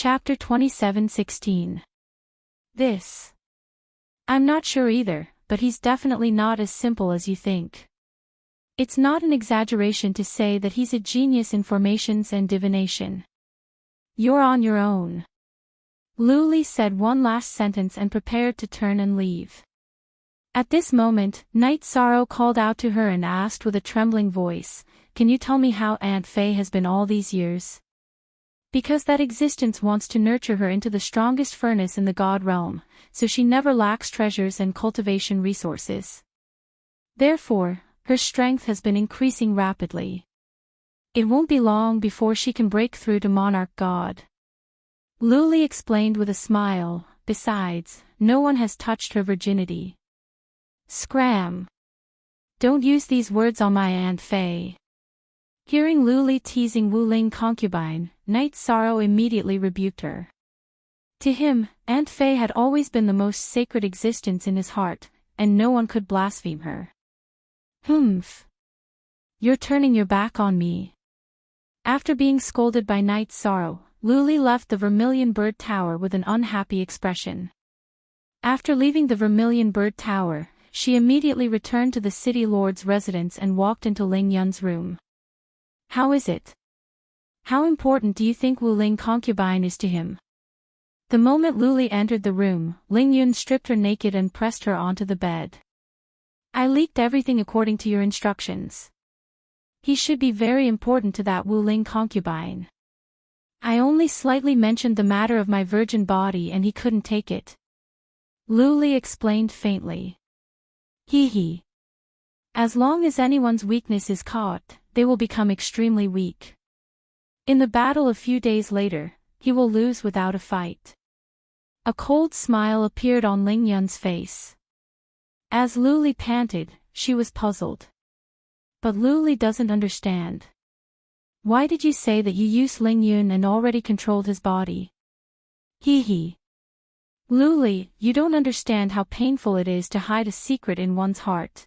Chapter 27:16. This. I'm not sure either, but he's definitely not as simple as you think. It's not an exaggeration to say that he's a genius in formations and divination. You're on your own. Luli said one last sentence and prepared to turn and leave. At this moment, Night Sorrow called out to her and asked with a trembling voice, "Can you tell me how Aunt Faye has been all these years?" Because that existence wants to nurture her into the strongest furnace in the god realm, so she never lacks treasures and cultivation resources. Therefore, her strength has been increasing rapidly. It won't be long before she can break through to Monarch God. Luli explained with a smile. Besides, no one has touched her virginity. Scram! Don't use these words on my Aunt Faye. Hearing Luli teasing Wu Ling concubine, Night Sorrow immediately rebuked her. To him, Aunt Faye had always been the most sacred existence in his heart, and no one could blaspheme her. Humph! You're turning your back on me. After being scolded by Night Sorrow, Luli left the Vermilion Bird Tower with an unhappy expression. After leaving the Vermilion Bird Tower, she immediately returned to the city lord's residence and walked into Ling Yun's room. How is it? How important do you think Wu Ling concubine is to him? The moment Luli entered the room, Ling Yun stripped her naked and pressed her onto the bed. I leaked everything according to your instructions. He should be very important to that Wu Ling concubine. I only slightly mentioned the matter of my virgin body and he couldn't take it. Luli explained faintly. Hee. As long as anyone's weakness is caught, they will become extremely weak. In the battle a few days later, he will lose without a fight. A cold smile appeared on Ling Yun's face. As Luli panted, she was puzzled. But Luli doesn't understand. Why did you say that you used Ling Yun and already controlled his body? Hee. Luli, you don't understand how painful it is to hide a secret in one's heart.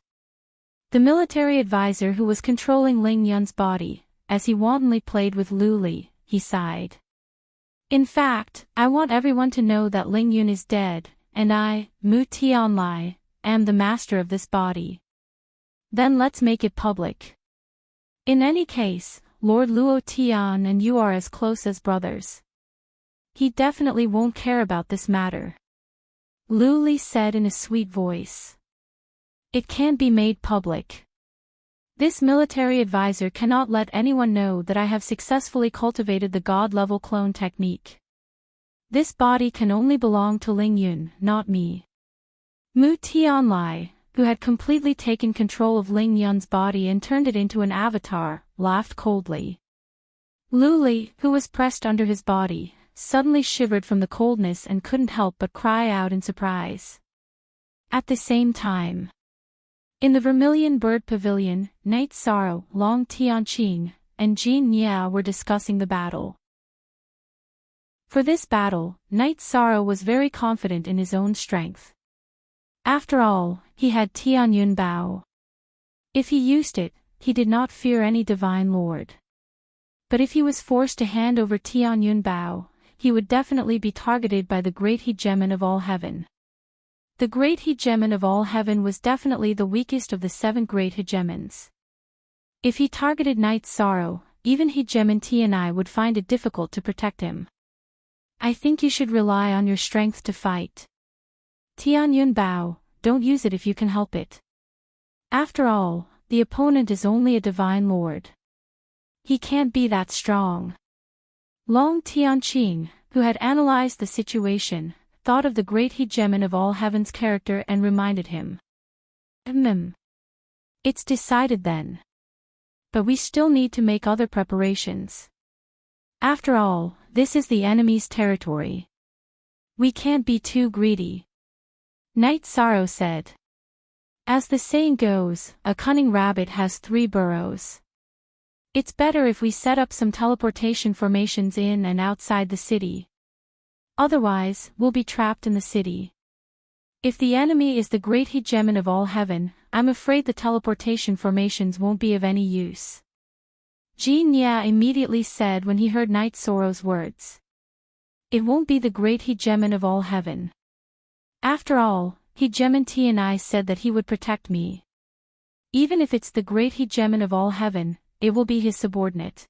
The military advisor who was controlling Ling Yun's body, as he wantonly played with Luli, he sighed. In fact, I want everyone to know that Ling Yun is dead, and I, Mu Tianlai, am the master of this body. Then let's make it public. In any case, Lord Luo Tian and you are as close as brothers. He definitely won't care about this matter. Luli said in a sweet voice. It can't be made public. This military advisor cannot let anyone know that I have successfully cultivated the god-level clone technique. This body can only belong to Ling Yun, not me. Mu Tianlai, who had completely taken control of Ling Yun's body and turned it into an avatar, laughed coldly. Luli, who was pressed under his body, suddenly shivered from the coldness and couldn't help but cry out in surprise. At the same time, in the Vermilion Bird Pavilion, Night Sorrow, Long Tianqing, and Jin Yao were discussing the battle. For this battle, Night Sorrow was very confident in his own strength. After all, he had Tianyun Bao. If he used it, he did not fear any divine lord. But if he was forced to hand over Tianyun Bao, he would definitely be targeted by the great hegemon of all heaven. The great hegemon of all heaven was definitely the weakest of the 7 great hegemons. If he targeted Night Sorrow, even hegemon Tianai would find it difficult to protect him. I think you should rely on your strength to fight. Tianyun Bao, don't use it if you can help it. After all, the opponent is only a divine lord. He can't be that strong. Long Tianqing, who had analyzed the situation, thought of the great hegemon of all heaven's character and reminded him. It's decided then. But we still need to make other preparations. After all, this is the enemy's territory. We can't be too greedy. Night Sorrow said. As the saying goes, a cunning rabbit has 3 burrows. It's better if we set up some teleportation formations in and outside the city. Otherwise, we'll be trapped in the city. If the enemy is the great hegemon of all heaven, I'm afraid the teleportation formations won't be of any use. Jin Ya immediately said when he heard Night Sorrow's words. It won't be the great hegemon of all heaven. After all, hegemon Tianai said that he would protect me. Even if it's the great hegemon of all heaven, it will be his subordinate.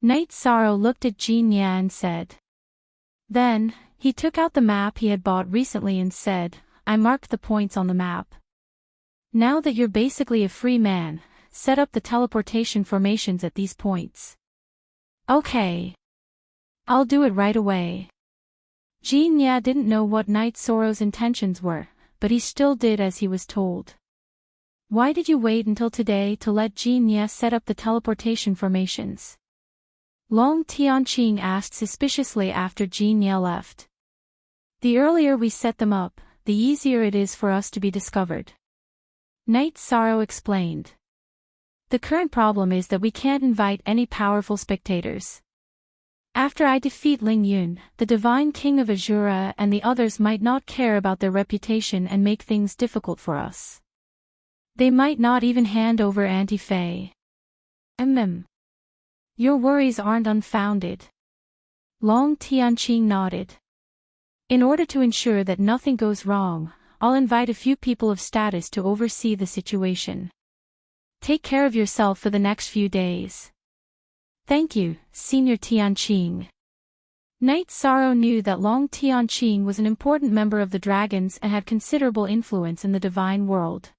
Knight Sorrow looked at Jean Ya and said. Then, he took out the map he had bought recently and said, I marked the points on the map. Now that you're basically a free man, set up the teleportation formations at these points. Okay. I'll do it right away. Jean Ya didn't know what Knight Sorrow's intentions were, but he still did as he was told. Why did you wait until today to let Jean Ya set up the teleportation formations? Long Tianqing asked suspiciously after Jean Ya left. The earlier we set them up, the easier it is for us to be discovered. Knight Sorrow explained. The current problem is that we can't invite any powerful spectators. After I defeat Ling Yun, the Divine King of Azura and the others might not care about their reputation and make things difficult for us. They might not even hand over Auntie Fei. Your worries aren't unfounded. Long Tianqing nodded. In order to ensure that nothing goes wrong, I'll invite a few people of status to oversee the situation. Take care of yourself for the next few days. Thank you, Senior Tianqing. Knight Sorrow knew that Long Tianqing was an important member of the dragons and had considerable influence in the divine world.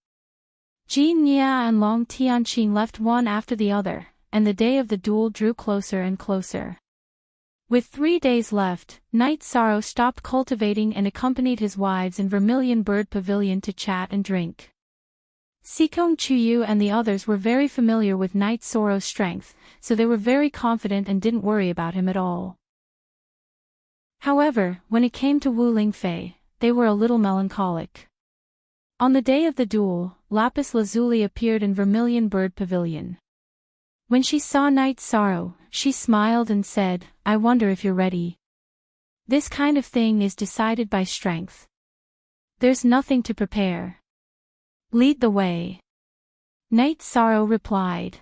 Jean Ya and Long Tianqing left one after the other, and the day of the duel drew closer and closer. With 3 days left, Knight Sorrow stopped cultivating and accompanied his wives in Vermilion Bird Pavilion to chat and drink. Sikong Chuyu and the others were very familiar with Knight Sorrow's strength, so they were very confident and didn't worry about him at all. However, when it came to Wu Lingfei, they were a little melancholic. On the day of the duel, Lapis Lazuli appeared in Vermilion Bird Pavilion. When she saw Knight Sorrow, she smiled and said, I wonder if you're ready. This kind of thing is decided by strength. There's nothing to prepare. Lead the way. Knight Sorrow replied.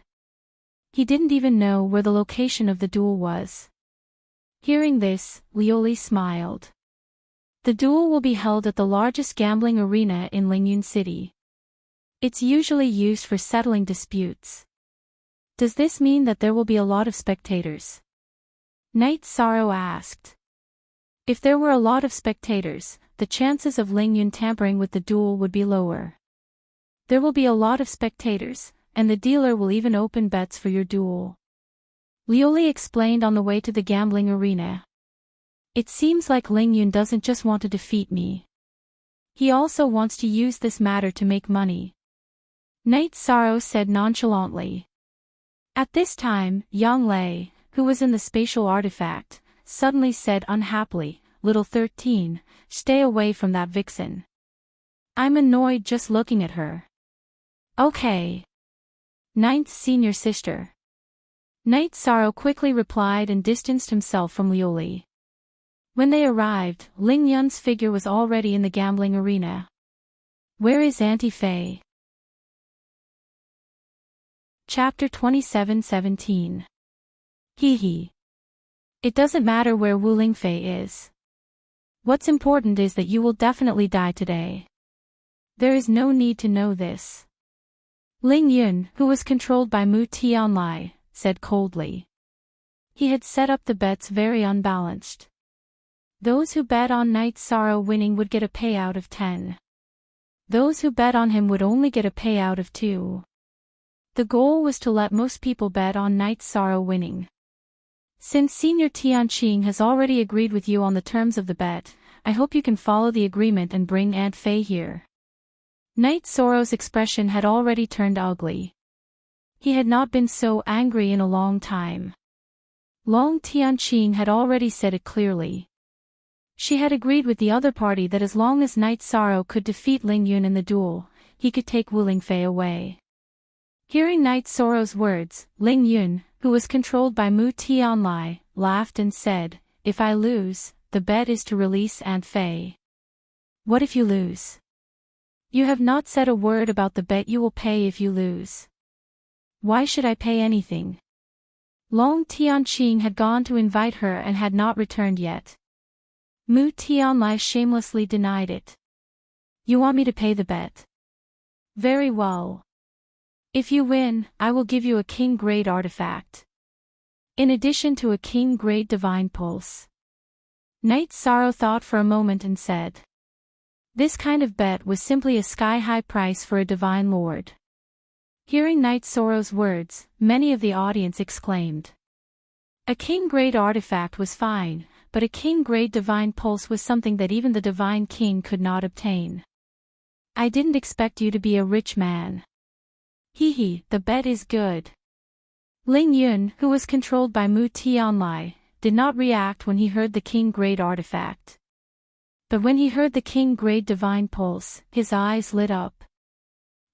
He didn't even know where the location of the duel was. Hearing this, Lioli smiled. The duel will be held at the largest gambling arena in Lingyun City. It's usually used for settling disputes. Does this mean that there will be a lot of spectators? Knight Sorrow asked. If there were a lot of spectators, the chances of Lingyun tampering with the duel would be lower. There will be a lot of spectators, and the dealer will even open bets for your duel. Lioli explained on the way to the gambling arena. It seems like Lingyun doesn't just want to defeat me. He also wants to use this matter to make money. Knight Sorrow said nonchalantly. At this time, Yang Lei, who was in the spatial artifact, suddenly said unhappily, Little 13, stay away from that vixen. I'm annoyed just looking at her. Okay. Ninth senior sister. Knight Sorrow quickly replied and distanced himself from Lioli. When they arrived, Ling Yun's figure was already in the gambling arena. Where is Auntie Fei? Chapter 27:17. Hee. It doesn't matter where Wu Lingfei is. What's important is that you will definitely die today. There is no need to know this. Ling Yun, who was controlled by Mu Tianlai, said coldly. He had set up the bets very unbalanced. Those who bet on Knight Sorrow winning would get a payout of 10. Those who bet on him would only get a payout of 2. The goal was to let most people bet on Knight Sorrow winning. Since Senior Tianqing has already agreed with you on the terms of the bet, I hope you can follow the agreement and bring Aunt Fei here. Knight Sorrow's expression had already turned ugly. He had not been so angry in a long time. Long Tianqing had already said it clearly. She had agreed with the other party that as long as Knight Sorrow could defeat Ling Yun in the duel, he could take Wu Lingfei away. Hearing Knight Sorrow's words, Ling Yun, who was controlled by Mu Tianlai, laughed and said, If I lose, the bet is to release Aunt Fei. What if you lose? You have not said a word about the bet you will pay if you lose. Why should I pay anything? Long Tianqing had gone to invite her and had not returned yet. Mu Tianlai shamelessly denied it. You want me to pay the bet? Very well. If you win, I will give you a king-grade artifact. In addition to a king-grade divine pulse. Knight Sorrow thought for a moment and said. This kind of bet was simply a sky-high price for a divine lord. Hearing Knight Sorrow's words, many of the audience exclaimed. A king-grade artifact was fine, but a king-grade divine pulse was something that even the divine king could not obtain. I didn't expect you to be a rich man. Hee, the bet is good. Ling Yun, who was controlled by Mu Tianlai, did not react when he heard the king-grade artifact. But when he heard the king-grade divine pulse, his eyes lit up.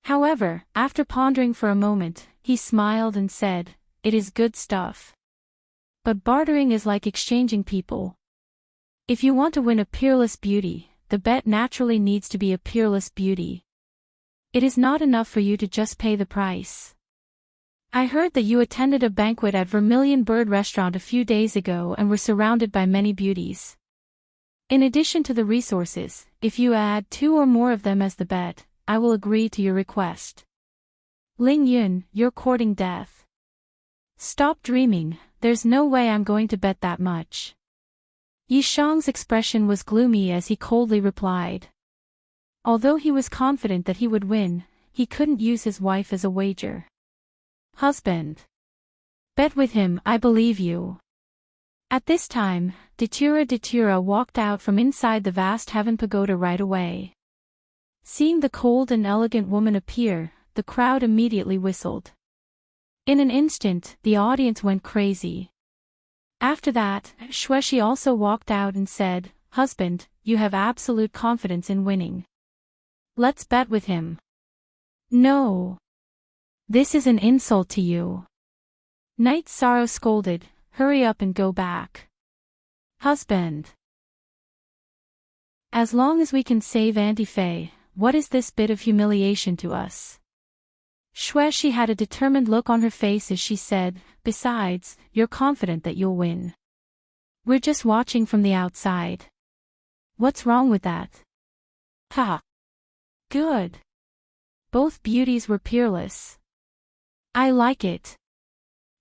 However, after pondering for a moment, he smiled and said, "It is good stuff. But bartering is like exchanging people. If you want to win a peerless beauty, the bet naturally needs to be a peerless beauty. It is not enough for you to just pay the price. I heard that you attended a banquet at Vermilion Bird Restaurant a few days ago and were surrounded by many beauties. In addition to the resources, if you add 2 or more of them as the bet, I will agree to your request. Ling Yun, you're courting death. Stop dreaming, there's no way I'm going to bet that much." Yi Shang's expression was gloomy as he coldly replied. Although he was confident that he would win, he couldn't use his wife as a wager. "Husband. Bet with him, I believe you." At this time, Datura walked out from inside the vast heaven pagoda right away. Seeing the cold and elegant woman appear, the crowd immediately whistled. In an instant, the audience went crazy. After that, Xueshi also walked out and said, "Husband, you have absolute confidence in winning. Let's bet with him." "No. This is an insult to you." Knight Sorrow scolded, "Hurry up and go back." "Husband. As long as we can save Auntie Fei, what is this bit of humiliation to us?" Xueshi had a determined look on her face as she said, "Besides, you're confident that you'll win. We're just watching from the outside. What's wrong with that?" "Ha! Good. Both beauties were peerless. I like it."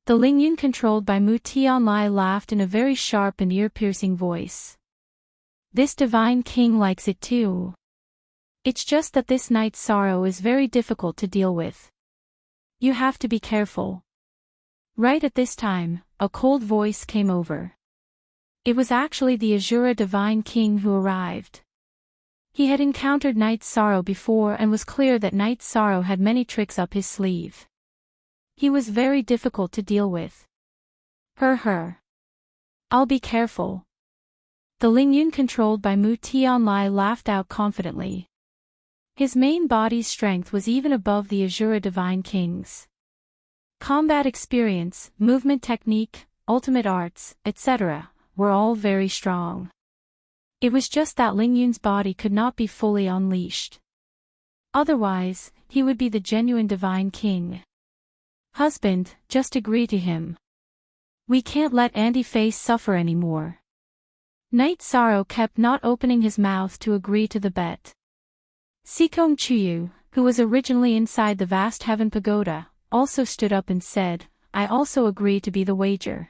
The Lingyun controlled by Mu Tianlai laughed in a very sharp and ear-piercing voice. "This divine king likes it too. It's just that this Knight Sorrow is very difficult to deal with. You have to be careful." Right at this time, a cold voice came over. It was actually the Azura Divine King who arrived. He had encountered Knight Sorrow before and was clear that Knight Sorrow had many tricks up his sleeve. He was very difficult to deal with. Her. I'll be careful." The Lingyun controlled by Mu Tianlai laughed out confidently. His main body's strength was even above the Azura Divine King's. Combat experience, movement technique, ultimate arts, etc., were all very strong. It was just that Lingyun's body could not be fully unleashed. Otherwise, he would be the genuine Divine King. "Husband, just agree to him. We can't let Auntie Fei suffer anymore." Knight Sorrow kept not opening his mouth to agree to the bet. Sikong Chuyu, who was originally inside the vast heaven pagoda, also stood up and said, "I also agree to be the wager.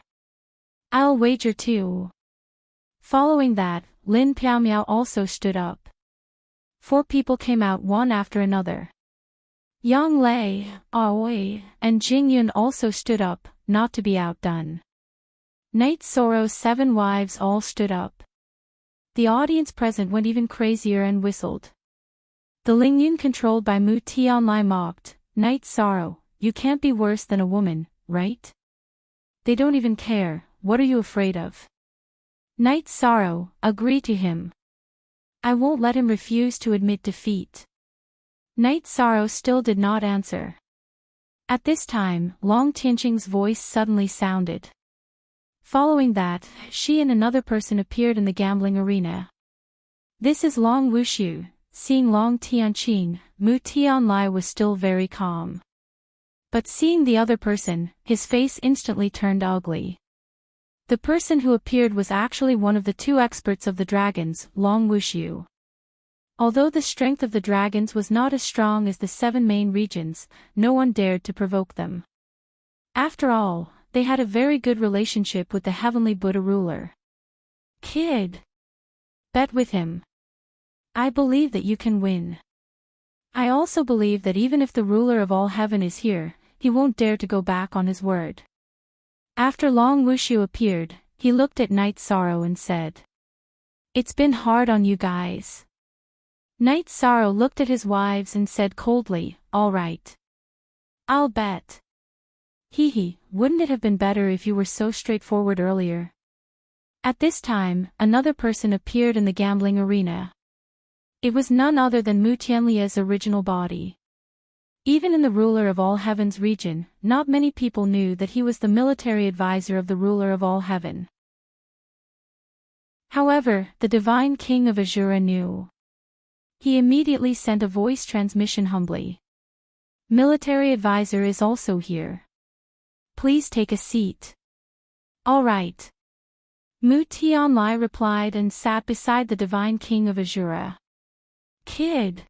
I'll wager too." Following that, Lin Piaomiao also stood up. 4 people came out one after another. Yang Lei, Aoi, and Jingyun also stood up, not to be outdone. Knight Sorrow's 7 wives all stood up. The audience present went even crazier and whistled. The Lingyun controlled by Mu Tianlai mocked, "Knight Sorrow, you can't be worse than a woman, right? They don't even care, what are you afraid of?" Knight Sorrow, agree to him. I won't let him refuse to admit defeat. Knight Sorrow still did not answer. At this time, Long Tianqing's voice suddenly sounded. Following that, she and another person appeared in the gambling arena. "This is Long Wushu." Seeing Long Tianqing, Mu Tianlai was still very calm. But seeing the other person, his face instantly turned ugly. The person who appeared was actually one of the two experts of the dragons, Long Wushu. Although the strength of the dragons was not as strong as the 7 main regions, no one dared to provoke them. After all, they had a very good relationship with the heavenly Buddha ruler. Kid. Bet with him. I believe that you can win. I also believe that even if the ruler of all heaven is here, he won't dare to go back on his word. After Long Wushu appeared, he looked at Night Sorrow and said, "It's been hard on you guys." Night Sorrow looked at his wives and said coldly, "All right. I'll bet." Hee, wouldn't it have been better if you were so straightforward earlier? At this time, another person appeared in the gambling arena. It was none other than Mu Tianlia's original body. Even in the ruler of all heaven's region, not many people knew that he was the military advisor of the ruler of all heaven. However, the divine king of Azura knew. He immediately sent a voice transmission humbly. "Military advisor is also here. Please take a seat." "All right." Mu Tianli replied and sat beside the divine king of Azura. "Kid.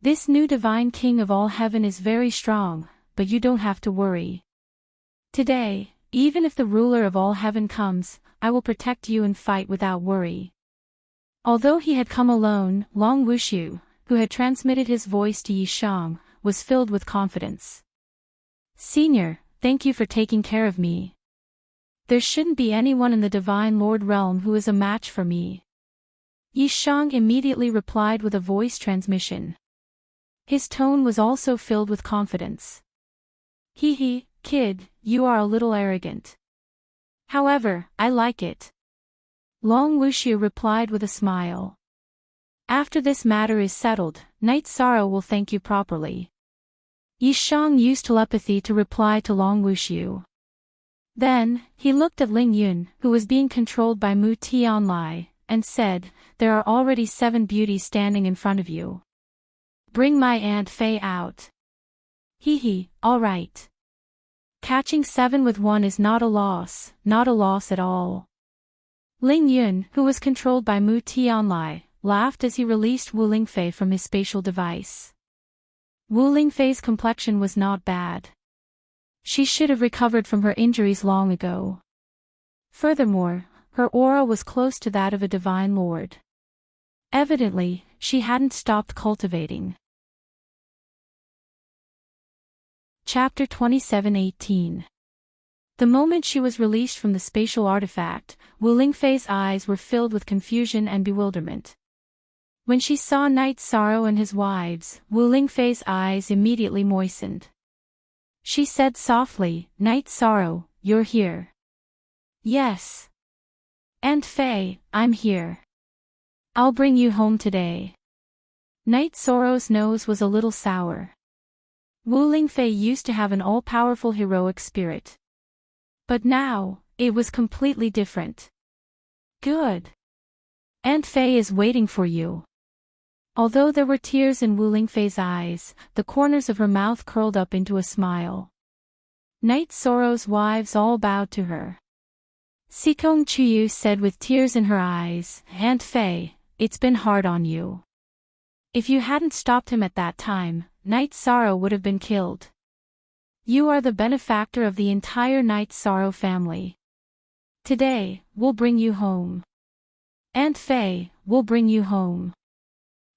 This new divine king of all heaven is very strong, but you don't have to worry. Today, even if the ruler of all heaven comes, I will protect you and fight without worry." Although he had come alone, Long Wushu, who had transmitted his voice to Yi Shang, was filled with confidence. "Senior, thank you for taking care of me. There shouldn't be anyone in the Divine Lord realm who is a match for me." Yi Shang immediately replied with a voice transmission. His tone was also filled with confidence. "Hee, kid, you are a little arrogant. However, I like it." Long Wushu replied with a smile. "After this matter is settled, Night Sorrow will thank you properly." Yi Shang used telepathy to reply to Long Wushu. Then, he looked at Ling Yun, who was being controlled by Mu Tianli, and said, "There are already 7 beauties standing in front of you. Bring my Aunt Fei out." Hee, all right. Catching 7 with 1 is not a loss at all. Ling Yun, who was controlled by Mu Tianli, laughed as he released Wu Lingfei from his spatial device. Wu Lingfei's complexion was not bad. She should have recovered from her injuries long ago. Furthermore, her aura was close to that of a divine lord. Evidently, she hadn't stopped cultivating. Chapter 27:18. The moment she was released from the spatial artifact, Wu Lingfei's eyes were filled with confusion and bewilderment. When she saw Night Sorrow and his wives, Wu Lingfei's eyes immediately moistened. She said softly, "Night Sorrow, you're here." "Yes. Aunt Fei, I'm here. I'll bring you home today." Night Sorrow's nose was a little sour. Wu Lingfei used to have an all-powerful heroic spirit. But now, it was completely different. "Good. Aunt Fei is waiting for you." Although there were tears in Wu Lingfei's eyes, the corners of her mouth curled up into a smile. Night Sorrow's wives all bowed to her. Sikong Chuyu said with tears in her eyes, "Aunt Fei, it's been hard on you. If you hadn't stopped him at that time, Night Sorrow would have been killed. You are the benefactor of the entire Night Sorrow family. Today, we'll bring you home. Aunt Fei, we'll bring you home."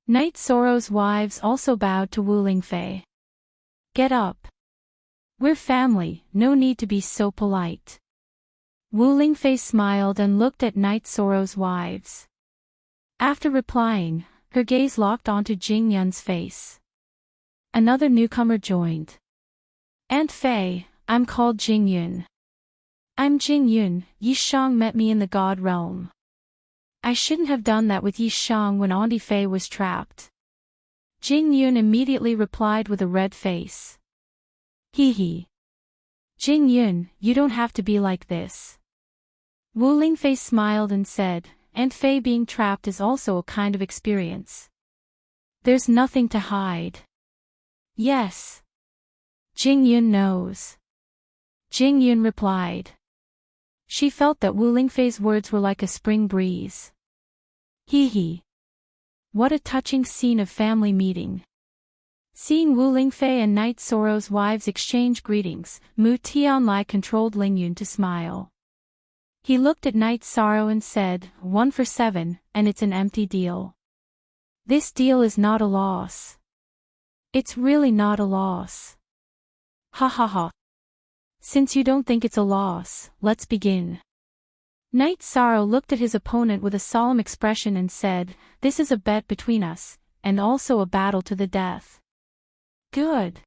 Night Sorrow's wives also bowed to Wu Lingfei. "Get up. We're family, no need to be so polite." Wu Lingfei smiled and looked at Night Sorrow's wives. After replying, her gaze locked onto Jing Yun's face. Another newcomer joined. "Aunt Fei, I'm called Jing Yun." "I'm Jing Yun, Yi Shang met me in the God realm. I shouldn't have done that with Yi Shang when Auntie Fei was trapped." Jing Yun immediately replied with a red face. Hee. "Jing Yun, you don't have to be like this." Wu Lingfei smiled and said, "Aunt Fei being trapped is also a kind of experience. There's nothing to hide." "Yes. Jing Yun knows." Jing Yun replied. She felt that Wu Lingfei's words were like a spring breeze. Hee hee. What a touching scene of family meeting. Seeing Wu Lingfei and Night Sorrow's wives exchange greetings, Mu Tianlai controlled Lingyun to smile. He looked at Night Sorrow and said, 1 for 7, and it's an empty deal. This deal is not a loss. It's really not a loss. Ha ha ha. Since you don't think it's a loss, let's begin. Night Sorrow looked at his opponent with a solemn expression and said, this is a bet between us, and also a battle to the death. Good.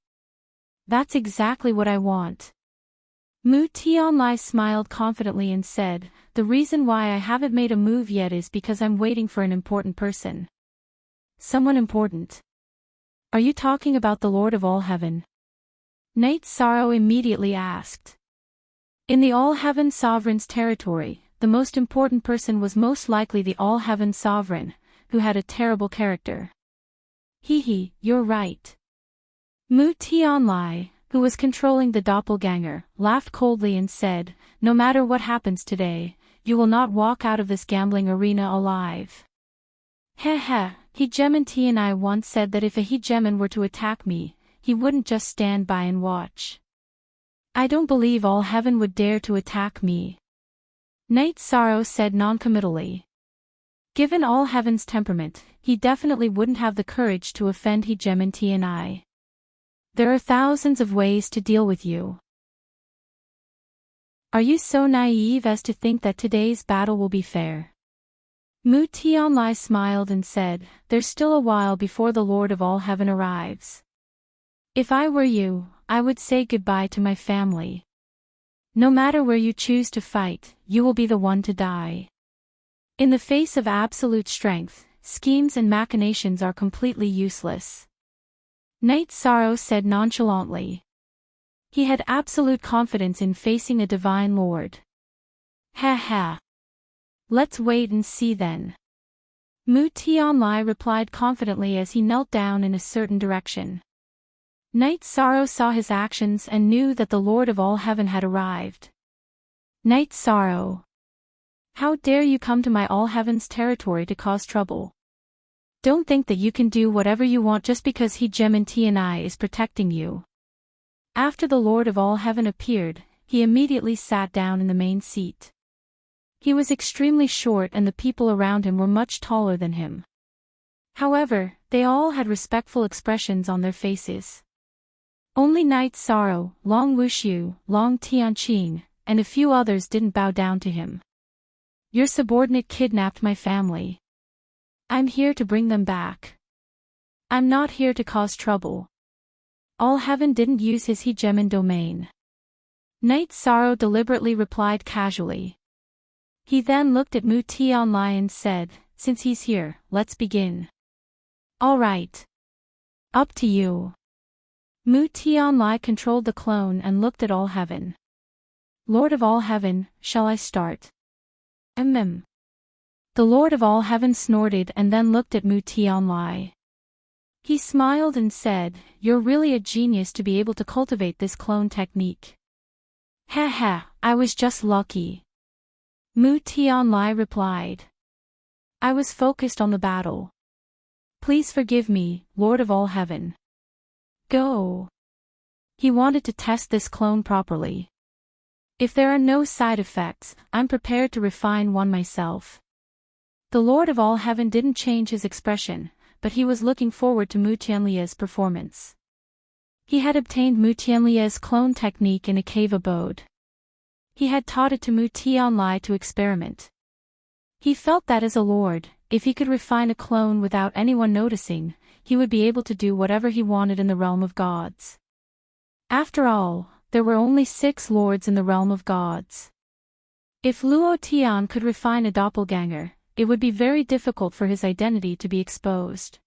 That's exactly what I want. Mu Tianlai smiled confidently and said, the reason why I haven't made a move yet is because I'm waiting for an important person. Someone important. Are you talking about the Lord of All Heaven? Night Sorrow immediately asked. In the All Heaven Sovereign's territory, the most important person was most likely the All Heaven Sovereign, who had a terrible character. Hee hee, you're right. Mu Tianlai, who was controlling the doppelganger, laughed coldly and said, no matter what happens today, you will not walk out of this gambling arena alive. Heh heh, Hegemon and I once said that if a Hegemon were to attack me, he wouldn't just stand by and watch. I don't believe All Heaven would dare to attack me. Night Sorrow said noncommittally. Given All Heaven's temperament, he definitely wouldn't have the courage to offend Hegemon and I. There are thousands of ways to deal with you. Are you so naive as to think that today's battle will be fair? Mu Tianlai smiled and said, there's still a while before the Lord of All Heaven arrives. If I were you, I would say goodbye to my family. No matter where you choose to fight, you will be the one to die. In the face of absolute strength, schemes and machinations are completely useless. Night Sorrow said nonchalantly. He had absolute confidence in facing a divine lord. Ha ha. Let's wait and see then. Mu Tianlai replied confidently as he knelt down in a certain direction. Night Sorrow saw his actions and knew that the Lord of All Heaven had arrived. Night Sorrow. How dare you come to my All Heaven's territory to cause trouble? Don't think that you can do whatever you want just because Hegemon and I is protecting you. After the Lord of All Heaven appeared, he immediately sat down in the main seat. He was extremely short and the people around him were much taller than him. However, they all had respectful expressions on their faces. Only Night Sorrow, Long Wuxiu, Long Tianqing, and a few others didn't bow down to him. Your subordinate kidnapped my family. I'm here to bring them back. I'm not here to cause trouble. All Heaven didn't use his Hegemon domain. Night Sorrow deliberately replied casually. He then looked at Mu Tianlai and said, since he's here, let's begin. All right. Up to you. Mu Tianlai controlled the clone and looked at All Heaven. Lord of All Heaven, shall I start? The Lord of All Heaven snorted and then looked at Mu Tianlai. He smiled and said, you're really a genius to be able to cultivate this clone technique. Ha ha, I was just lucky. Mu Tianlai replied. I was focused on the battle. Please forgive me, Lord of All Heaven. Go. He wanted to test this clone properly. If there are no side effects, I'm prepared to refine one myself. The Lord of All Heaven didn't change his expression, but he was looking forward to Mu Tianlia's performance. He had obtained Mu Tianlia's clone technique in a cave abode. He had taught it to Mu Tianlai to experiment. He felt that as a lord, if he could refine a clone without anyone noticing, he would be able to do whatever he wanted in the realm of gods. After all, there were only 6 lords in the realm of gods. If Luo Tian could refine a doppelganger, it would be very difficult for his identity to be exposed.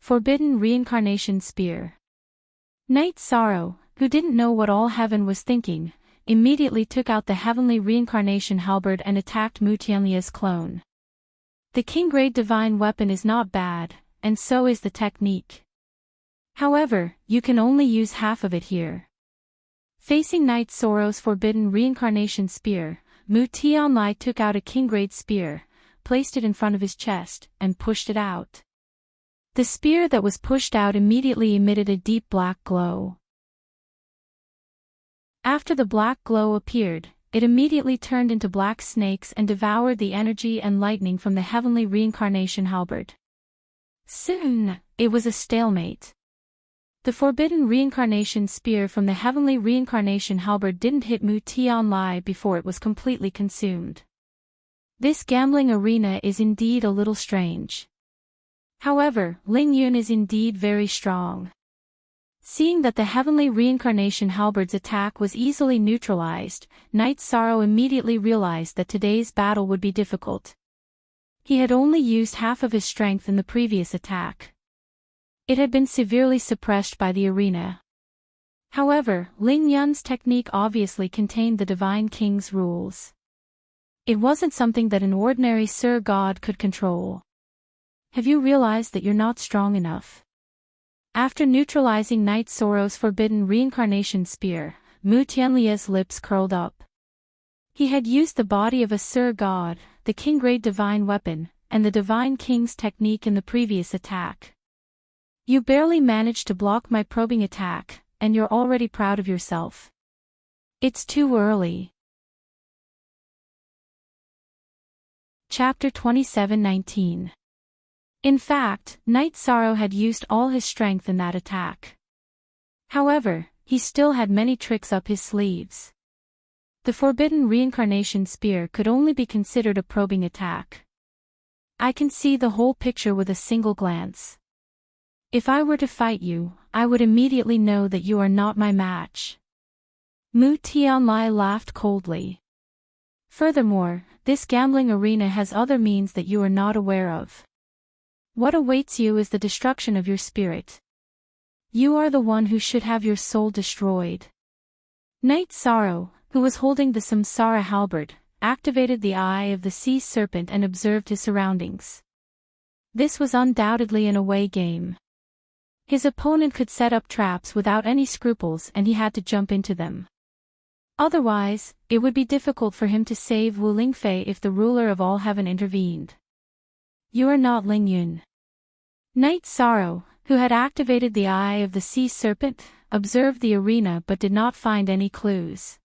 Forbidden Reincarnation Spear. Night Sorrow, who didn't know what All Heaven was thinking, immediately took out the Heavenly Reincarnation Halberd and attacked Mu Tianlia's clone. The King-grade divine weapon is not bad, and so is the technique. However, you can only use half of it here. Facing Night Sorrow's Forbidden Reincarnation Spear, Mu Tianlai took out a king-grade spear, placed it in front of his chest, and pushed it out. The spear that was pushed out immediately emitted a deep black glow. After the black glow appeared, it immediately turned into black snakes and devoured the energy and lightning from the heavenly reincarnation halberd. Soon, it was a stalemate. The forbidden reincarnation spear from the heavenly reincarnation halberd didn't hit Mu Tianlai before it was completely consumed. This gambling arena is indeed a little strange. However, Ling Yun is indeed very strong. Seeing that the heavenly reincarnation halberd's attack was easily neutralized, Knight Sorrow immediately realized that today's battle would be difficult. He had only used half of his strength in the previous attack. It had been severely suppressed by the arena. However, Ling Yun's technique obviously contained the Divine King's rules. It wasn't something that an ordinary Sir God could control. Have you realized that you're not strong enough? After neutralizing Knight Sorrow's forbidden reincarnation spear, Mu Tianlia's lips curled up. He had used the body of a Sir God, the king-grade divine weapon, and the Divine King's technique in the previous attack. You barely managed to block my probing attack, and you're already proud of yourself. It's too early. Chapter 27:19. In fact, Knight Sorrow had used all his strength in that attack. However, he still had many tricks up his sleeves. The forbidden reincarnation spear could only be considered a probing attack. I can see the whole picture with a single glance. If I were to fight you, I would immediately know that you are not my match. Mu Tianlai laughed coldly. Furthermore, this gambling arena has other means that you are not aware of. What awaits you is the destruction of your spirit. You are the one who should have your soul destroyed. Knight Sorrow, who was holding the Samsara halberd, activated the eye of the sea serpent and observed his surroundings. This was undoubtedly an away game. His opponent could set up traps without any scruples and he had to jump into them. Otherwise, it would be difficult for him to save Wu Lingfei if the ruler of all heaven intervened. You are not Ling Yun. Knight Sorrow, who had activated the eye of the sea serpent, observed the arena but did not find any clues.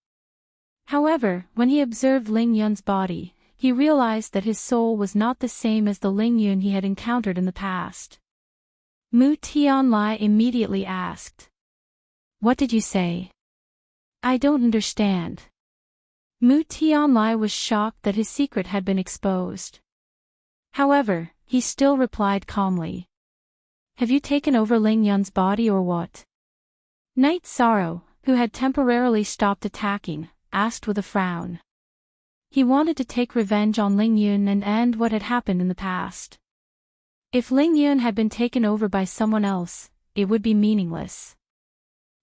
However, when he observed Ling Yun's body, he realized that his soul was not the same as the Ling Yun he had encountered in the past. Mu Tianlai immediately asked. What did you say? I don't understand. Mu Tianlai was shocked that his secret had been exposed. However, he still replied calmly. Have you taken over Ling Yun's body or what? Knight Sorrow, who had temporarily stopped attacking, asked with a frown. He wanted to take revenge on Ling Yun and end what had happened in the past. If Ling Yun had been taken over by someone else, it would be meaningless.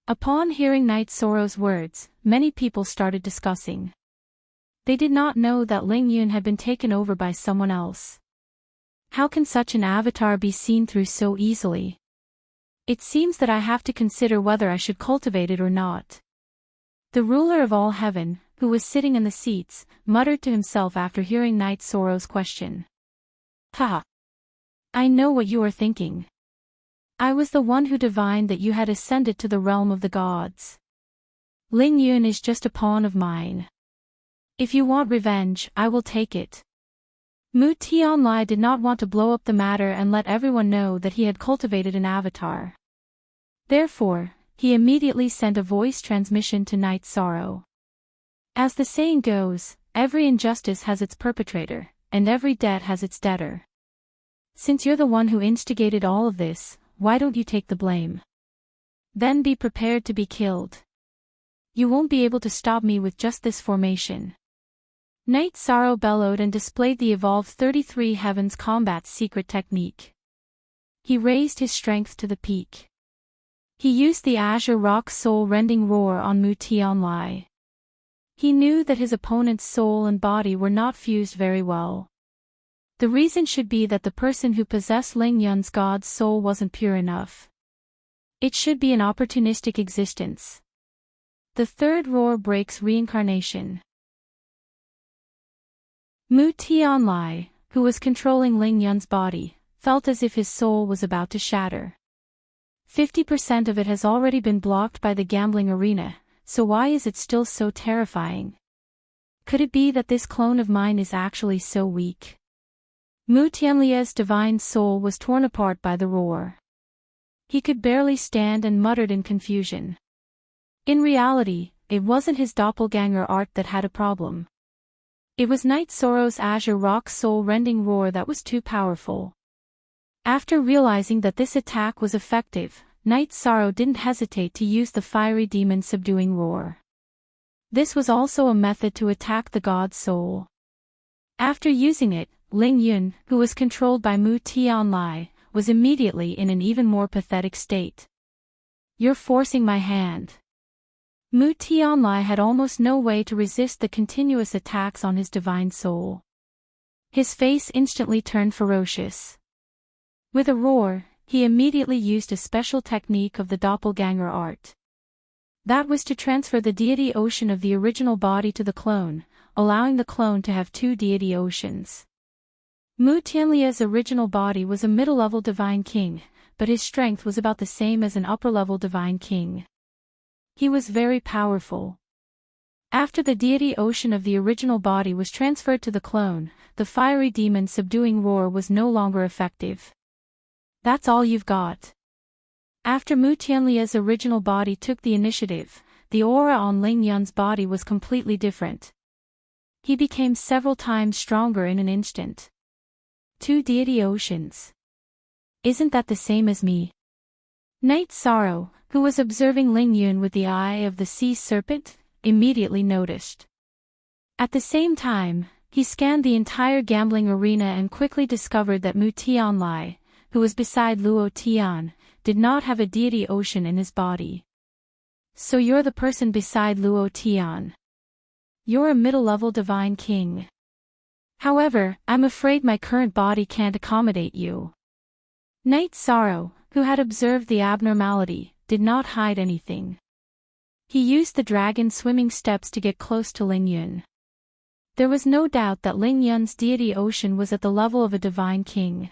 Upon hearing Knight Sorrow's words, many people started discussing. They did not know that Ling Yun had been taken over by someone else. How can such an avatar be seen through so easily? It seems that I have to consider whether I should cultivate it or not. The ruler of all heaven, who was sitting in the seats, muttered to himself after hearing Knight Sorrow's question. Ha! I know what you are thinking. I was the one who divined that you had ascended to the realm of the gods. Ling Yun is just a pawn of mine. If you want revenge, I will take it. Mu Tianlai did not want to blow up the matter and let everyone know that he had cultivated an avatar. Therefore, he immediately sent a voice transmission to Knight Sorrow. As the saying goes, every injustice has its perpetrator, and every debt has its debtor. Since you're the one who instigated all of this, why don't you take the blame? Then be prepared to be killed. You won't be able to stop me with just this formation. Knight Sorrow bellowed and displayed the evolved 33 Heavens Combat's secret technique. He raised his strength to the peak. He used the Azure Rock soul-rending roar on Mu Tianlai. He knew that his opponent's soul and body were not fused very well. The reason should be that the person who possessed Ling Yun's god's soul wasn't pure enough. It should be an opportunistic existence. The third roar breaks reincarnation. Mu Tianlai, who was controlling Ling Yun's body, felt as if his soul was about to shatter. 50% of it has already been blocked by the gambling arena, so why is it still so terrifying? Could it be that this clone of mine is actually so weak? Mu Tianlia's divine soul was torn apart by the roar. He could barely stand and muttered in confusion. In reality, it wasn't his doppelganger art that had a problem. It was Night Sorrow's azure rock soul-rending roar that was too powerful. After realizing that this attack was effective, Night Sorrow didn't hesitate to use the fiery demon subduing roar. This was also a method to attack the god's soul. After using it, Ling Yun, who was controlled by Mu Tianlai, was immediately in an even more pathetic state. "You're forcing my hand." Mu Tianlai had almost no way to resist the continuous attacks on his divine soul. His face instantly turned ferocious. With a roar, he immediately used a special technique of the doppelganger art. That was to transfer the deity ocean of the original body to the clone, allowing the clone to have two deity oceans. Mu Tianlia's original body was a middle-level divine king, but his strength was about the same as an upper-level divine king. He was very powerful. After the deity ocean of the original body was transferred to the clone, the fiery demon subduing roar was no longer effective. "That's all you've got." After Mu Tianlia's original body took the initiative, the aura on Ling Yun's body was completely different. He became several times stronger in an instant. Two deity oceans. Isn't that the same as me? Night Sorrow, who was observing Ling Yun with the eye of the sea serpent, immediately noticed. At the same time, he scanned the entire gambling arena and quickly discovered that Mu Tianlai, who was beside Luo Tian, did not have a deity ocean in his body. "So you're the person beside Luo Tian. You're a middle-level divine king. However, I'm afraid my current body can't accommodate you." Night Sorrow, who had observed the abnormality, did not hide anything. He used the dragon swimming steps to get close to Ling Yun. There was no doubt that Ling Yun's deity ocean was at the level of a divine king.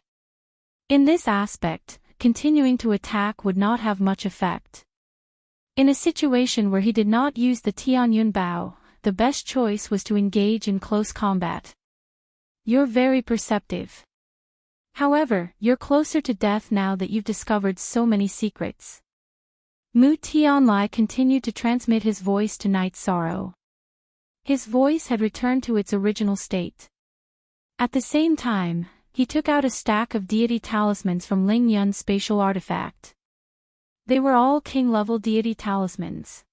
In this aspect, continuing to attack would not have much effect. In a situation where he did not use the Tianyun Bao, the best choice was to engage in close combat. "You're very perceptive. However, you're closer to death now that you've discovered so many secrets." Mu Tianlai continued to transmit his voice to Night Sorrow. His voice had returned to its original state. At the same time, he took out a stack of deity talismans from Ling Yun's spatial artifact. They were all king-level deity talismans.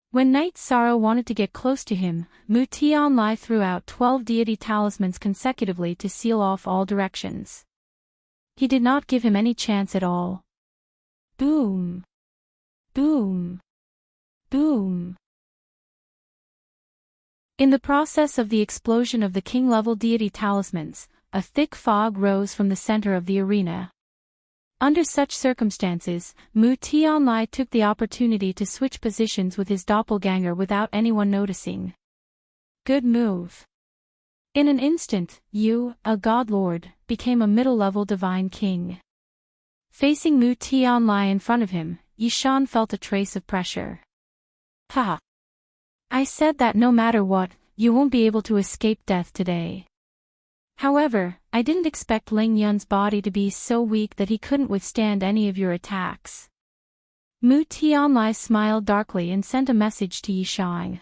When Night Sorrow wanted to get close to him, Mu Tianlai threw out 12 deity talismans consecutively to seal off all directions. He did not give him any chance at all. Boom! Boom! Boom! In the process of the explosion of the king-level deity talismans, a thick fog rose from the center of the arena. Under such circumstances, Mu Tianlai took the opportunity to switch positions with his doppelganger without anyone noticing. Good move. In an instant, you, a god lord, became a middle-level divine king. Facing Mu Tianlai in front of him, Yishan felt a trace of pressure. "Ha! I said that no matter what, you won't be able to escape death today. However, I didn't expect Ling Yun's body to be so weak that he couldn't withstand any of your attacks." Mu Tianlai smiled darkly and sent a message to Yishan.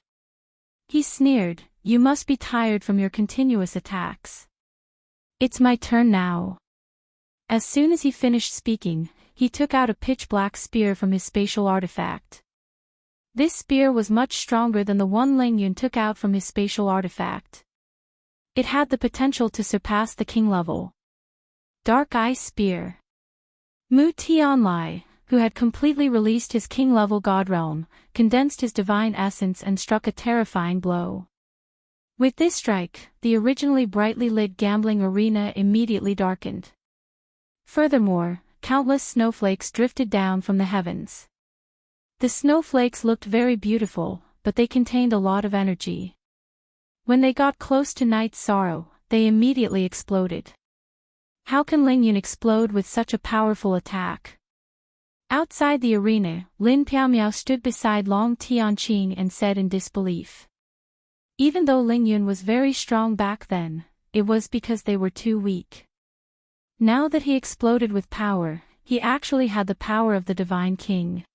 He sneered, "You must be tired from your continuous attacks. It's my turn now." As soon as he finished speaking, he took out a pitch-black spear from his spatial artifact. This spear was much stronger than the one Ling Yun took out from his spatial artifact. It had the potential to surpass the king level. Dark Eye Spear. Mu Tianlai, who had completely released his king-level god realm, condensed his divine essence and struck a terrifying blow. With this strike, the originally brightly lit gambling arena immediately darkened. Furthermore, countless snowflakes drifted down from the heavens. The snowflakes looked very beautiful, but they contained a lot of energy. When they got close to Night Sorrow, they immediately exploded. How can Ling Yun explode with such a powerful attack? Outside the arena, Lin Piaomiao stood beside Long Tianqing and said in disbelief. Even though Ling Yun was very strong back then, it was because they were too weak. Now that he exploded with power, he actually had the power of the Divine King.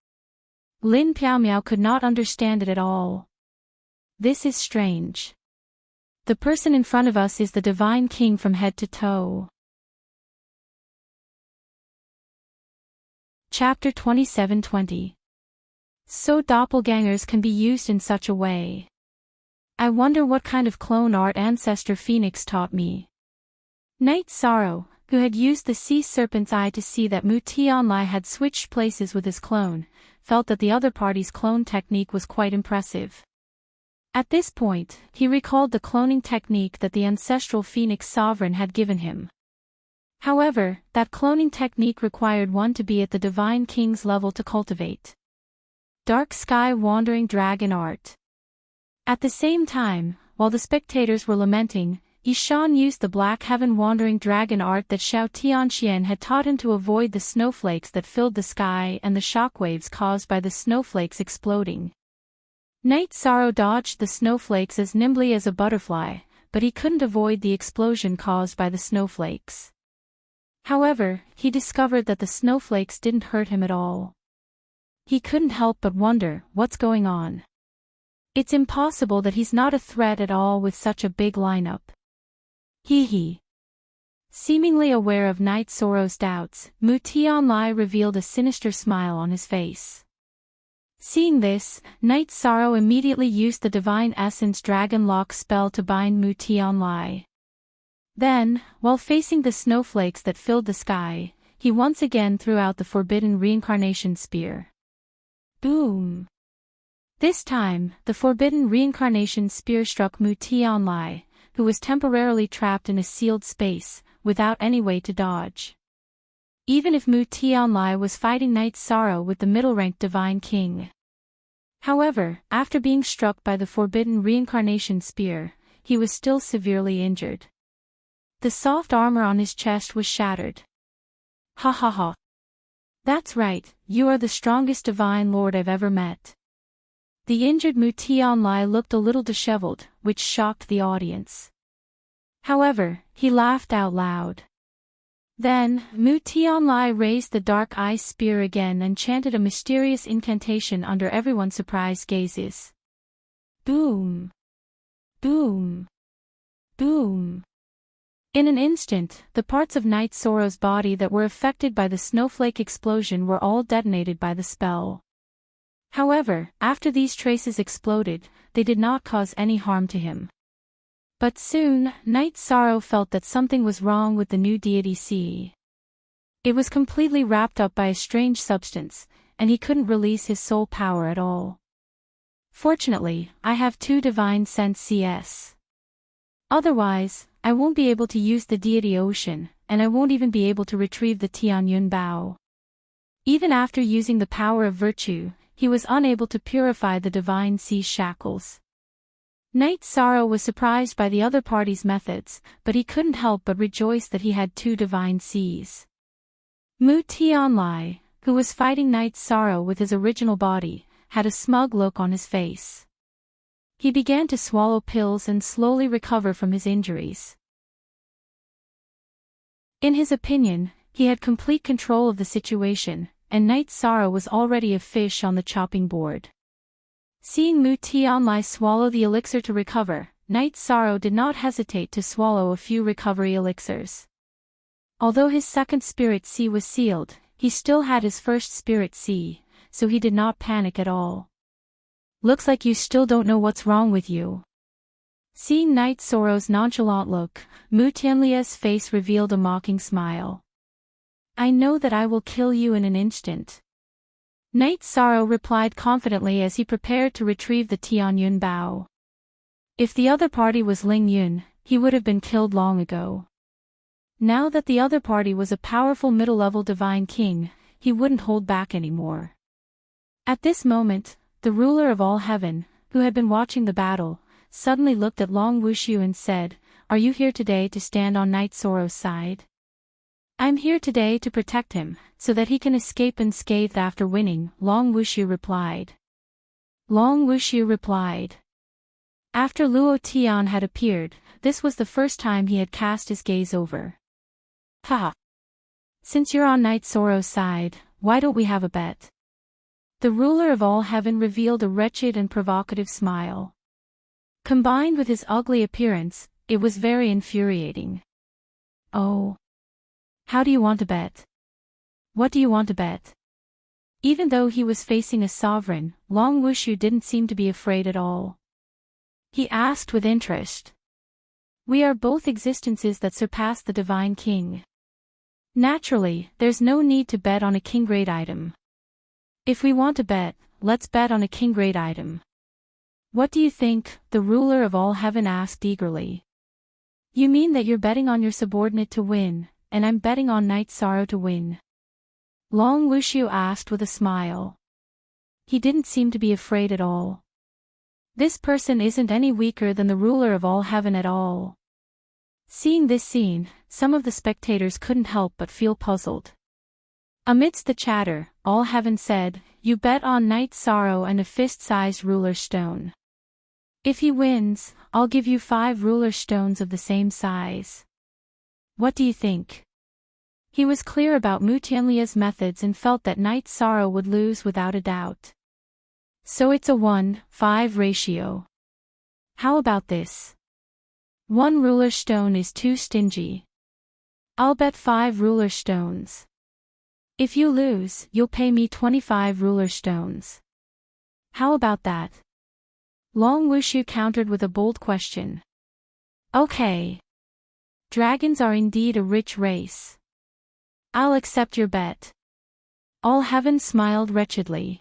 Lin Piaomiao could not understand it at all. This is strange. The person in front of us is the Divine King from head to toe. Chapter 27:20. So doppelgangers can be used in such a way. I wonder what kind of clone art Ancestor Phoenix taught me. Night Sorrow, who had used the sea serpent's eye to see that Mu Tianlai had switched places with his clone, felt that the other party's clone technique was quite impressive. At this point, he recalled the cloning technique that the ancestral Phoenix Sovereign had given him. However, that cloning technique required one to be at the Divine King's level to cultivate. Dark Sky Wandering Dragon Art. At the same time, while the spectators were lamenting, Yishan used the Black Heaven Wandering Dragon art that Xiao Tianxian had taught him to avoid the snowflakes that filled the sky and the shockwaves caused by the snowflakes exploding. Night Sorrow dodged the snowflakes as nimbly as a butterfly, but he couldn't avoid the explosion caused by the snowflakes. However, he discovered that the snowflakes didn't hurt him at all. He couldn't help but wonder, what's going on? It's impossible that he's not a threat at all with such a big lineup. Hee. Seemingly aware of Night Sorrow's doubts, Mu Tianlai revealed a sinister smile on his face. Seeing this, Night Sorrow immediately used the Divine Essence Dragon Lock spell to bind Mu Tianlai. Then, while facing the snowflakes that filled the sky, he once again threw out the Forbidden Reincarnation Spear. Boom! This time, the Forbidden Reincarnation Spear struck Mu Tianlai, who was temporarily trapped in a sealed space, without any way to dodge. Even if Mu Tianlai was fighting Night Sorrow with the middle-ranked Divine King. However, after being struck by the Forbidden Reincarnation Spear, he was still severely injured. The soft armor on his chest was shattered. Ha ha ha. That's right, you are the strongest Divine Lord I've ever met. The injured Mu Tianlai looked a little disheveled, which shocked the audience. However, he laughed out loud. Then, Mu Tianlai raised the dark ice spear again and chanted a mysterious incantation under everyone's surprised gazes. Boom! Boom! Boom! In an instant, the parts of Night Sorrow's body that were affected by the snowflake explosion were all detonated by the spell. However, after these traces exploded, they did not cause any harm to him. But soon, Night Sorrow felt that something was wrong with the new deity sea. It was completely wrapped up by a strange substance, and he couldn't release his soul power at all. Fortunately, I have 2 Divine Sense CS. Otherwise, I won't be able to use the deity ocean, and I won't even be able to retrieve the Tianyun Bao. Even after using the power of virtue, he was unable to purify the Divine Sea's shackles. Night Sorrow was surprised by the other party's methods, but he couldn't help but rejoice that he had 2 Divine Seas. Mu Tianlai, who was fighting Night Sorrow with his original body, had a smug look on his face. He began to swallow pills and slowly recover from his injuries. In his opinion, he had complete control of the situation, and Night Sorrow was already a fish on the chopping board. Seeing Mu Tianlai swallow the elixir to recover, Night Sorrow did not hesitate to swallow a few recovery elixirs. Although his second Spirit Sea was sealed, he still had his first Spirit Sea, so he did not panic at all. Looks like you still don't know what's wrong with you. Seeing Night Sorrow's nonchalant look, Mu Tianlia's face revealed a mocking smile. I know that I will kill you in an instant. Night Sorrow replied confidently as he prepared to retrieve the Tianyun Bao. If the other party was Ling Yun, he would have been killed long ago. Now that the other party was a powerful middle-level Divine King, he wouldn't hold back anymore. At this moment, the ruler of all heaven, who had been watching the battle, suddenly looked at Long Wushu and said, "Are you here today to stand on Night Sorrow's side?" "I'm here today to protect him, so that he can escape unscathed after winning," Long Wushu replied. Long Wushu replied. After Luo Tian had appeared, this was the first time he had cast his gaze over. "Ha! Since you're on Night Sorrow's side, why don't we have a bet?" The ruler of all heaven revealed a wretched and provocative smile. Combined with his ugly appearance, it was very infuriating. "Oh. How do you want to bet? What do you want to bet?" Even though he was facing a sovereign, Long Wushu didn't seem to be afraid at all. He asked with interest. "We are both existences that surpass the divine king. Naturally, there's no need to bet on a king-grade item. If we want to bet, let's bet on a king-grade item." "What do you think?" the ruler of all heaven asked eagerly. "You mean that you're betting on your subordinate to win, and I'm betting on Night Sorrow to win?" Long Wushu asked with a smile. He didn't seem to be afraid at all. This person isn't any weaker than the ruler of all heaven at all. Seeing this scene, some of the spectators couldn't help but feel puzzled. Amidst the chatter, all heaven said, "You bet on Night Sorrow and a fist-sized ruler stone. If he wins, I'll give you 5 ruler stones of the same size. What do you think?" He was clear about Mu Tianlia's methods and felt that Night Sorrow would lose without a doubt. "So it's a 1:5 ratio. How about this? 1 ruler stone is too stingy. I'll bet 5 ruler stones. If you lose, you'll pay me 25 ruler stones. How about that?" Long Wushu countered with a bold question. "Okay. Dragons are indeed a rich race. I'll accept your bet." All heaven smiled wretchedly.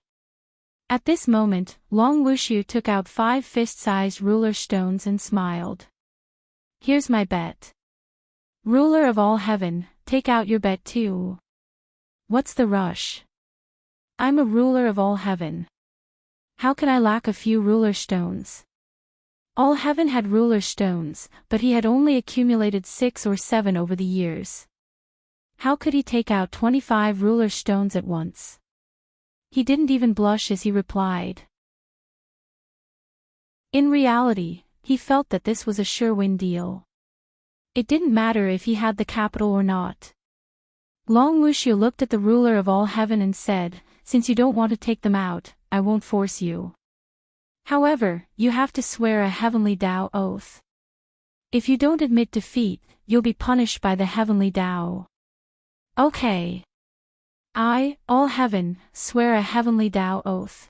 At this moment, Long Wushu took out 5 fist-sized ruler stones and smiled. "Here's my bet. Ruler of all heaven, take out your bet too. What's the rush? I'm a ruler of all heaven. How can I lack a few ruler stones?" All heaven had ruler stones, but he had only accumulated 6 or 7 over the years. How could he take out 25 ruler stones at once? He didn't even blush as he replied. In reality, he felt that this was a sure-win deal. It didn't matter if he had the capital or not. Long Wushu looked at the ruler of all heaven and said, "Since you don't want to take them out, I won't force you. However, you have to swear a heavenly Tao oath. If you don't admit defeat, you'll be punished by the heavenly Tao." "Okay. I, all heaven, swear a heavenly Tao oath.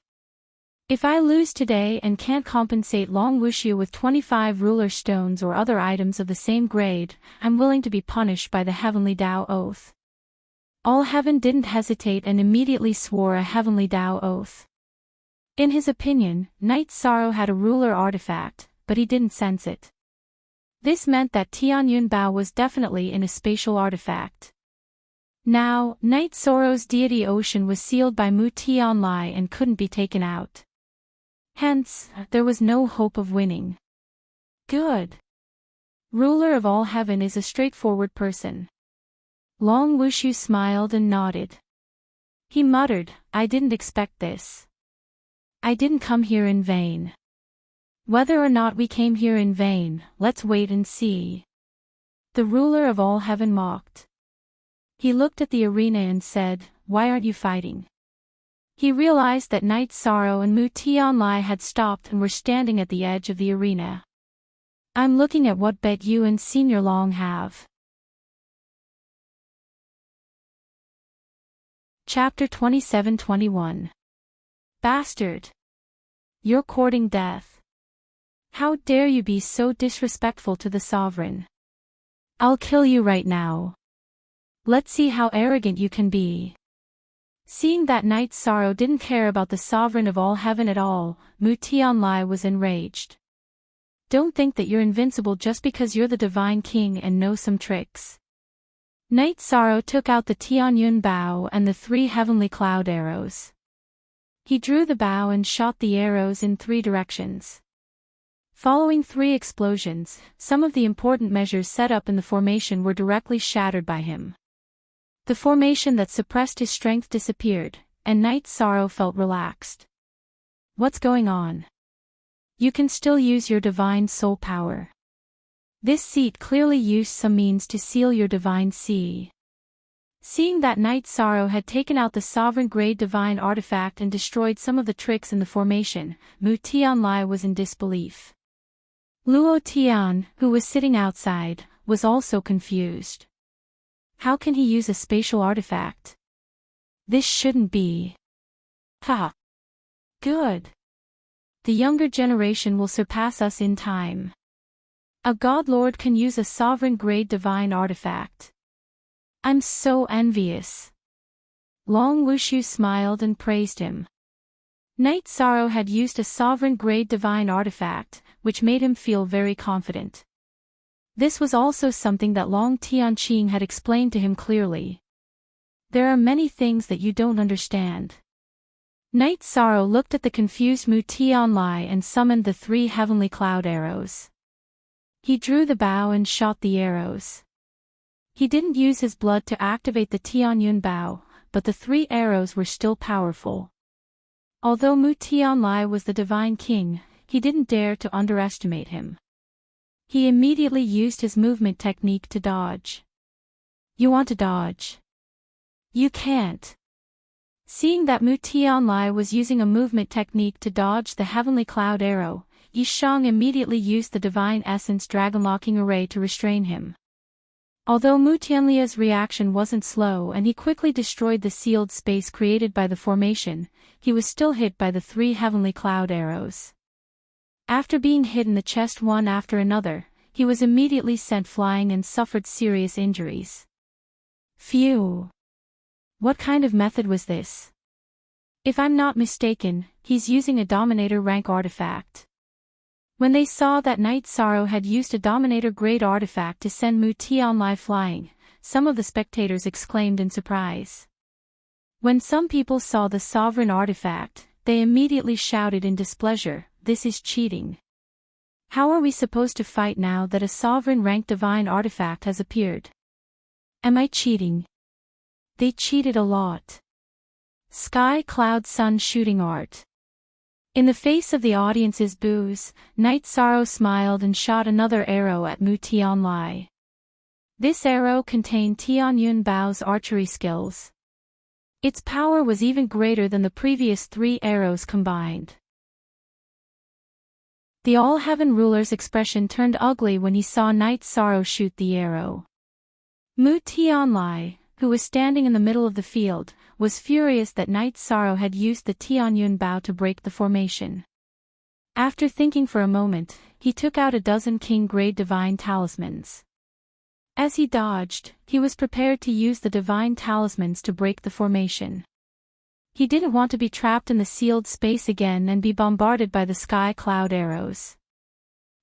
If I lose today and can't compensate Long Wushu with 25 ruler stones or other items of the same grade, I'm willing to be punished by the heavenly Tao oath." All heaven didn't hesitate and immediately swore a heavenly Tao oath. In his opinion, Night Sorrow had a ruler artifact, but he didn't sense it. This meant that Tianyun Bao was definitely in a spatial artifact. Now, Night Sorrow's deity ocean was sealed by Mu Tianlai and couldn't be taken out. Hence, there was no hope of winning. Good. Ruler of all heaven is a straightforward person. Long Wushu smiled and nodded. He muttered, "I didn't expect this. I didn't come here in vain. Whether or not we came here in vain, let's wait and see." The ruler of all heaven mocked. He looked at the arena and said, "Why aren't you fighting?" He realized that Night Sorrow and Mu Tianlai had stopped and were standing at the edge of the arena. "I'm looking at what bet you and Senior Long have." Chapter 27-21. Bastard! You're courting death. How dare you be so disrespectful to the sovereign? I'll kill you right now. Let's see how arrogant you can be. Seeing that Night Sorrow didn't care about the sovereign of all heaven at all, Mu Tianlai was enraged. "Don't think that you're invincible just because you're the divine king and know some tricks." Night Sorrow took out the Tianyun Bao and the 3 heavenly cloud arrows. He drew the bow and shot the arrows in 3 directions. Following 3 explosions, some of the important measures set up in the formation were directly shattered by him. The formation that suppressed his strength disappeared, and Night Sorrow felt relaxed. What's going on? You can still use your divine soul power. This seat clearly used some means to seal your divine sea. Seeing that Night Sorrow had taken out the sovereign-grade divine artifact and destroyed some of the tricks in the formation, Mu Tianlai was in disbelief. Luo Tian, who was sitting outside, was also confused. How can he use a spatial artifact? This shouldn't be. Ha! Good. The younger generation will surpass us in time. A God Lord can use a sovereign-grade divine artifact. I'm so envious. Long Wushu smiled and praised him. Night Sorrow had used a sovereign-grade divine artifact, which made him feel very confident. This was also something that Long Tianqing had explained to him clearly. There are many things that you don't understand. Night Sorrow looked at the confused Mu Tianlai and summoned the 3 heavenly cloud arrows. He drew the bow and shot the arrows. He didn't use his blood to activate the Tianyun bow, but the 3 arrows were still powerful. Although Mu Tianlai was the divine king, he didn't dare to underestimate him. He immediately used his movement technique to dodge. You want to dodge? You can't. Seeing that Mu Tianlai was using a movement technique to dodge the heavenly cloud arrow, Yi Shang immediately used the divine essence dragon-locking array to restrain him. Although Mu Tianlia's reaction wasn't slow and he quickly destroyed the sealed space created by the formation, he was still hit by the 3 heavenly cloud arrows. After being hit in the chest one after another, he was immediately sent flying and suffered serious injuries. Phew! What kind of method was this? If I'm not mistaken, he's using a Dominator rank artifact. When they saw that Night Sorrow had used a Dominator-grade artifact to send Mu Tianlai flying, some of the spectators exclaimed in surprise. When some people saw the sovereign artifact, they immediately shouted in displeasure, "This is cheating. How are we supposed to fight now that a sovereign-rank divine artifact has appeared? Am I cheating? They cheated a lot." Sky Cloud Sun Shooting Art. In the face of the audience's boos, Night Sorrow smiled and shot another arrow at Mu Tianlai. This arrow contained Tianyun Bao's archery skills. Its power was even greater than the previous 3 arrows combined. The All-Heaven Ruler's expression turned ugly when he saw Night Sorrow shoot the arrow. Mu Tianlai, who was standing in the middle of the field, was furious that Night Sorrow had used the Tianyun Bao to break the formation. After thinking for a moment, he took out a dozen king-grade divine talismans. As he dodged, he was prepared to use the divine talismans to break the formation. He didn't want to be trapped in the sealed space again and be bombarded by the sky cloud arrows.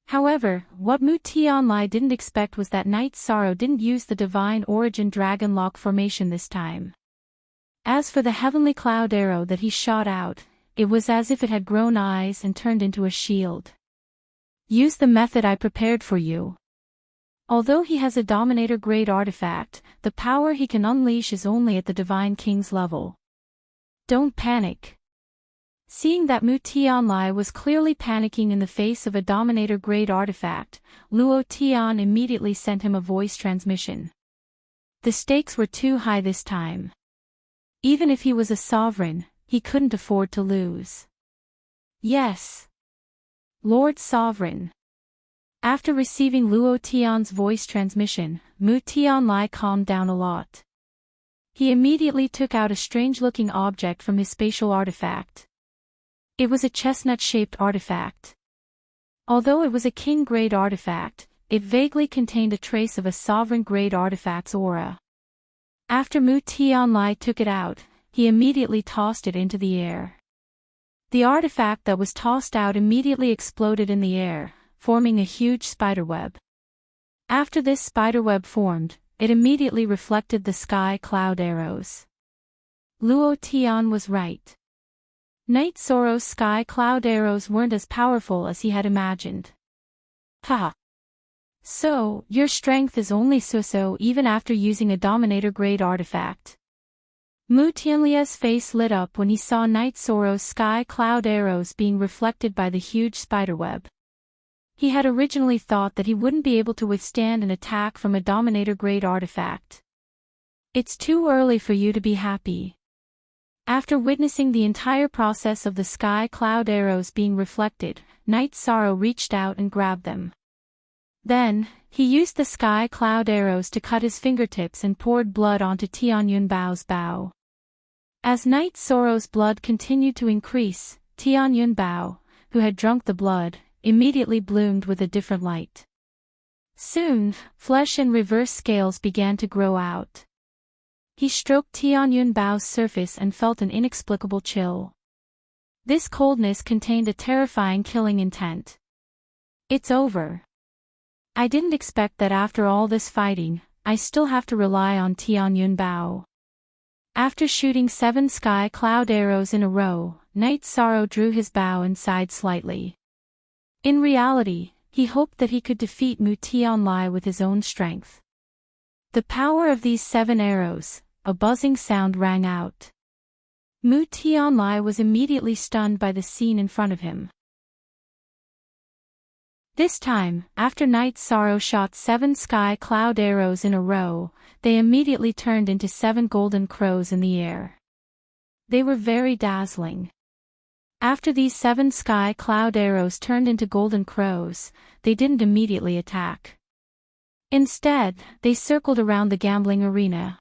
However, what Mu Tianlai didn't expect was that Night Sorrow didn't use the divine origin dragon lock formation this time. As for the heavenly cloud arrow that he shot out, it was as if it had grown eyes and turned into a shield. Use the method I prepared for you. Although he has a Dominator-grade artifact, the power he can unleash is only at the Divine King's level. Don't panic. Seeing that Mu Tianlai was clearly panicking in the face of a Dominator-grade artifact, Luo Tian immediately sent him a voice transmission. The stakes were too high this time. Even if he was a sovereign, he couldn't afford to lose. Yes. Lord Sovereign. After receiving Luo Tian's voice transmission, Mu Tianlai calmed down a lot. He immediately took out a strange-looking object from his spatial artifact. It was a chestnut-shaped artifact. Although it was a king-grade artifact, it vaguely contained a trace of a sovereign-grade artifact's aura. After Mu Tianlai took it out, he immediately tossed it into the air. The artifact that was tossed out immediately exploded in the air, forming a huge spiderweb. After this spiderweb formed, it immediately reflected the sky cloud arrows. Luo Tian was right. Night Sorrow's sky cloud arrows weren't as powerful as he had imagined. Ha! So, your strength is only so-so even after using a Dominator-grade artifact. Mu Tianlia's face lit up when he saw Night Sorrow's sky cloud arrows being reflected by the huge spiderweb. He had originally thought that he wouldn't be able to withstand an attack from a Dominator-grade artifact. It's too early for you to be happy. After witnessing the entire process of the sky cloud arrows being reflected, Night Sorrow reached out and grabbed them. Then, he used the sky cloud arrows to cut his fingertips and poured blood onto Tianyun Bao's bow. As Night Sorrow's blood continued to increase, Tianyun Bao, who had drunk the blood, immediately bloomed with a different light. Soon, flesh and reverse scales began to grow out. He stroked Tianyun Bao's surface and felt an inexplicable chill. This coldness contained a terrifying killing intent. It's over. I didn't expect that after all this fighting, I still have to rely on Tianyun Bao. After shooting 7 sky cloud arrows in a row, Night Sorrow drew his bow and sighed slightly. In reality, he hoped that he could defeat Mu Tianlai with his own strength. The power of these 7 arrows, a buzzing sound rang out. Mu Tianlai was immediately stunned by the scene in front of him. This time, after Night Sorrow shot 7 sky cloud arrows in a row, they immediately turned into 7 golden crows in the air. They were very dazzling. After these 7 sky cloud arrows turned into golden crows, they didn't immediately attack. Instead, they circled around the gambling arena.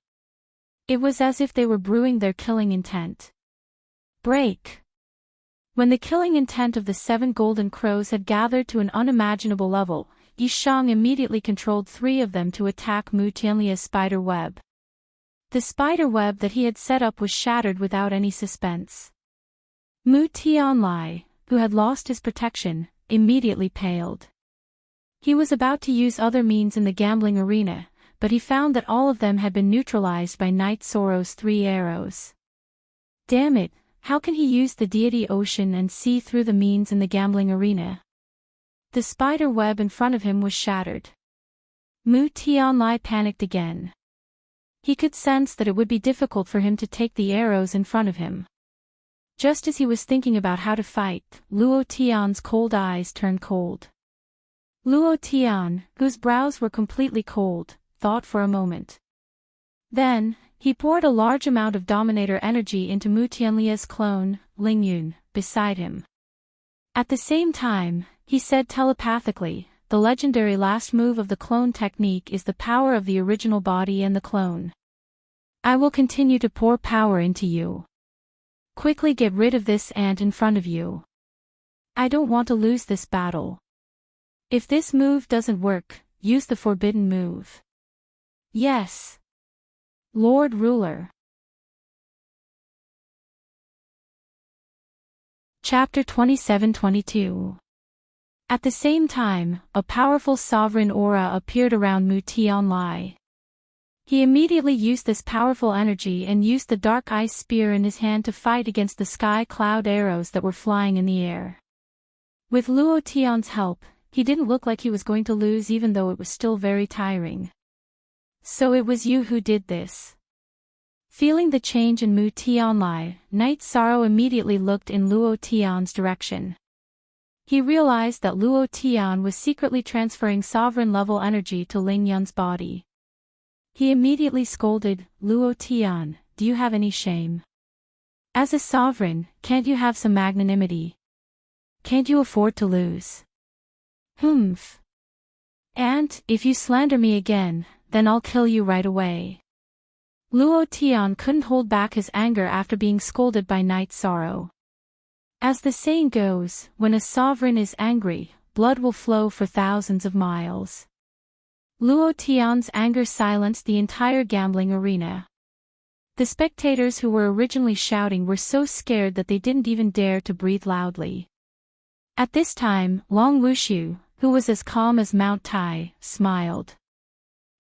It was as if they were brewing their killing intent. Break! When the killing intent of the 7 golden crows had gathered to an unimaginable level, Yi Shang immediately controlled 3 of them to attack Mu Tianlia's spider web. The spider web that he had set up was shattered without any suspense. Mu Tianlai, who had lost his protection, immediately paled. He was about to use other means in the gambling arena, but he found that all of them had been neutralized by Night Sorrow's 3 arrows. Damn it! How can he use the deity ocean and see through the means in the gambling arena? The spider web in front of him was shattered. Mu Tianlai panicked again. He could sense that it would be difficult for him to take the arrows in front of him. Just as he was thinking about how to fight, Luo Tian's cold eyes turned cold. Luo Tian, whose brows were completely cold, thought for a moment. Then, he poured a large amount of Dominator energy into Mu Tianlia's clone, Lingyun, beside him. At the same time, he said telepathically, the legendary last move of the clone technique is the power of the original body and the clone. I will continue to pour power into you. Quickly get rid of this ant in front of you. I don't want to lose this battle. If this move doesn't work, use the forbidden move. Yes. Lord Ruler. Chapter 27-22. At the same time, a powerful sovereign aura appeared around Mu Tianlai. He immediately used this powerful energy and used the dark ice spear in his hand to fight against the sky cloud arrows that were flying in the air. With Luo Tian's help, he didn't look like he was going to lose even though it was still very tiring. So it was you who did this. Feeling the change in Mu Tianlai, Night Sorrow immediately looked in Luo Tian's direction. He realized that Luo Tian was secretly transferring sovereign-level energy to Ling Yun's body. He immediately scolded, Luo Tian, do you have any shame? As a sovereign, can't you have some magnanimity? Can't you afford to lose? Humph. And, if you slander me again, then I'll kill you right away. Luo Tian couldn't hold back his anger after being scolded by Night Sorrow. As the saying goes, when a sovereign is angry, blood will flow for thousands of miles. Luo Tian's anger silenced the entire gambling arena. The spectators who were originally shouting were so scared that they didn't even dare to breathe loudly. At this time, Long Wushu, who was as calm as Mount Tai, smiled.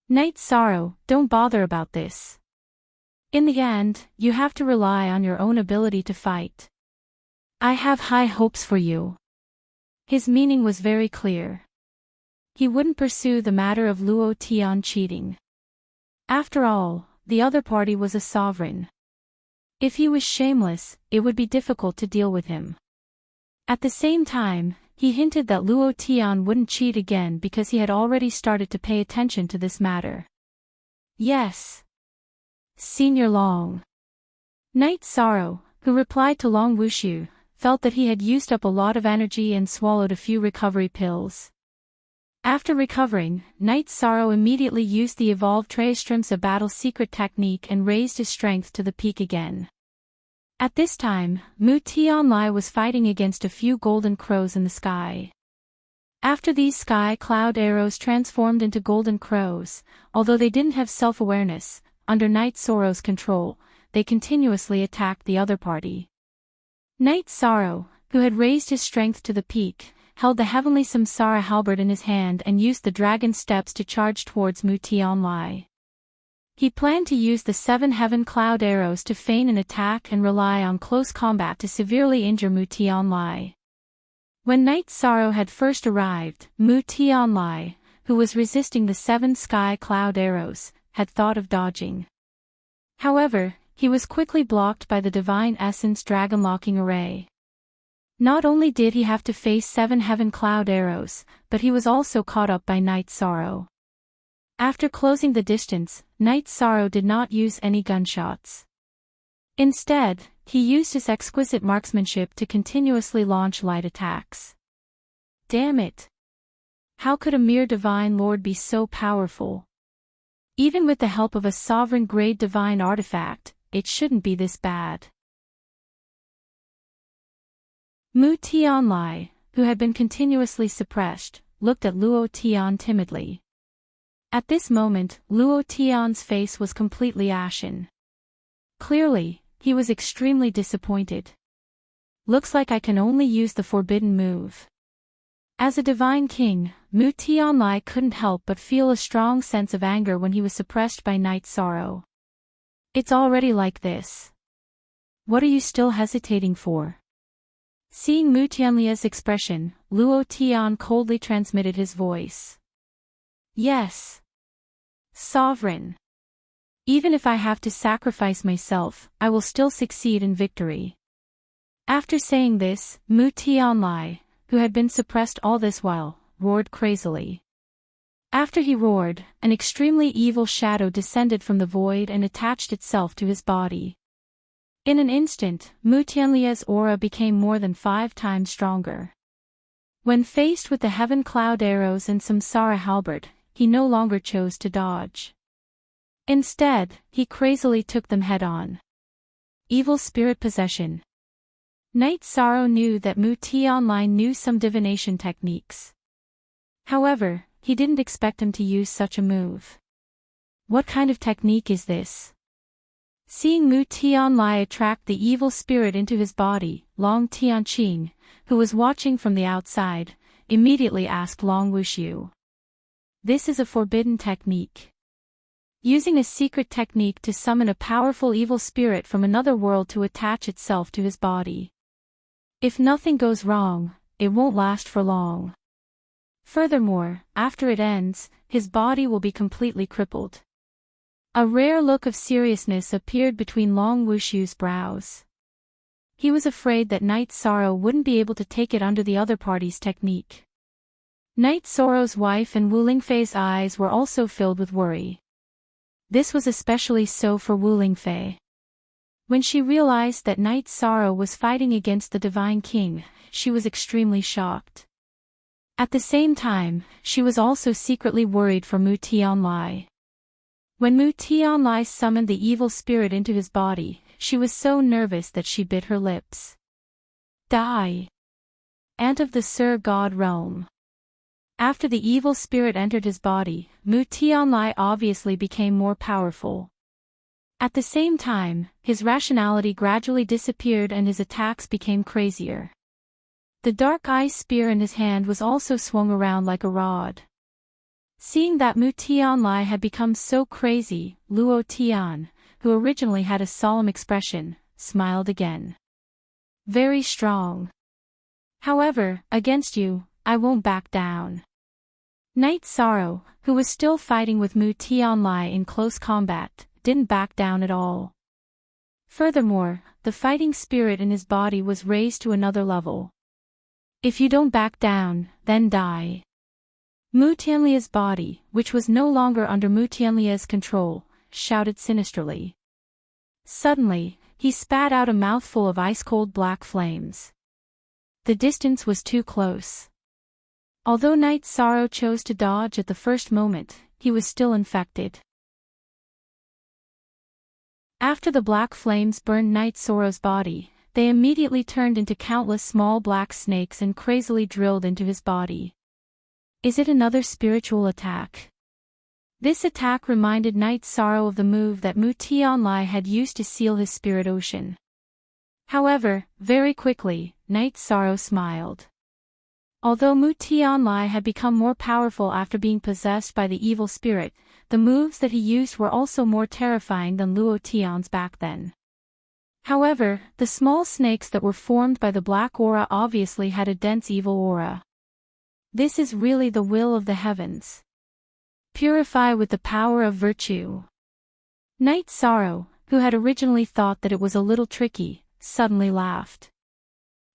Night Sorrow, don't bother about this. In the end, you have to rely on your own ability to fight. I have high hopes for you. His meaning was very clear. he wouldn't pursue the matter of Luo Tian cheating. After all, the other party was a sovereign. If he was shameless, it would be difficult to deal with him. At the same time, he hinted that Luo Tian wouldn't cheat again because he had already started to pay attention to this matter. Yes. Senior Long. Knight Sorrow, who replied to Long Wushu, felt that he had used up a lot of energy and swallowed a few recovery pills. After recovering, Knight Sorrow immediately used the evolved Traistrum's battle secret technique and raised his strength to the peak again. At this time, Mu Tianlai was fighting against a few golden crows in the sky. After these sky cloud arrows transformed into golden crows, although they didn't have self-awareness, under Knight Sorrow's control, they continuously attacked the other party. Knight Sorrow, who had raised his strength to the peak, held the heavenly Samsara halberd in his hand and used the dragon steps to charge towards Mu Tianlai. He planned to use the 7 heaven cloud arrows to feign an attack and rely on close combat to severely injure Mu Tianlai. When Knight Sorrow had first arrived, Mu Tianlai, who was resisting the 7 sky cloud arrows, had thought of dodging. However, he was quickly blocked by the Divine Essence Dragon Locking Array. Not only did he have to face 7 heaven cloud arrows, but he was also caught up by Knight Sorrow. After closing the distance, Knight Sorrow did not use any gunshots. Instead, he used his exquisite marksmanship to continuously launch light attacks. Damn it! How could a mere divine lord be so powerful? Even with the help of a sovereign-grade divine artifact, it shouldn't be this bad. Mu Tianlai, who had been continuously suppressed, looked at Luo Tian timidly. At this moment, Luo Tian's face was completely ashen. Clearly, he was extremely disappointed. Looks like I can only use the forbidden move. As a divine king, Mu Tianlai couldn't help but feel a strong sense of anger when he was suppressed by Knight Sorrow. It's already like this. What are you still hesitating for? Seeing Mu Tianlia's expression, Luo Tian coldly transmitted his voice. Yes. Sovereign. Even if I have to sacrifice myself, I will still succeed in victory. After saying this, Mu Tianlai, who had been suppressed all this while, roared crazily. After he roared, an extremely evil shadow descended from the void and attached itself to his body. In an instant, Mu Tianlia's aura became more than 5 times stronger. When faced with the heaven cloud arrows and Samsara halberd, he no longer chose to dodge. Instead, he crazily took them head-on. Evil spirit possession. Knight Sorrow knew that Mu Tianlai knew some divination techniques. However, he didn't expect him to use such a move. What kind of technique is this? Seeing Mu Tianlai attract the evil spirit into his body, Long Tianqing, who was watching from the outside, immediately asked Long Wushu. This is a forbidden technique. Using a secret technique to summon a powerful evil spirit from another world to attach itself to his body. If nothing goes wrong, it won't last for long. Furthermore, after it ends, his body will be completely crippled. A rare look of seriousness appeared between Long Wushu's brows. He was afraid that Knight Sorrow wouldn't be able to take it under the other party's technique. Knight Sorrow's wife and Wu Lingfei's eyes were also filled with worry. This was especially so for Wu Lingfei. When she realized that Knight Sorrow was fighting against the Divine King, she was extremely shocked. At the same time, she was also secretly worried for Mu Tianlai. When Mu Tianlai summoned the evil spirit into his body, she was so nervous that she bit her lips. Die! Ant of the Sur God realm. After the evil spirit entered his body, Mu Tianlai obviously became more powerful. At the same time, his rationality gradually disappeared and his attacks became crazier. The dark eye spear in his hand was also swung around like a rod. Seeing that Mu Tianlai had become so crazy, Luo Tian, who originally had a solemn expression, smiled again. Very strong. However, against you, I won't back down. Night Sorrow, who was still fighting with Mu Tianlai in close combat, didn't back down at all. Furthermore, the fighting spirit in his body was raised to another level. If you don't back down, then die. Mu Tianlia's body, which was no longer under Mu Tianlia's control, shouted sinisterly. Suddenly, he spat out a mouthful of ice-cold black flames. The distance was too close. Although Night Sorrow chose to dodge at the first moment, he was still infected. After the black flames burned Night Sorrow's body, they immediately turned into countless small black snakes and crazily drilled into his body. Is it another spiritual attack? This attack reminded Night Sorrow of the move that Mu Tianlai had used to seal his spirit ocean. However, very quickly, Night Sorrow smiled. Although Mu Tianlai had become more powerful after being possessed by the evil spirit, the moves that he used were also more terrifying than Luo Tian's back then. However, the small snakes that were formed by the black aura obviously had a dense evil aura. This is really the will of the heavens. Purify with the power of virtue. Night Sorrow, who had originally thought that it was a little tricky, suddenly laughed.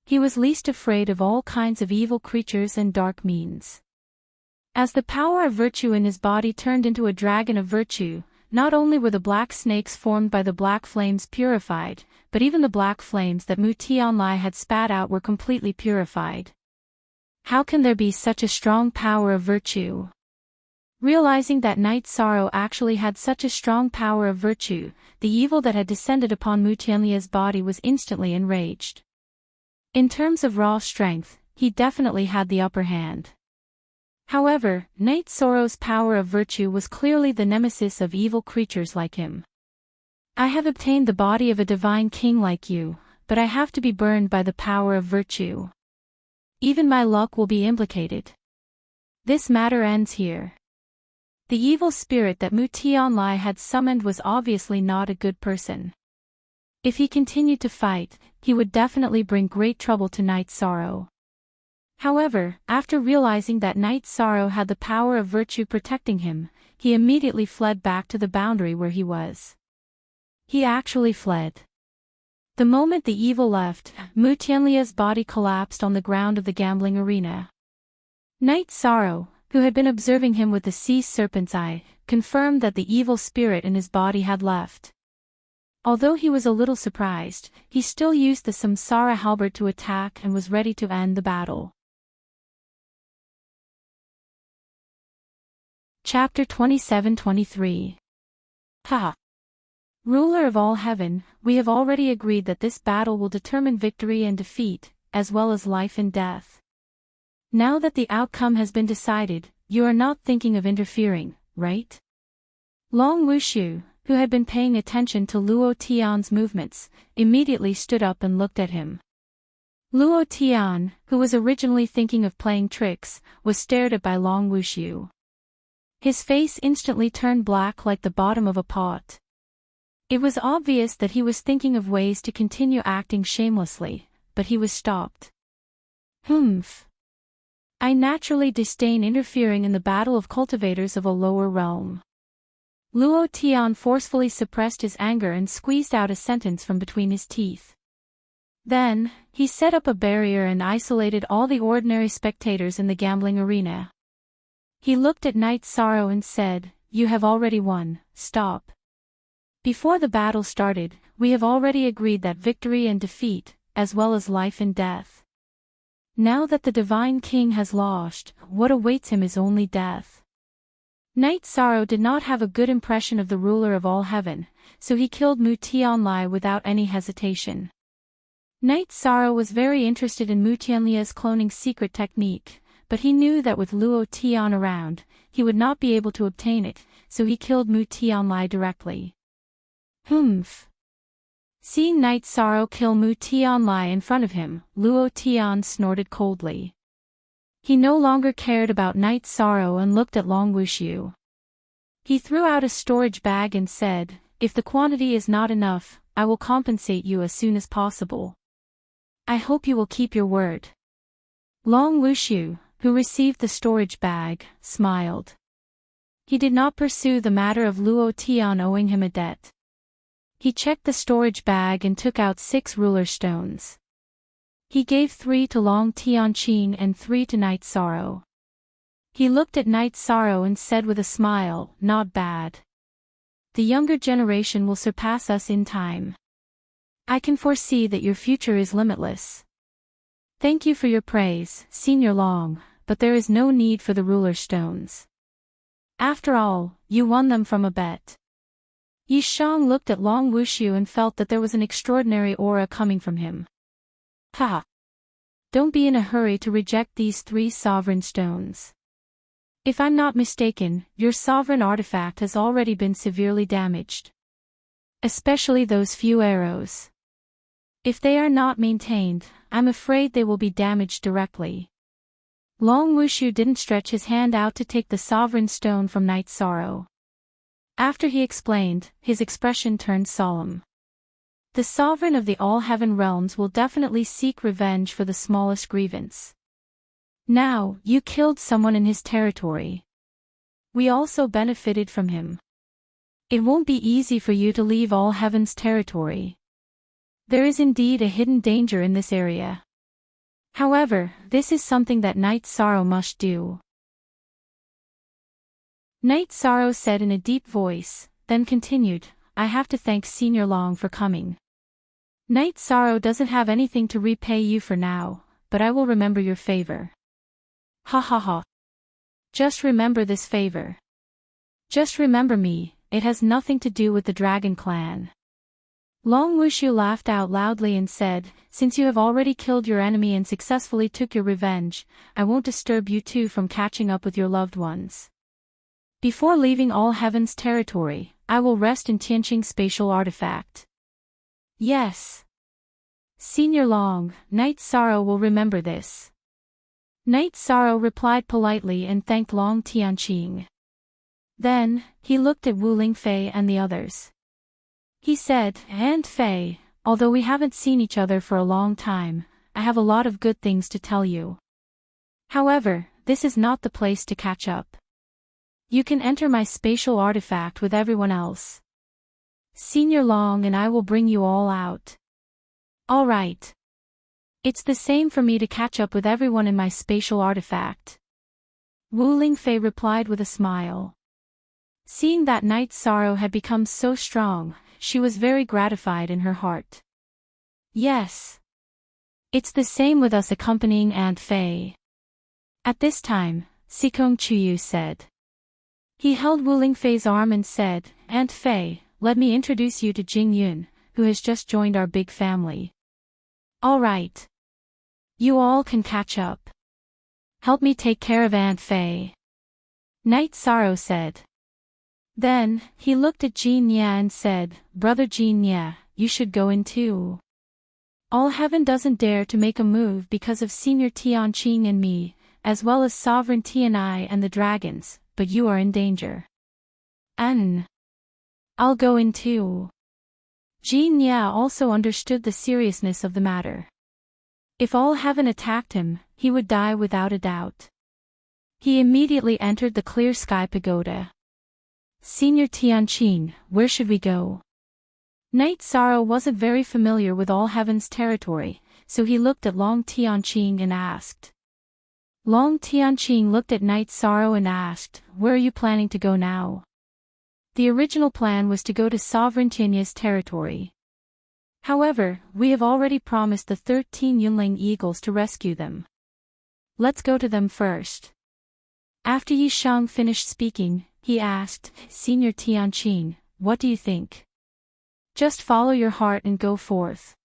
He was least afraid of all kinds of evil creatures and dark means. As the power of virtue in his body turned into a dragon of virtue, not only were the black snakes formed by the black flames purified, but even the black flames that Mu Tianlai had spat out were completely purified. How can there be such a strong power of virtue? Realizing that Night Sorrow actually had such a strong power of virtue, the evil that had descended upon Mu Tianlia's body was instantly enraged. In terms of raw strength, he definitely had the upper hand. However, Night Sorrow's power of virtue was clearly the nemesis of evil creatures like him. I have obtained the body of a divine king like you, but I have to be burned by the power of virtue. Even my luck will be implicated. This matter ends here. The evil spirit that Mu Tianlai had summoned was obviously not a good person. If he continued to fight, he would definitely bring great trouble to Night Sorrow. However, after realizing that Night Sorrow had the power of virtue protecting him, he immediately fled back to the boundary where he was. He actually fled. The moment the evil left, Mu Tianlia's body collapsed on the ground of the gambling arena. Night Sorrow, who had been observing him with the sea serpent's eye, confirmed that the evil spirit in his body had left. Although he was a little surprised, he still used the Samsara halberd to attack and was ready to end the battle. Chapter 27-23. Ha! Ruler of all heaven, we have already agreed that this battle will determine victory and defeat, as well as life and death. Now that the outcome has been decided, you are not thinking of interfering, right? Long Wushu, who had been paying attention to Luo Tian's movements, immediately stood up and looked at him. Luo Tian, who was originally thinking of playing tricks, was stared at by Long Wushu. His face instantly turned black like the bottom of a pot. It was obvious that he was thinking of ways to continue acting shamelessly, but he was stopped. Humph. I naturally disdain interfering in the battle of cultivators of a lower realm. Luo Tian forcefully suppressed his anger and squeezed out a sentence from between his teeth. Then, he set up a barrier and isolated all the ordinary spectators in the gambling arena. He looked at Night Sorrow and said, "You have already won, stop. Before the battle started, we have already agreed that victory and defeat, as well as life and death. Now that the Divine King has lost, what awaits him is only death." Night Sorrow did not have a good impression of the ruler of all heaven, so he killed Mu Tianlai without any hesitation. Night Sorrow was very interested in Mu Tianlia's cloning secret technique, but he knew that with Luo Tian around, he would not be able to obtain it, so he killed Mu Tianlai directly. Humph. Seeing Night Sorrow kill Mu Tianlai in front of him, Luo Tian snorted coldly. He no longer cared about Night Sorrow and looked at Long Wushu. He threw out a storage bag and said, "If the quantity is not enough, I will compensate you as soon as possible. I hope you will keep your word." Long Wushu, who received the storage bag, smiled. He did not pursue the matter of Luo Tian owing him a debt. He checked the storage bag and took out 6 ruler stones. He gave 3 to Long Tianqing and 3 to Night Sorrow. He looked at Night Sorrow and said with a smile, "Not bad. The younger generation will surpass us in time. I can foresee that your future is limitless. Thank you for your praise, Senior Long, but there is no need for the ruler stones. After all, you won them from a bet." Yi Shang looked at Long Wushu and felt that there was an extraordinary aura coming from him. Ha! Don't be in a hurry to reject these 3 sovereign stones. If I'm not mistaken, your sovereign artifact has already been severely damaged. Especially those few arrows. If they are not maintained, I'm afraid they will be damaged directly. Long Wushu didn't stretch his hand out to take the sovereign stone from Night Sorrow. After he explained, his expression turned solemn. The sovereign of the all-heaven realms will definitely seek revenge for the smallest grievance. Now, you killed someone in his territory. We also benefited from him. It won't be easy for you to leave all heaven's territory. There is indeed a hidden danger in this area. However, this is something that Night Sorrow must do. Night Sorrow said in a deep voice, then continued, "I have to thank Senior Long for coming. Night Sorrow doesn't have anything to repay you for now, but I will remember your favor." Ha ha ha. Just remember this favor. Just remember me, it has nothing to do with the Dragon Clan. Long Wushu laughed out loudly and said, "Since you have already killed your enemy and successfully took your revenge, I won't disturb you two from catching up with your loved ones. Before leaving all heaven's territory, I will rest in Tianqing's spatial artifact." Yes. Senior Long, Night Sorrow will remember this. Night Sorrow replied politely and thanked Long Tianqing. Then, he looked at Wu Lingfei and the others. He said, "Aunt Fei, although we haven't seen each other for a long time, I have a lot of good things to tell you. However, this is not the place to catch up. You can enter my spatial artifact with everyone else. Senior Long and I will bring you all out." "All right. It's the same for me to catch up with everyone in my spatial artifact." Wu Lingfei replied with a smile. Seeing that Night Sorrow had become so strong, she was very gratified in her heart. "Yes. It's the same with us accompanying Aunt Fei." At this time, Sikong Chuyu said. He held Wu Lingfei's arm and said, "Aunt Fei, let me introduce you to Jing Yun, who has just joined our big family." "All right. You all can catch up. Help me take care of Aunt Fei," Night Sorrow said. Then, he looked at Jin Ye and said, "Brother Jin Ye, you should go in too. All heaven doesn't dare to make a move because of Senior Tianqing and me, as well as Sovereign Tianai and the dragons, but you are in danger." I'll go in too." Jin Ye also understood the seriousness of the matter. If all heaven attacked him, he would die without a doubt. He immediately entered the clear sky pagoda. "Senior Tianqing, where should we go?" Night Sorrow wasn't very familiar with all heaven's territory, so he looked at Long Tianqing and asked. Long Tianqing looked at Night Sorrow and asked, "Where are you planning to go now?" The original plan was to go to Sovereign Tianya's territory. However, we have already promised the 13 Yunling eagles to rescue them. Let's go to them first. After Yi Shang finished speaking, he asked, "Senior Tianqing, what do you think? Just follow your heart and go forth.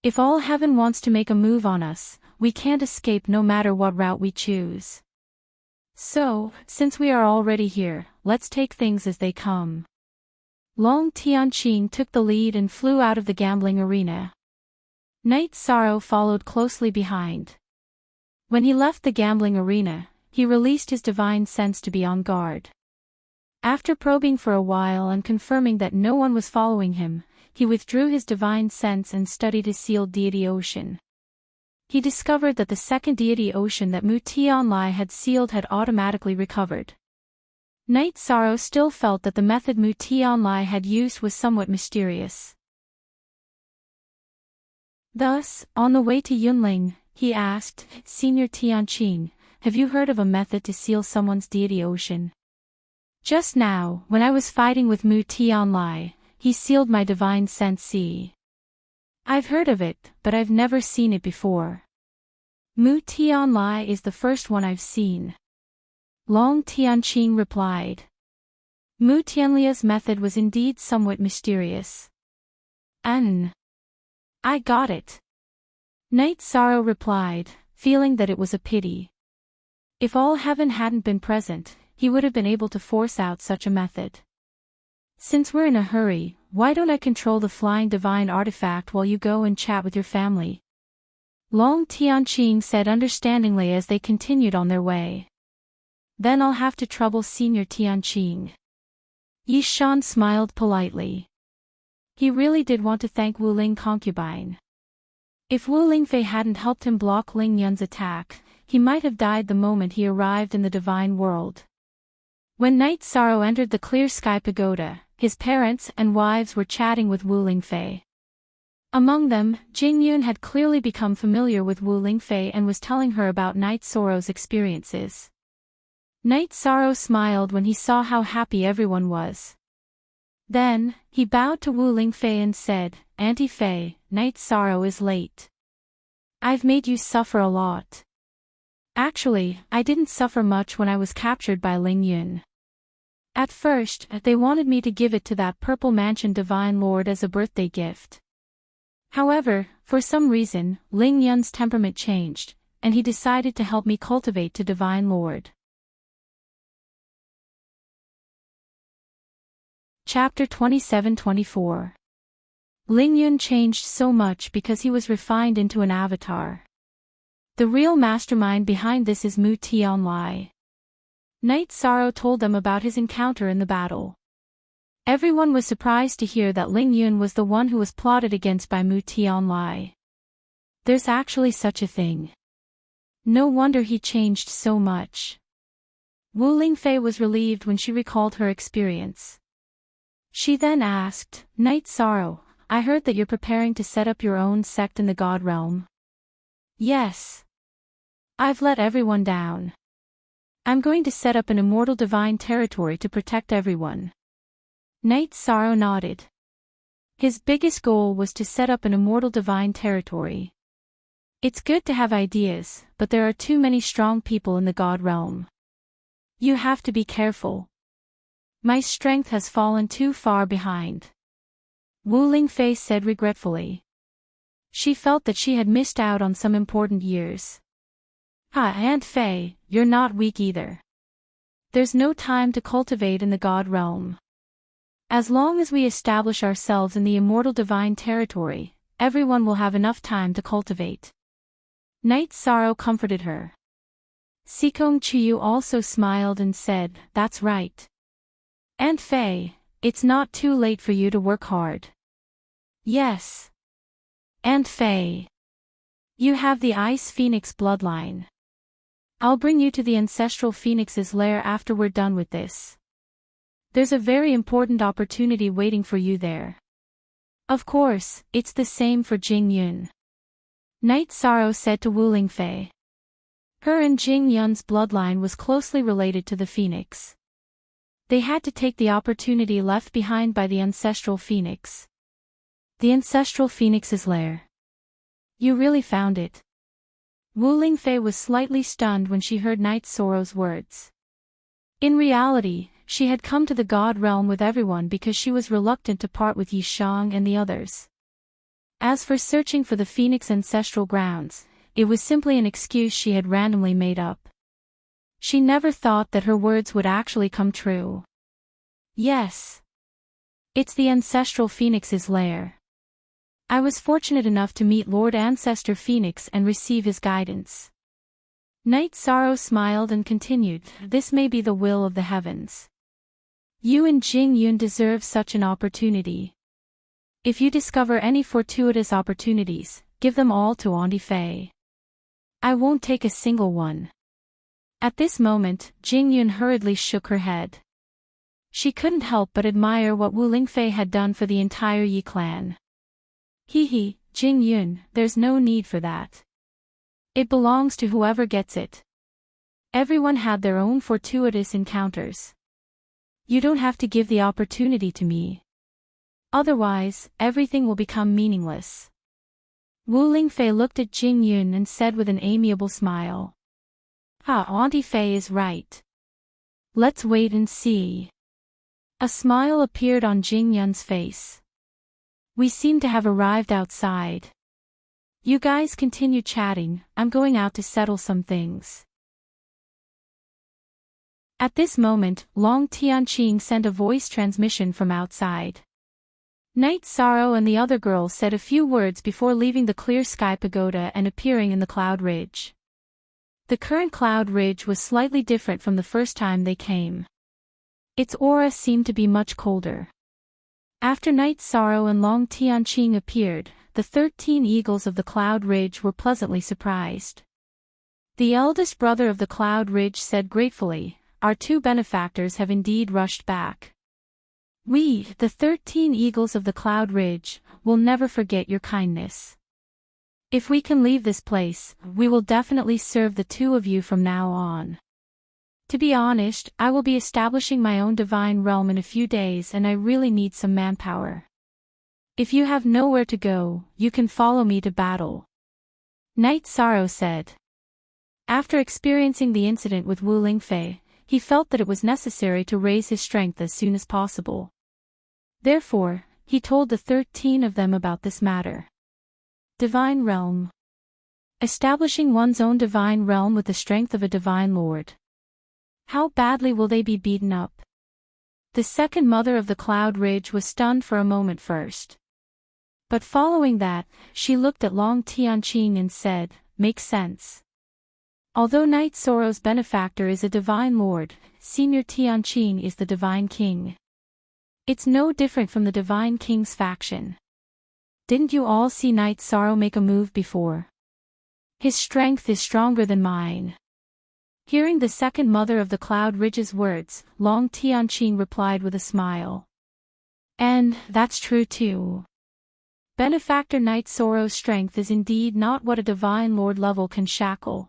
If all heaven wants to make a move on us, we can't escape no matter what route we choose. So, since we are already here, let's take things as they come." Long Tianqing took the lead and flew out of the gambling arena. Night Sorrow followed closely behind. When he left the gambling arena, he released his divine sense to be on guard. After probing for a while and confirming that no one was following him, he withdrew his divine sense and studied his sealed deity ocean. he discovered that the second deity ocean that Mu Tianlai had sealed had automatically recovered. Night Sorrow still felt that the method Mu Tianlai had used was somewhat mysterious. Thus, on the way to Yunling, he asked, "Senior Tianqing, have you heard of a method to seal someone's deity ocean? Just now, when I was fighting with Mu Tianlai, he sealed my divine sense. I've heard of it, but I've never seen it before." Mu Tianlai is the first one I've seen. Long Tianqing replied. Mu Tianlia's method was indeed somewhat mysterious. I got it. Night Sorrow replied, feeling that it was a pity. If all heaven hadn't been present, he would have been able to force out such a method. Since we're in a hurry, why don't I control the flying divine artifact while you go and chat with your family? Long Tianqing said understandingly as they continued on their way. Then I'll have to trouble Senior Tianqing. Yi Shan smiled politely. He really did want to thank Wu Ling concubine. If Wu Lingfei hadn't helped him block Ling Yun's attack, he might have died the moment he arrived in the divine world. When Night Sorrow entered the Clear Sky Pagoda, his parents and wives were chatting with Wu Lingfei. Among them, Jing Yun had clearly become familiar with Wu Lingfei and was telling her about Night Sorrow's experiences. Night Sorrow smiled when he saw how happy everyone was. Then, he bowed to Wu Lingfei and said, "Auntie Fei, Night Sorrow is late. I've made you suffer a lot." Actually, I didn't suffer much when I was captured by Ling Yun. At first, they wanted me to give it to that Purple Mansion Divine Lord as a birthday gift. However, for some reason, Ling Yun's temperament changed, and he decided to help me cultivate to Divine Lord. Chapter 27-24. Ling Yun changed so much because he was refined into an avatar. The real mastermind behind this is Mu Tianlai. Night Sorrow told them about his encounter in the battle. Everyone was surprised to hear that Ling Yun was the one who was plotted against by Mu Tianlai. There's actually such a thing. No wonder he changed so much. Wu Lingfei was relieved when she recalled her experience. She then asked, "Night Sorrow, I heard that you're preparing to set up your own sect in the God realm." "Yes. I've let everyone down. I'm going to set up an immortal divine territory to protect everyone." Night Sorrow nodded. His biggest goal was to set up an immortal divine territory. It's good to have ideas, but there are too many strong people in the God realm. You have to be careful. My strength has fallen too far behind. Wu Lingfei said regretfully. She felt that she had missed out on some important years. Aunt Fei, you're not weak either. There's no time to cultivate in the God realm. As long as we establish ourselves in the immortal divine territory, everyone will have enough time to cultivate. Night Sorrow comforted her. Sikong Chiyu also smiled and said, "That's right. Aunt Fei, it's not too late for you to work hard." "Yes. Aunt Fei. You have the Ice Phoenix bloodline. I'll bring you to the Ancestral Phoenix's lair after we're done with this. There's a very important opportunity waiting for you there." Of course, it's the same for Jing Yun. Night Sorrow said to Wu Lingfei. Her and Jing Yun's bloodline was closely related to the Phoenix. They had to take the opportunity left behind by the Ancestral Phoenix. The Ancestral Phoenix's lair. You really found it. Wu Lingfei was slightly stunned when she heard Night Sorrow's words. In reality, she had come to the God realm with everyone because she was reluctant to part with Yi Shang and the others. As for searching for the Phoenix ancestral grounds, it was simply an excuse she had randomly made up. She never thought that her words would actually come true. Yes. It's the Ancestral Phoenix's lair. I was fortunate enough to meet Lord Ancestor Phoenix and receive his guidance. Night Sorrow smiled and continued, "This may be the will of the heavens. You and Jing Yun deserve such an opportunity. If you discover any fortuitous opportunities, give them all to Auntie Fei. I won't take a single one. At this moment, Jing Yun hurriedly shook her head. She couldn't help but admire what Wu Lingfei had done for the entire Yi clan. Hee, Jing Yun, there's no need for that. It belongs to whoever gets it. Everyone had their own fortuitous encounters. You don't have to give the opportunity to me. Otherwise, everything will become meaningless. Wu Lingfei looked at Jing Yun and said with an amiable smile. Auntie Fei is right. Let's wait and see. A smile appeared on Jing Yun's face. We seem to have arrived outside. You guys continue chatting, I'm going out to settle some things. At this moment, Long Tianqing sent a voice transmission from outside. Night Sorrow and the other girl said a few words before leaving the Clear Sky Pagoda and appearing in the Cloud Ridge. The current Cloud Ridge was slightly different from the first time they came. Its aura seemed to be much colder. After Night Sorrow and Long Tianqing appeared, the 13 eagles of the Cloud Ridge were pleasantly surprised. The eldest brother of the Cloud Ridge said gratefully, "Our two benefactors have indeed rushed back. We, the 13 eagles of the Cloud Ridge, will never forget your kindness. If we can leave this place, we will definitely serve the two of you from now on. To be honest, I will be establishing my own divine realm in a few days and I really need some manpower. If you have nowhere to go, you can follow me to battle." Night Sorrow said. After experiencing the incident with Wu Lingfei, he felt that it was necessary to raise his strength as soon as possible. Therefore, he told the 13 of them about this matter. Divine Realm. Establishing one's own divine realm with the strength of a divine lord. How badly will they be beaten up? The second mother of the Cloud Ridge was stunned for a moment first. But following that, she looked at Long Tianqing and said, "Makes sense. Although Night Sorrow's benefactor is a divine lord, Senior Tianqing is the divine king. It's no different from the divine king's faction. Didn't you all see Night Sorrow make a move before? His strength is stronger than mine." Hearing the second mother of the Cloud Ridge's words, Long Tianqing replied with a smile. "And that's true too. Benefactor Night Sorrow's strength is indeed not what a divine lord level can shackle."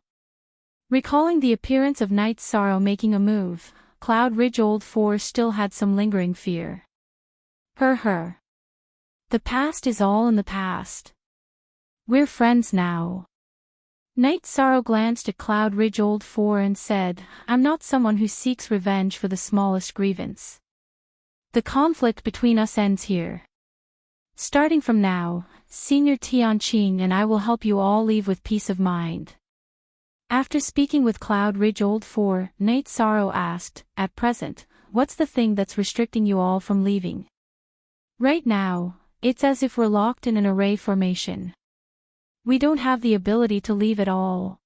Recalling the appearance of Night Sorrow making a move, Cloud Ridge Old 4 still had some lingering fear. Her. The past is all in the past. We're friends now. Night Sorrow glanced at Cloud Ridge Old 4 and said, "I'm not someone who seeks revenge for the smallest grievance. The conflict between us ends here. Starting from now, Senior Tianqing and I will help you all leave with peace of mind." After speaking with Cloud Ridge Old 4, Night Sorrow asked, "At present, what's the thing that's restricting you all from leaving?" "Right now, it's as if we're locked in an array formation. We don't have the ability to leave at all."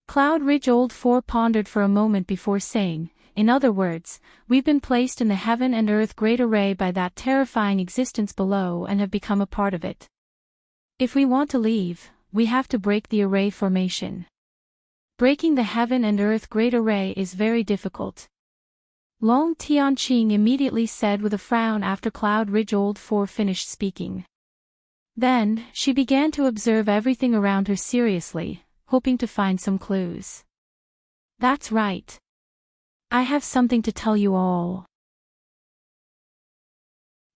Cloud Ridge Old 4 pondered for a moment before saying, "In other words, we've been placed in the heaven and earth great array by that terrifying existence below and have become a part of it. If we want to leave, we have to break the array formation. Breaking the heaven and earth great array is very difficult." Long Tianqing immediately said with a frown after Cloud Ridge Old 4 finished speaking. Then, she began to observe everything around her seriously, hoping to find some clues. "That's right. I have something to tell you all."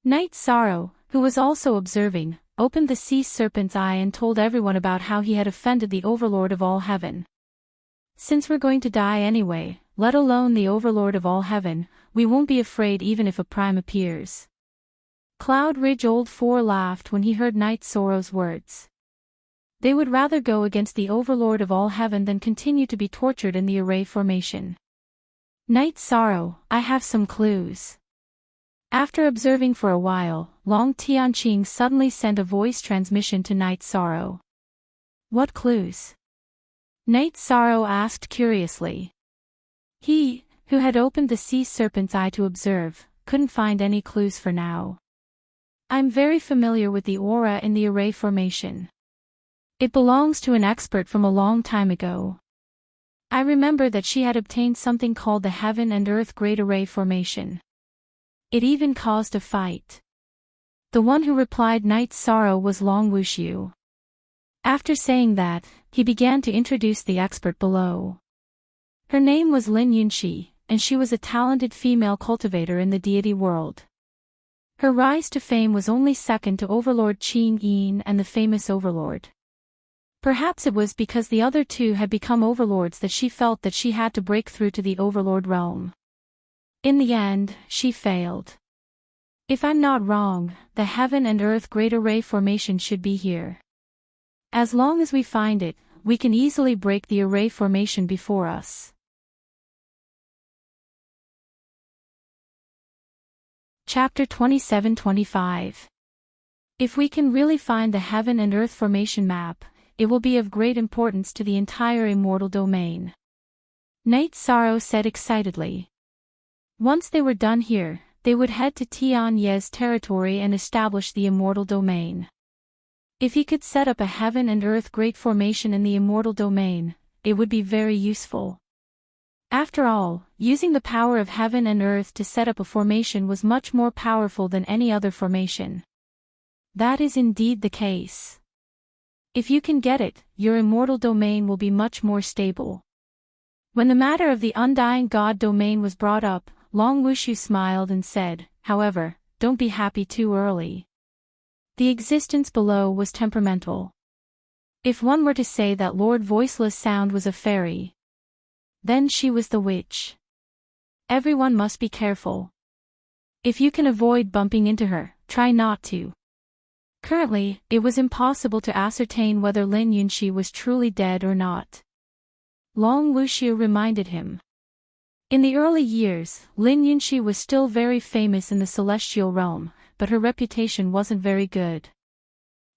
Night Sorrow, who was also observing, opened the sea serpent's eye and told everyone about how he had offended the Overlord of all heaven. "Since we're going to die anyway, let alone the Overlord of all heaven, we won't be afraid even if a prime appears." Cloud Ridge Old 4 laughed when he heard Night Sorrow's words. They would rather go against the Overlord of all heaven than continue to be tortured in the array formation. "Night Sorrow, I have some clues." After observing for a while, Long Tianqing suddenly sent a voice transmission to Night Sorrow. "What clues?" Night Sorrow asked curiously. He, who had opened the sea serpent's eye to observe, couldn't find any clues for now. "I'm very familiar with the aura in the array formation. It belongs to an expert from a long time ago. I remember that she had obtained something called the Heaven and Earth Great Array Formation. It even caused a fight. The one who replied Night's Sorrow was Long Wushu. After saying that, he began to introduce the expert below. Her name was Lin Yunxi, and she was a talented female cultivator in the deity world. Her rise to fame was only second to Overlord Qing Yin and the famous Overlord. Perhaps it was because the other two had become overlords that she felt that she had to break through to the overlord realm. In the end, she failed. If I'm not wrong, the Heaven and Earth Great Array Formation should be here. As long as we find it, we can easily break the array formation before us. Chapter 27-25. If we can really find the Heaven and Earth Formation map, it will be of great importance to the entire immortal domain. Night's Sorrow said excitedly. Once they were done here, they would head to Tian Ye's territory and establish the immortal domain. If he could set up a Heaven and Earth Great Formation in the immortal domain, it would be very useful. After all, using the power of Heaven and Earth to set up a formation was much more powerful than any other formation. That is indeed the case. If you can get it, your immortal domain will be much more stable. When the matter of the undying god domain was brought up, Long Wushu smiled and said, however, don't be happy too early. The existence below was temperamental. If one were to say that Lord Voiceless Sound was a fairy, then she was the witch. Everyone must be careful. If you can avoid bumping into her, try not to. Currently, it was impossible to ascertain whether Lin Yunxi was truly dead or not. Long Wushu reminded him. In the early years, Lin Yunxi was still very famous in the celestial realm, but her reputation wasn't very good.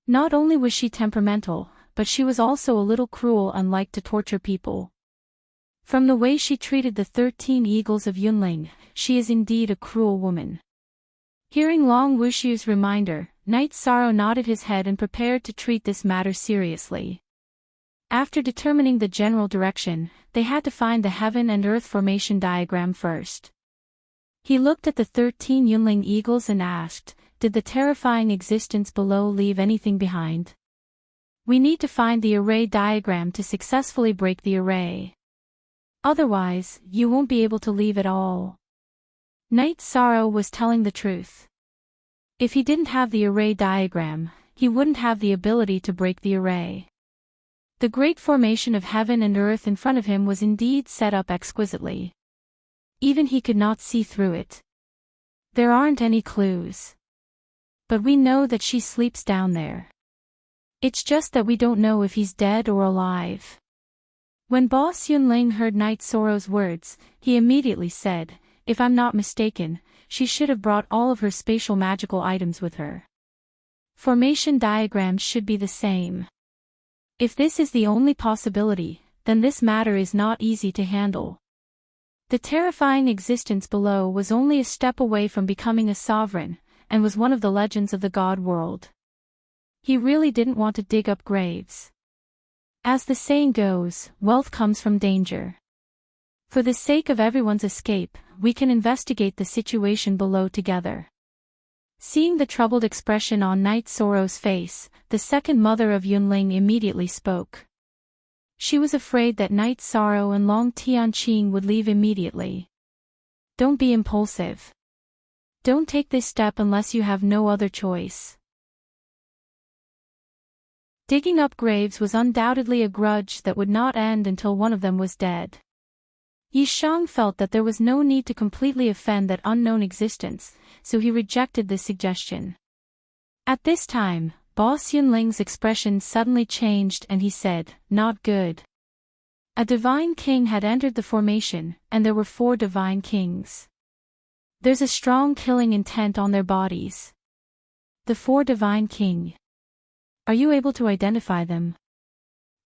Not only was she temperamental, but she was also a little cruel and liked to torture people. From the way she treated the 13 eagles of Yunling, she is indeed a cruel woman. Hearing Long Wushu's reminder, Night's Sorrow nodded his head and prepared to treat this matter seriously. After determining the general direction, they had to find the Heaven and Earth Formation diagram first. He looked at the 13 Yunling eagles and asked, did the terrifying existence below leave anything behind? We need to find the array diagram to successfully break the array. Otherwise, you won't be able to leave at all. Night's Sorrow was telling the truth. If he didn't have the array diagram, he wouldn't have the ability to break the array. The great formation of heaven and earth in front of him was indeed set up exquisitely. Even he could not see through it. There aren't any clues. But we know that she sleeps down there. It's just that we don't know if he's dead or alive. When Boss Yunling heard Night's Sorrow's words, he immediately said, if I'm not mistaken, she should have brought all of her spatial magical items with her. Formation diagrams should be the same. If this is the only possibility, then this matter is not easy to handle. The terrifying existence below was only a step away from becoming a sovereign, and was one of the legends of the god world. He really didn't want to dig up graves. As the saying goes, wealth comes from danger. For the sake of everyone's escape, we can investigate the situation below together. Seeing the troubled expression on Night's Sorrow's face, the second mother of Yunling immediately spoke. She was afraid that Night's Sorrow and Long Tianqing would leave immediately. Don't be impulsive. Don't take this step unless you have no other choice. Digging up graves was undoubtedly a grudge that would not end until one of them was dead. Yi Shang felt that there was no need to completely offend that unknown existence, so he rejected this suggestion. At this time, Boss Yunling's expression suddenly changed and he said, not good. A divine king had entered the formation, and there were 4 divine kings. There's a strong killing intent on their bodies. The 4 divine king. Are you able to identify them?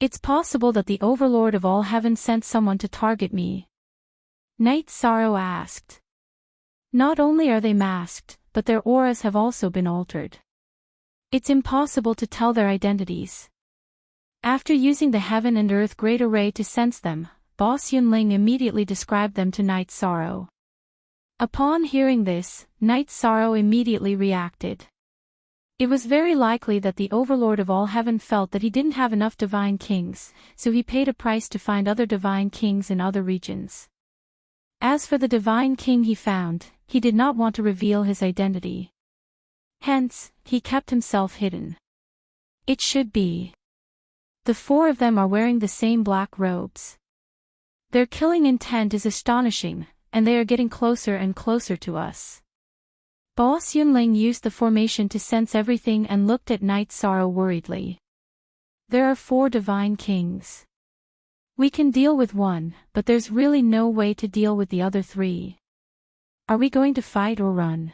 It's possible that the overlord of all heaven sent someone to target me. Night's Sorrow asked. Not only are they masked, but their auras have also been altered. It's impossible to tell their identities. After using the heaven and earth great array to sense them, Boss Yunling immediately described them to Night Sorrow. Upon hearing this, Night Sorrow immediately reacted. It was very likely that the Overlord of all heaven felt that he didn't have enough divine kings, so he paid a price to find other divine kings in other regions. As for the divine king he found, he did not want to reveal his identity. Hence, he kept himself hidden. It should be. The four of them are wearing the same black robes. Their killing intent is astonishing, and they are getting closer and closer to us. Boss Yunling used the formation to sense everything and looked at Night Sorrow worriedly. There are 4 divine kings. We can deal with one, but there's really no way to deal with the other 3. Are we going to fight or run?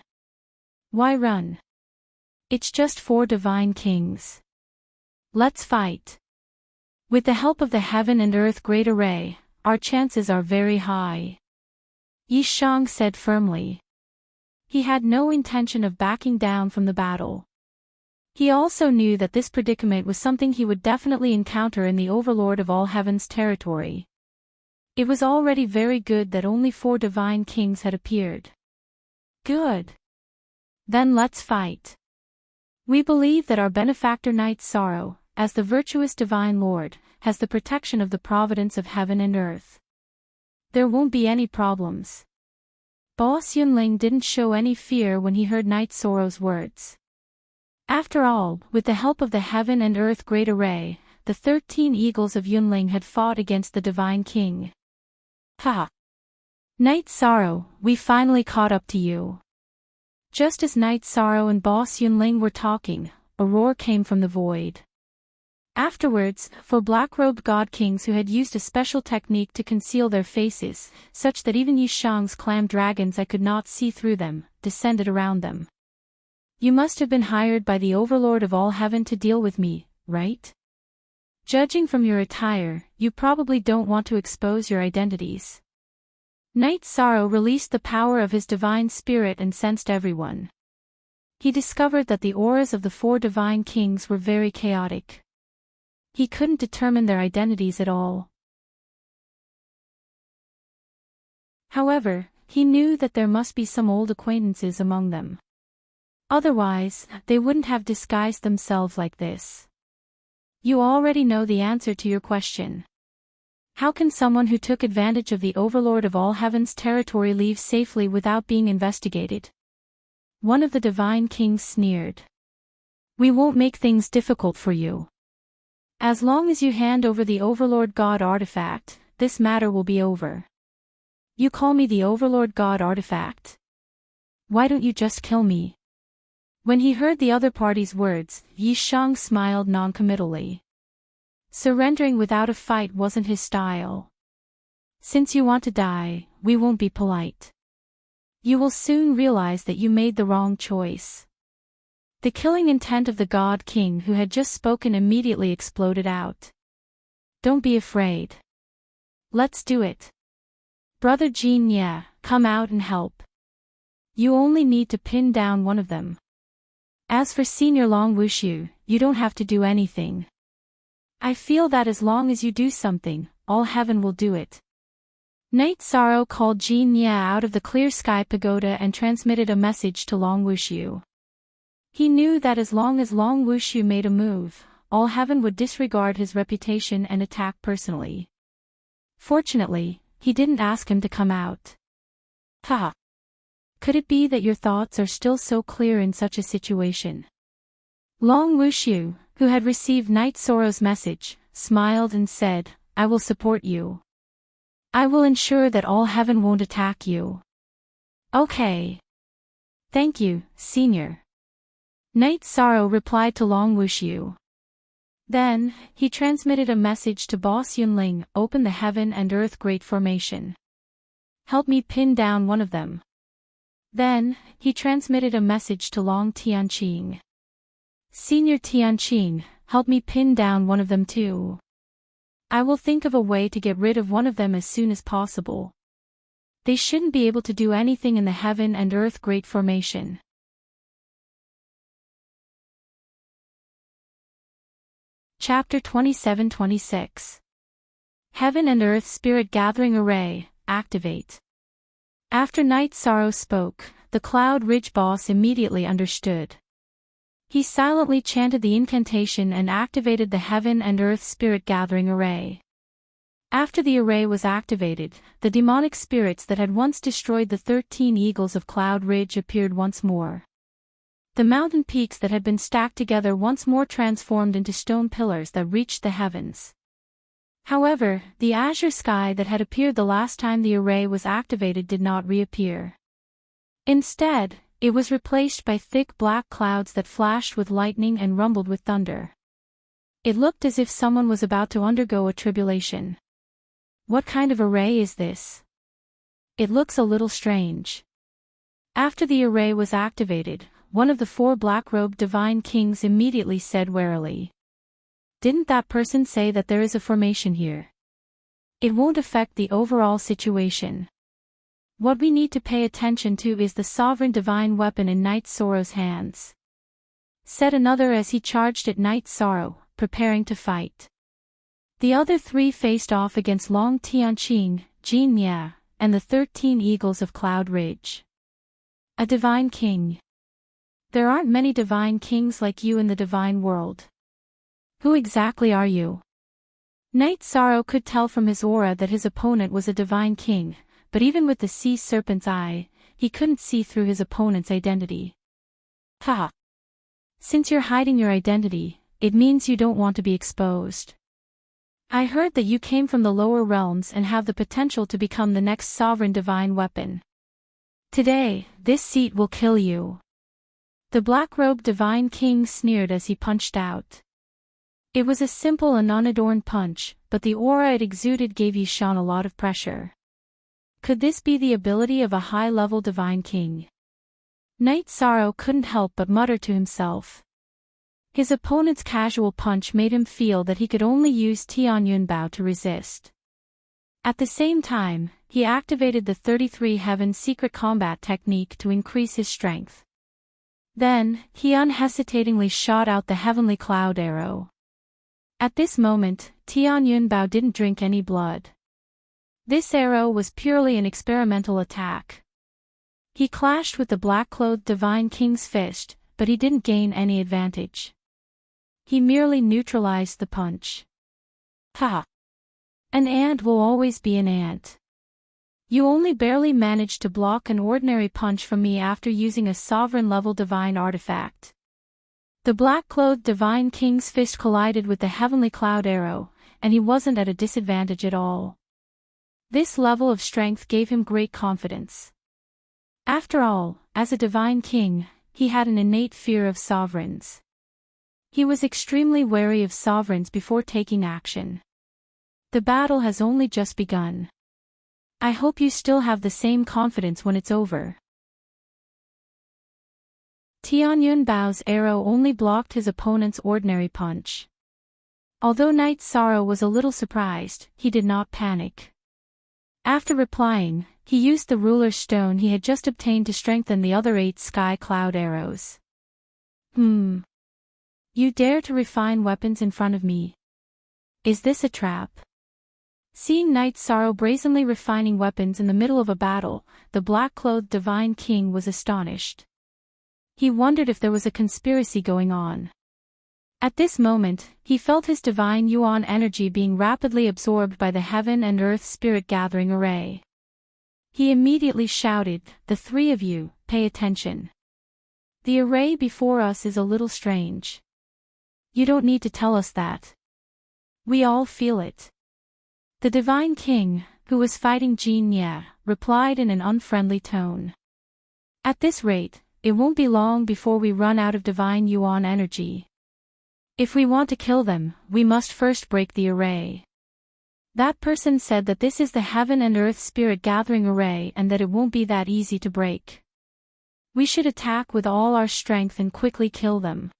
Why run? It's just 4 divine kings. Let's fight. With the help of the heaven and earth great array, our chances are very high. Yi Shang said firmly. He had no intention of backing down from the battle. He also knew that this predicament was something he would definitely encounter in the Overlord of all heaven's territory. It was already very good that only 4 divine kings had appeared. Good. Then let's fight. We believe that our benefactor Night Sorrow, as the virtuous divine lord, has the protection of the providence of heaven and earth. There won't be any problems. Boss Yunling didn't show any fear when he heard Night Sorrow's words. After all, with the help of the heaven and earth great array, the 13 eagles of Yunling had fought against the divine king. Ha! Night Sorrow, we finally caught up to you. Just as Night Sorrow and Boss Yunling were talking, a roar came from the void. Afterwards, 4 black-robed god kings who had used a special technique to conceal their faces, such that even Yi Shang's clam dragons I could not see through them, descended around them. You must have been hired by the Overlord of all heaven to deal with me, right? Judging from your attire, you probably don't want to expose your identities. Night Sorrow released the power of his divine spirit and sensed everyone. He discovered that the auras of the 4 divine kings were very chaotic. He couldn't determine their identities at all. However, he knew that there must be some old acquaintances among them. Otherwise, they wouldn't have disguised themselves like this. You already know the answer to your question. How can someone who took advantage of the Overlord of all heaven's territory leave safely without being investigated? One of the divine kings sneered. We won't make things difficult for you. As long as you hand over the Overlord God artifact, this matter will be over. You call me the Overlord God artifact? Why don't you just kill me? When he heard the other party's words, Yi Shang smiled noncommittally. Surrendering without a fight wasn't his style. Since you want to die, we won't be polite. You will soon realize that you made the wrong choice. The killing intent of the God King who had just spoken immediately exploded out. Don't be afraid. Let's do it. Brother Jin Ye, come out and help. You only need to pin down one of them. As for Senior Long Wushu, you don't have to do anything. I feel that as long as you do something, all heaven will do it. Night Sorrow called Jin Ye out of the clear sky pagoda and transmitted a message to Long Wushu. He knew that as long as Long Wushu made a move, all heaven would disregard his reputation and attack personally. Fortunately, he didn't ask him to come out. Ha! Could it be that your thoughts are still so clear in such a situation? Long Wushu, who had received Night Sorrow's message, smiled and said, I will support you. I will ensure that all heaven won't attack you. Okay. Thank you, Senior. Night Sorrow replied to Long Wushu. Then, he transmitted a message to Boss Yunling, open the heaven and earth great formation. Help me pin down one of them. Then, he transmitted a message to Long Tianqing. Senior Tianqing, help me pin down one of them too. I will think of a way to get rid of one of them as soon as possible. They shouldn't be able to do anything in the heaven and earth great formation. Chapter 27-26. Heaven and Earth Spirit Gathering Array, activate. After Night Sorrow spoke, the Cloud Ridge boss immediately understood. He silently chanted the incantation and activated the Heaven and Earth Spirit Gathering Array. After the array was activated, the demonic spirits that had once destroyed the 13 eagles of Cloud Ridge appeared once more. The mountain peaks that had been stacked together once more transformed into stone pillars that reached the heavens. However, the azure sky that had appeared the last time the array was activated did not reappear. Instead, it was replaced by thick black clouds that flashed with lightning and rumbled with thunder. It looked as if someone was about to undergo a tribulation. What kind of array is this? It looks a little strange. After the array was activated, one of the 4 black-robed divine kings immediately said warily. Didn't that person say that there is a formation here? It won't affect the overall situation. What we need to pay attention to is the sovereign divine weapon in Night Sorrow's hands. Said another as he charged at Night Sorrow, preparing to fight. The other 3 faced off against Long Tianqing, Jin Ye, and the 13 eagles of Cloud Ridge. A divine king. There aren't many divine kings like you in the divine world. Who exactly are you? Night Sorrow could tell from his aura that his opponent was a divine king, but even with the sea serpent's eye, he couldn't see through his opponent's identity. Ha! Since you're hiding your identity, it means you don't want to be exposed. I heard that you came from the lower realms and have the potential to become the next sovereign divine weapon. Today, this seat will kill you. The black-robed divine king sneered as he punched out. It was a simple and unadorned punch, but the aura it exuded gave Yishan a lot of pressure. Could this be the ability of a high-level divine king? Night Sorrow couldn't help but mutter to himself. His opponent's casual punch made him feel that he could only use Tianyun Bao to resist. At the same time, he activated the 33 Heaven secret combat technique to increase his strength. Then, he unhesitatingly shot out the heavenly cloud arrow. At this moment, Tianyun Bao didn't drink any blood. This arrow was purely an experimental attack. He clashed with the black-clothed divine king's fist, but he didn't gain any advantage. He merely neutralized the punch. Ha! An ant will always be an ant. You only barely managed to block an ordinary punch from me after using a sovereign-level divine artifact. The black-clothed divine king's fist collided with the heavenly cloud arrow, and he wasn't at a disadvantage at all. This level of strength gave him great confidence. After all, as a divine king, he had an innate fear of sovereigns. He was extremely wary of sovereigns before taking action. The battle has only just begun. I hope you still have the same confidence when it's over. Tianyun Bao's arrow only blocked his opponent's ordinary punch. Although Night Sorrow was a little surprised, he did not panic. After replying, he used the ruler's stone he had just obtained to strengthen the other 8 sky cloud arrows. You dare to refine weapons in front of me? Is this a trap? Seeing Night Sorrow brazenly refining weapons in the middle of a battle, the black-clothed divine king was astonished. He wondered if there was a conspiracy going on. At this moment, he felt his divine yuan energy being rapidly absorbed by the Heaven and Earth Spirit Gathering Array. He immediately shouted, "The 3 of you, pay attention. The array before us is a little strange. You don't need to tell us that. We all feel it." The divine king, who was fighting Jin Ye, replied in an unfriendly tone. "At this rate, it won't be long before we run out of divine yuan energy. If we want to kill them, we must first break the array." That person said that this is the Heaven and Earth Spirit Gathering Array and that it won't be that easy to break. We should attack with all our strength and quickly kill them.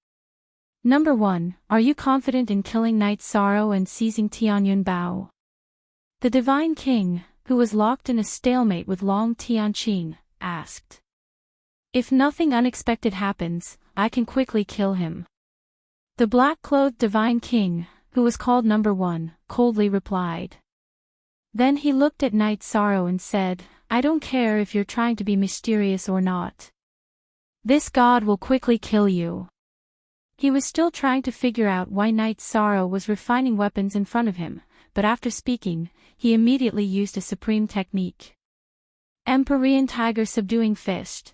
Number 1, are you confident in killing Night Sorrow and seizing Tianyun Bao? The divine king, who was locked in a stalemate with Long Tianqing, asked. If nothing unexpected happens, I can quickly kill him. The black-clothed divine king, who was called Number 1, coldly replied. Then he looked at Night Sorrow and said, I don't care if you're trying to be mysterious or not. This god will quickly kill you. He was still trying to figure out why Night Sorrow was refining weapons in front of him, but after speaking, he immediately used a supreme technique. Empyrean Tiger Subduing Fist.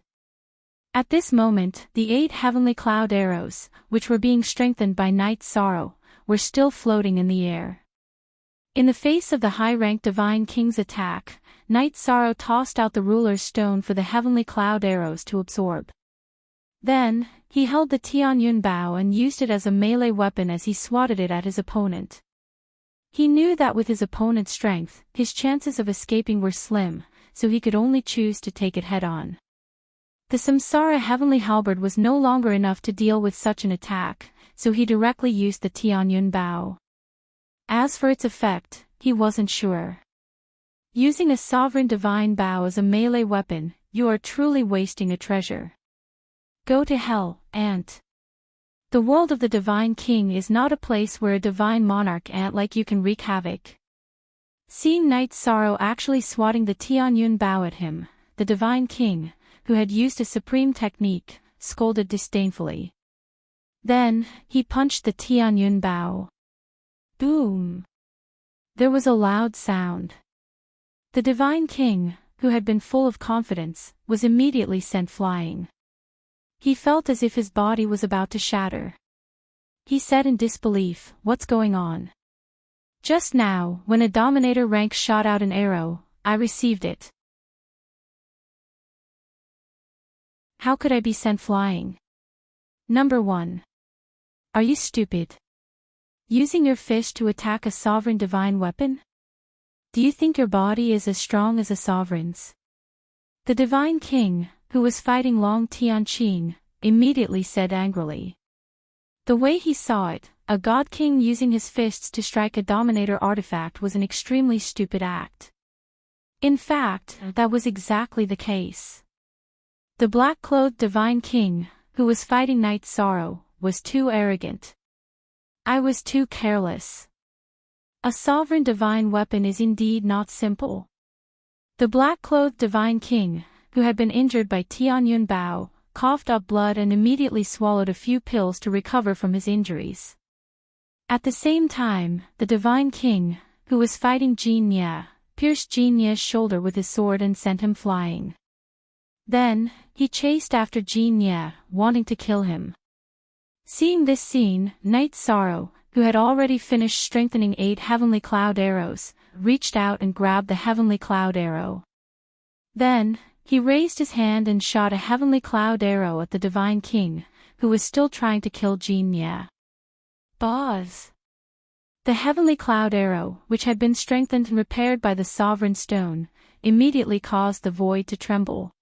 At this moment, the 8 heavenly cloud arrows, which were being strengthened by Night Sorrow, were still floating in the air. In the face of the high-ranked Divine King's attack, Night Sorrow tossed out the ruler's stone for the heavenly cloud arrows to absorb. Then, he held the Tianyun bow and used it as a melee weapon as he swatted it at his opponent. He knew that with his opponent's strength, his chances of escaping were slim, so he could only choose to take it head-on. The Samsara Heavenly Halberd was no longer enough to deal with such an attack, so he directly used the Tianyun bow. As for its effect, he wasn't sure. Using a sovereign divine bow as a melee weapon, you are truly wasting a treasure. Go to hell, Ant. The world of the Divine King is not a place where a divine monarch ant like you can wreak havoc. Seeing Night Sorrow actually swatting the Tianyun bow at him, the Divine King, who had used a supreme technique, scolded disdainfully. Then, he punched the Tianyun bow. Boom! There was a loud sound. The Divine King, who had been full of confidence, was immediately sent flying. He felt as if his body was about to shatter. He said in disbelief, "What's going on?" Just now, when a Dominator rank shot out an arrow, I received it. How could I be sent flying? Number 1. Are you stupid? Using your fist to attack a sovereign divine weapon? Do you think your body is as strong as a sovereign's? The Divine King, who was fighting Long Tianqing, immediately said angrily. The way he saw it, a God King using his fists to strike a Dominator artifact was an extremely stupid act. In fact, that was exactly the case. The black-clothed Divine King, who was fighting Night Sorrow, was too arrogant. I was too careless. A sovereign divine weapon is indeed not simple. The black-clothed Divine King, who had been injured by Tianyun Bao, coughed up blood and immediately swallowed a few pills to recover from his injuries. At the same time, the Divine King, who was fighting Jin Ye, pierced Jin Ye's shoulder with his sword and sent him flying. Then, he chased after Jin Ye, wanting to kill him. Seeing this scene, Night Sorrow, who had already finished strengthening 8 heavenly cloud arrows, reached out and grabbed the heavenly cloud arrow. Then, he raised his hand and shot a heavenly cloud arrow at the Divine King, who was still trying to kill Jin Ye. Buzz! The heavenly cloud arrow, which had been strengthened and repaired by the sovereign stone, immediately caused the void to tremble.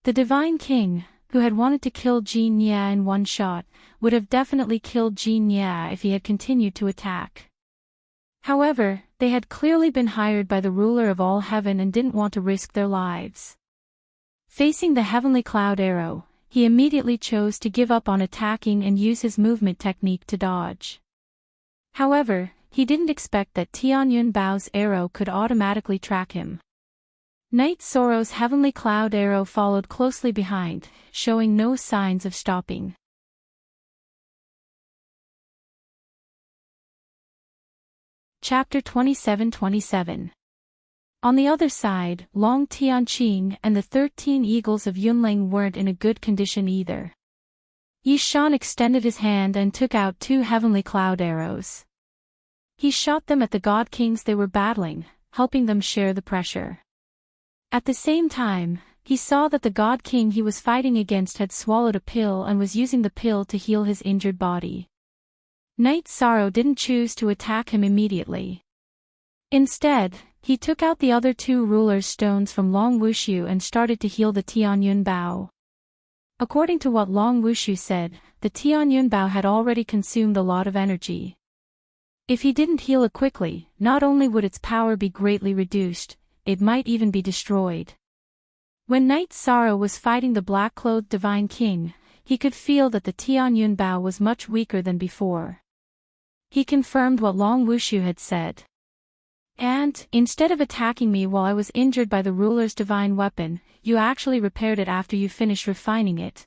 The Divine King, who had wanted to kill Jin Ye in one shot, would have definitely killed Jin Ye if he had continued to attack. However, they had clearly been hired by the ruler of all heaven and didn't want to risk their lives. Facing the heavenly cloud arrow, he immediately chose to give up on attacking and use his movement technique to dodge. However, he didn't expect that Tianyun Bao's arrow could automatically track him. Night Sorrow's heavenly cloud arrow followed closely behind, showing no signs of stopping. Chapter 27:27. On the other side, Long Tianqing and the 13 eagles of Yunling weren't in a good condition either. Yishan extended his hand and took out 2 heavenly cloud arrows. He shot them at the God Kings they were battling, helping them share the pressure. At the same time, he saw that the God King he was fighting against had swallowed a pill and was using the pill to heal his injured body. Night Sorrow didn't choose to attack him immediately. Instead, he took out the other 2 ruler's stones from Long Wushu and started to heal the Tianyun Bao. According to what Long Wushu said, the Tianyun Bao had already consumed a lot of energy. If he didn't heal it quickly, not only would its power be greatly reduced, it might even be destroyed. When Night Sorrow was fighting the black-clothed Divine King, he could feel that the Tianyun Bao was much weaker than before. He confirmed what Long Wushu had said. And, instead of attacking me while I was injured by the ruler's divine weapon, you actually repaired it after you finished refining it.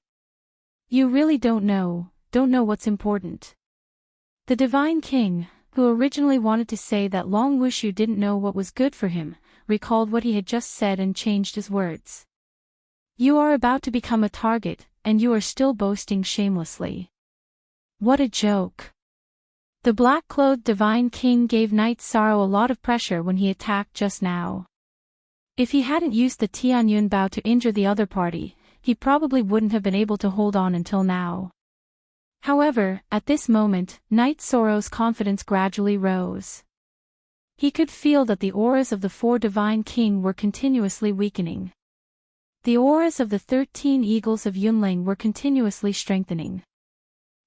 You really don't know what's important. The Divine King, who originally wanted to say that Long Wushu didn't know what was good for him, recalled what he had just said and changed his words. You are about to become a target, and you are still boasting shamelessly. What a joke. The black-clothed Divine King gave Knight Sorrow a lot of pressure when he attacked just now. If he hadn't used the Tianyun Bao to injure the other party, he probably wouldn't have been able to hold on until now. However, at this moment, Knight Sorrow's confidence gradually rose. He could feel that the auras of the 4 Divine King were continuously weakening. The auras of the 13 Eagles of Yunling were continuously strengthening.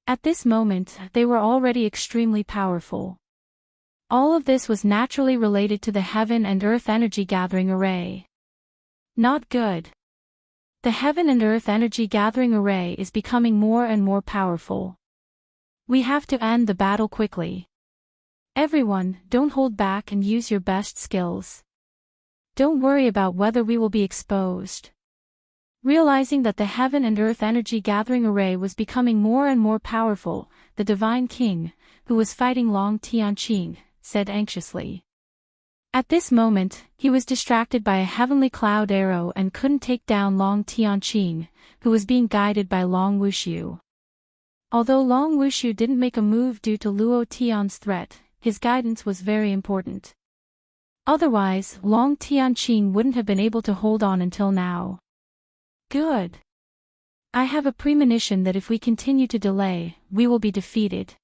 At this moment, they were already extremely powerful. All of this was naturally related to the Heaven and Earth Energy Gathering Array. Not good. The Heaven and Earth Energy Gathering Array is becoming more and more powerful. We have to end the battle quickly. Everyone, don't hold back and use your best skills. Don't worry about whether we will be exposed. Realizing that the Heaven and Earth Energy Gathering Array was becoming more and more powerful, the Divine King, who was fighting Long Tianqing, said anxiously. At this moment, he was distracted by a heavenly cloud arrow and couldn't take down Long Tianqing, who was being guided by Long Wushu. Although Long Wushu didn't make a move due to Luo Tian's threat, his guidance was very important. Otherwise, Long Tianqing wouldn't have been able to hold on until now. Good. I have a premonition that if we continue to delay, we will be defeated.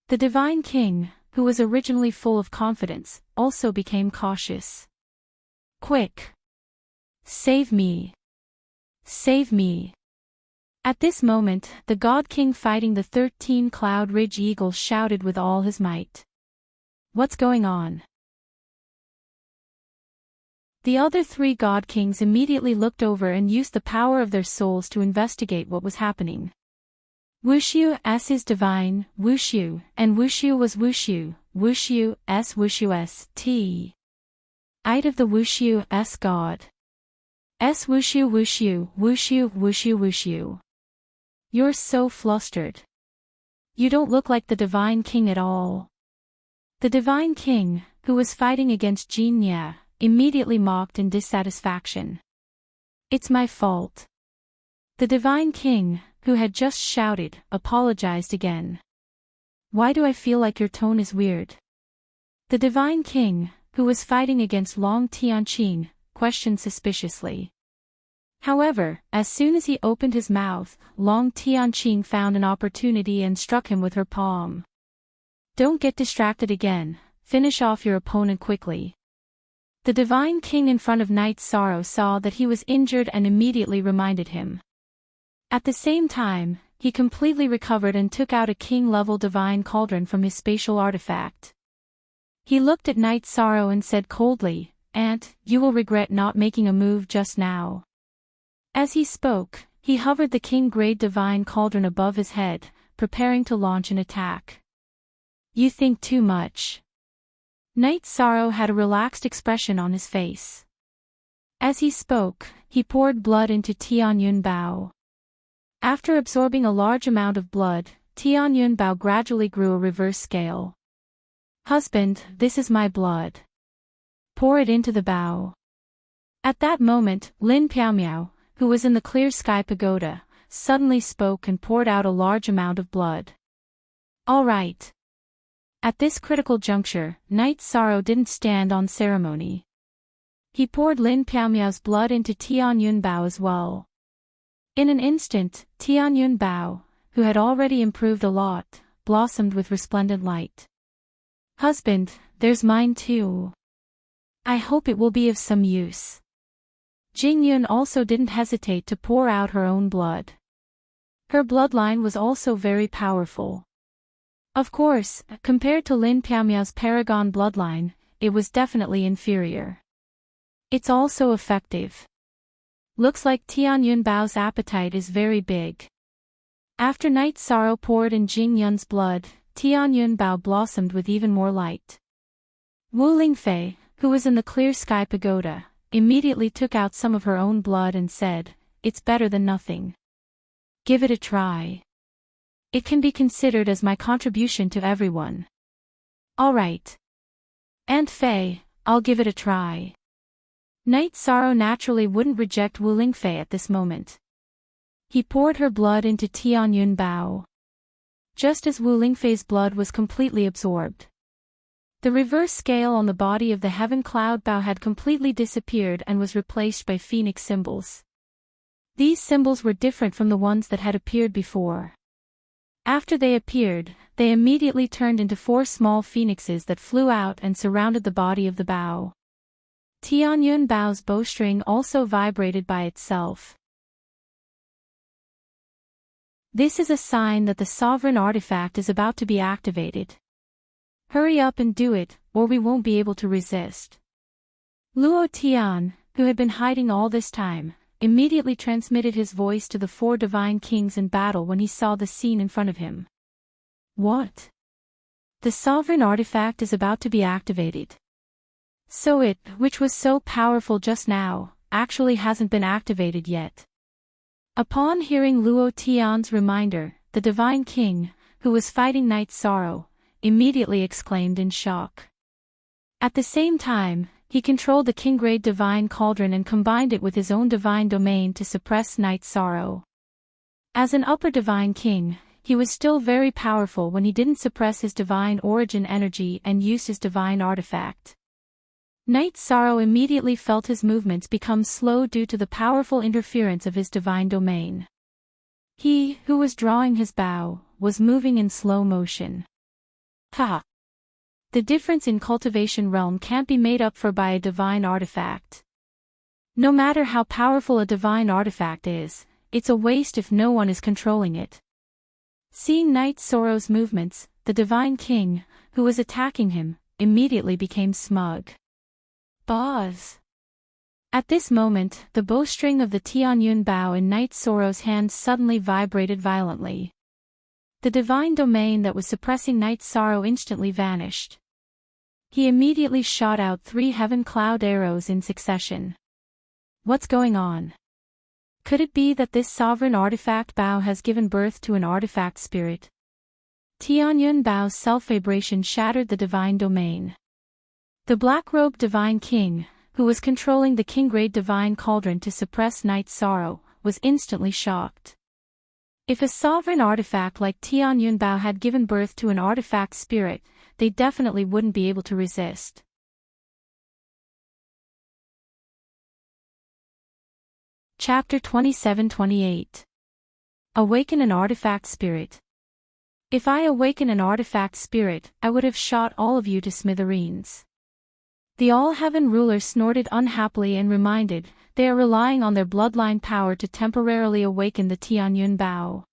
The Divine King, who was originally full of confidence, also became cautious. Quick! Save me! Save me! At this moment, the God King fighting the 13 Cloud Ridge Eagles shouted with all his might. What's going on? The other 3 God Kings immediately looked over and used the power of their souls to investigate what was happening. Wushu S is divine, Wushu, and Wushu was Wushu, Wushu S T. Ite of the Wushu S God. S Wushu Wushu, Wushu Wushu Wushu. You're so flustered. You don't look like the Divine King at all. The Divine King, who was fighting against Jin Ye, immediately mocked in dissatisfaction. It's my fault. The Divine King, who had just shouted, apologized again. Why do I feel like your tone is weird? The Divine King, who was fighting against Long Tianqing, questioned suspiciously. However, as soon as he opened his mouth, Long Tianqing found an opportunity and struck him with her palm. Don't get distracted again, finish off your opponent quickly. The Divine King in front of Knight Sorrow saw that he was injured and immediately reminded him. At the same time, he completely recovered and took out a king-level divine cauldron from his spatial artifact. He looked at Knight Sorrow and said coldly, "Aunt, you will regret not making a move just now." As he spoke, he hovered the king-grade divine cauldron above his head, preparing to launch an attack. You think too much. Knight Sorrow had a relaxed expression on his face. As he spoke, he poured blood into Tianyun Bao. After absorbing a large amount of blood, Tianyun Bao gradually grew a reverse scale. Husband, this is my blood. Pour it into the bao. At that moment, Lin Piaomiao, who was in the clear sky pagoda, suddenly spoke and poured out a large amount of blood. All right. At this critical juncture, Knight Sorrow didn't stand on ceremony. He poured Lin Piaomiao's blood into Tianyun Bao as well. In an instant, Tianyun Bao, who had already improved a lot, blossomed with resplendent light. Husband, there's mine too. I hope it will be of some use. Jingyun also didn't hesitate to pour out her own blood. Her bloodline was also very powerful. Of course, compared to Lin Piaomiao's Paragon bloodline, it was definitely inferior. It's also effective. Looks like Tianyun Bao's appetite is very big. After Knight Sorrow poured in Jingyun's blood, Tianyun Bao blossomed with even more light. Wu Lingfei, who was in the clear sky pagoda, immediately took out some of her own blood and said, "It's better than nothing. Give it a try. It can be considered as my contribution to everyone." "All right. Aunt Fei, I'll give it a try." Night Sorrow naturally wouldn't reject Wu Lingfei at this moment. He poured her blood into Tianyun Bao. Just as Wu Lingfei's blood was completely absorbed, the reverse scale on the body of the heaven cloud Bao had completely disappeared and was replaced by phoenix symbols. These symbols were different from the ones that had appeared before. After they appeared, they immediately turned into 4 small phoenixes that flew out and surrounded the body of the Bao. Tianyun Bao's bowstring also vibrated by itself. This is a sign that the sovereign artifact is about to be activated. Hurry up and do it, or we won't be able to resist. Luo Tian, who had been hiding all this time, immediately transmitted his voice to the 4 divine kings in battle when he saw the scene in front of him. What? The sovereign artifact is about to be activated. So it, which was so powerful just now, actually hasn't been activated yet. Upon hearing Luo Tian's reminder, the divine king, who was fighting Night Sorrow, immediately exclaimed in shock. At the same time, he controlled the king-grade divine cauldron and combined it with his own divine domain to suppress Night Sorrow. As an upper divine king, he was still very powerful when he didn't suppress his divine origin energy and used his divine artifact. Night Sorrow immediately felt his movements become slow due to the powerful interference of his divine domain. He, who was drawing his bow, was moving in slow motion. Ha! The difference in cultivation realm can't be made up for by a divine artifact. No matter how powerful a divine artifact is, it's a waste if no one is controlling it. Seeing Night Sorrow's movements, the divine king, who was attacking him, immediately became smug. Boz. At this moment, the bowstring of the Tianyun Bao in Night Sorrow's hand suddenly vibrated violently. The divine domain that was suppressing Night Sorrow instantly vanished. He immediately shot out 3 heaven cloud arrows in succession. What's going on? Could it be that this sovereign artifact Bao has given birth to an artifact spirit? Tianyun Bao's self-vibration shattered the divine domain. The black-robed divine king, who was controlling the king-grade divine cauldron to suppress Night Sorrow, was instantly shocked. If a sovereign artifact like Tianyun Bao had given birth to an artifact spirit, they definitely wouldn't be able to resist. Chapter 27-28. Awaken an artifact spirit. If I awaken an artifact spirit, I would have shot all of you to smithereens. The All-Heaven ruler snorted unhappily and reminded, they are relying on their bloodline power to temporarily awaken the Tianyun Bao.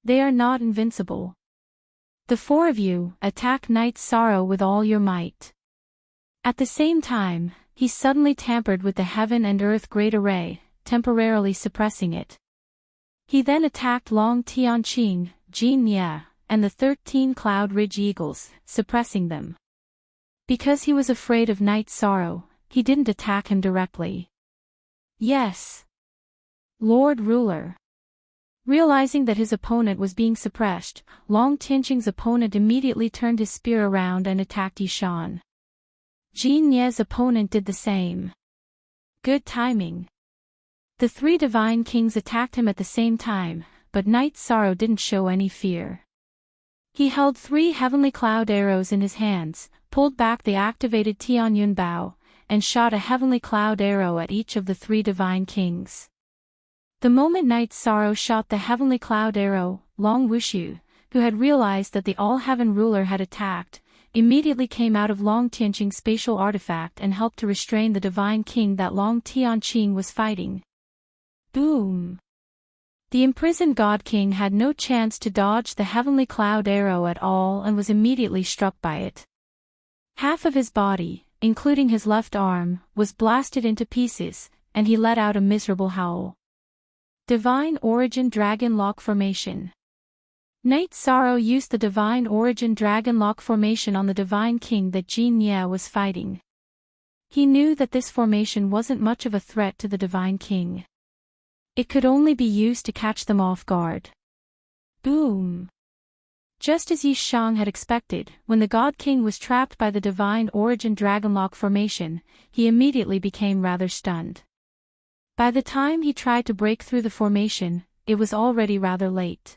They are not invincible. The 4 of you, attack Night Sorrow with all your might. At the same time, he suddenly tampered with the Heaven and Earth Great Array, temporarily suppressing it. He then attacked Long Tianqing, Jin Ye, and the 13 Cloud Ridge Eagles, suppressing them. Because he was afraid of Night Sorrow, he didn't attack him directly. Yes. Lord Ruler. Realizing that his opponent was being suppressed, Long Tianqing's opponent immediately turned his spear around and attacked Yishan. Jin Ye's opponent did the same. Good timing. The 3 divine kings attacked him at the same time, but Night Sorrow didn't show any fear. He held 3 heavenly cloud arrows in his hands, pulled back the activated Tianyun Bao, and shot a heavenly cloud arrow at each of the 3 divine kings. The moment Night Sorrow shot the heavenly cloud arrow, Long Wushu, who had realized that the All-Heaven ruler had attacked, immediately came out of Long Tianqing's spatial artifact and helped to restrain the divine king that Long Tianqing was fighting. Boom! The imprisoned God King had no chance to dodge the heavenly cloud arrow at all and was immediately struck by it. Half of his body, including his left arm, was blasted into pieces, and he let out a miserable howl. Divine Origin Dragon Lock Formation. Night Sorrow used the Divine Origin Dragon Lock formation on the Divine King that Jin Ye was fighting. He knew that this formation wasn't much of a threat to the Divine King. It could only be used to catch them off guard. Boom! Just as Yi Shang had expected, when the God King was trapped by the Divine Origin Dragonlock formation, he immediately became rather stunned. By the time he tried to break through the formation, it was already rather late.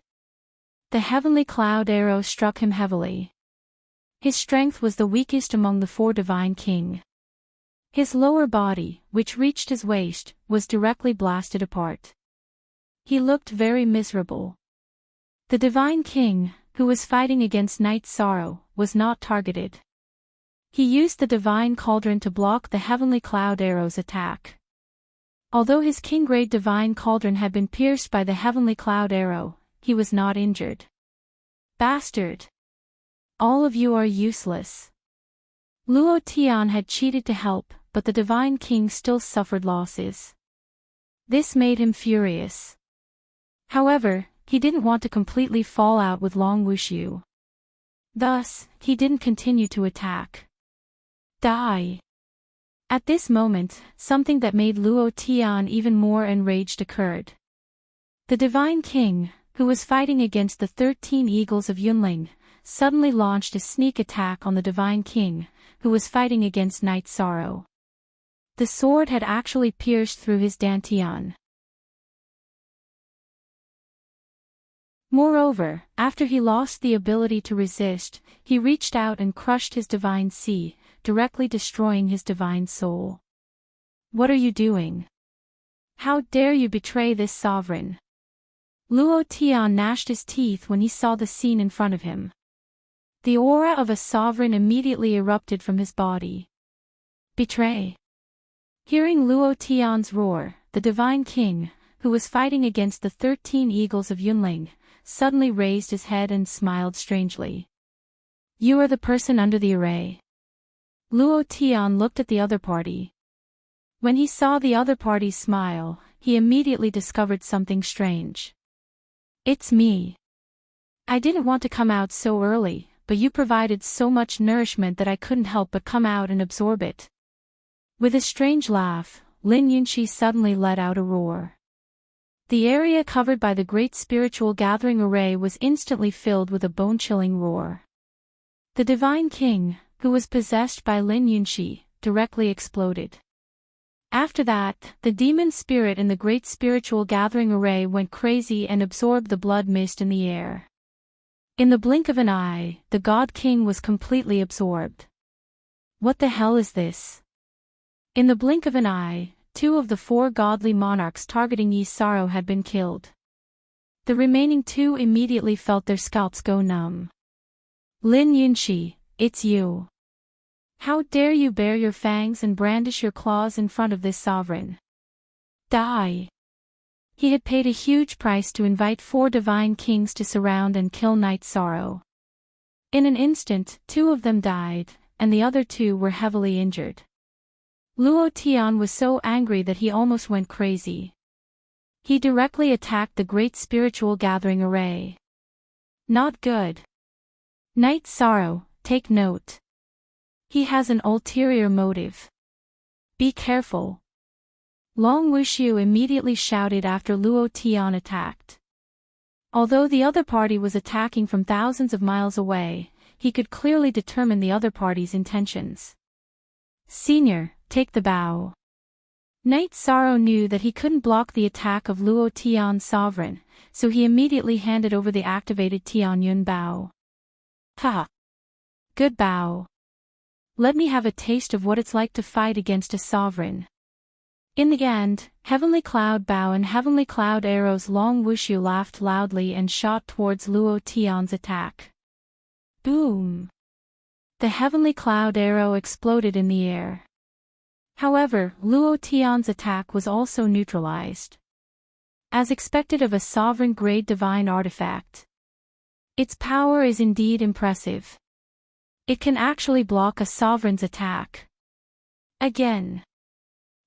The Heavenly Cloud arrow struck him heavily. His strength was the weakest among the four Divine King. His lower body, which reached his waist, was directly blasted apart. He looked very miserable. The Divine King, who was fighting against Night Sorrow, was not targeted. He used the Divine Cauldron to block the Heavenly Cloud arrow's attack. Although his King-grade Divine Cauldron had been pierced by the Heavenly Cloud arrow, he was not injured. Bastard! All of you are useless. Luo Tian had cheated to help, but the Divine King still suffered losses. This made him furious. However, he didn't want to completely fall out with Long Wushu. Thus, he didn't continue to attack. Die! At this moment, something that made Luo Tian even more enraged occurred. The Divine King, who was fighting against the 13 Eagles of Yunling, suddenly launched a sneak attack on the Divine King, who was fighting against Night Sorrow. The sword had actually pierced through his dantian. Moreover, after he lost the ability to resist, he reached out and crushed his Divine Sea, directly destroying his Divine Soul. What are you doing? How dare you betray this sovereign? Luo Tian gnashed his teeth when he saw the scene in front of him. The aura of a sovereign immediately erupted from his body. Betray! Hearing Luo Tian's roar, the Divine King, who was fighting against the 13 Eagles of Yunling, suddenly raised his head and smiled strangely. You are the person under the array. Luo Tian looked at the other party. When he saw the other party smile, he immediately discovered something strange. It's me. I didn't want to come out so early, but you provided so much nourishment that I couldn't help but come out and absorb it. With a strange laugh, Lin Yunxi suddenly let out a roar. The area covered by the great spiritual gathering array was instantly filled with a bone-chilling roar. The Divine King, who was possessed by Lin Yunxi, directly exploded. After that, the demon spirit in the great spiritual gathering array went crazy and absorbed the blood mist in the air. In the blink of an eye, the God King was completely absorbed. What the hell is this? In the blink of an eye, 2 of the 4 godly monarchs targeting Yi Sorrow had been killed. The remaining 2 immediately felt their scalps go numb. Lin Yunxi, it's you. How dare you bare your fangs and brandish your claws in front of this sovereign? Die! He had paid a huge price to invite 4 divine kings to surround and kill Night Sorrow. In an instant, 2 of them died, and the other 2 were heavily injured. Luo Tian was so angry that he almost went crazy. He directly attacked the great spiritual gathering array. Not good. Night Sorrow, take note. He has an ulterior motive. Be careful. Long Wushu immediately shouted after Luo Tian attacked. Although the other party was attacking from thousands of miles away, he could clearly determine the other party's intentions. Senior, take the bow. Night Sorrow knew that he couldn't block the attack of Luo Tian's sovereign, so he immediately handed over the activated Tianyun bow. Ha! Good bow. Let me have a taste of what it's like to fight against a sovereign. In the end, Heavenly Cloud Bow and Heavenly Cloud Arrow's Long Wushu laughed loudly and shot towards Luo Tian's attack. Boom! The Heavenly Cloud Arrow exploded in the air. However, Luo Tian's attack was also neutralized. As expected of a sovereign-grade divine artifact. Its power is indeed impressive. It can actually block a sovereign's attack. Again.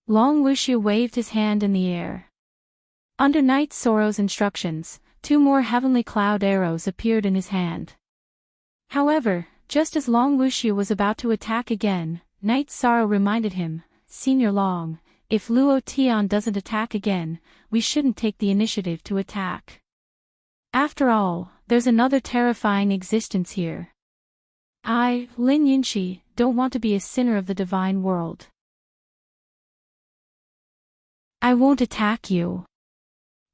Long Wushu waved his hand in the air. Under Night Sorrow's instructions, 2 more heavenly cloud arrows appeared in his hand. However, just as Long Wuxiu was about to attack again, Night Sorrow reminded him, "Senior Long, if Luo Tian doesn't attack again, we shouldn't take the initiative to attack. After all, there's another terrifying existence here. I, Lin Yunxi, don't want to be a sinner of the divine world. I won't attack you."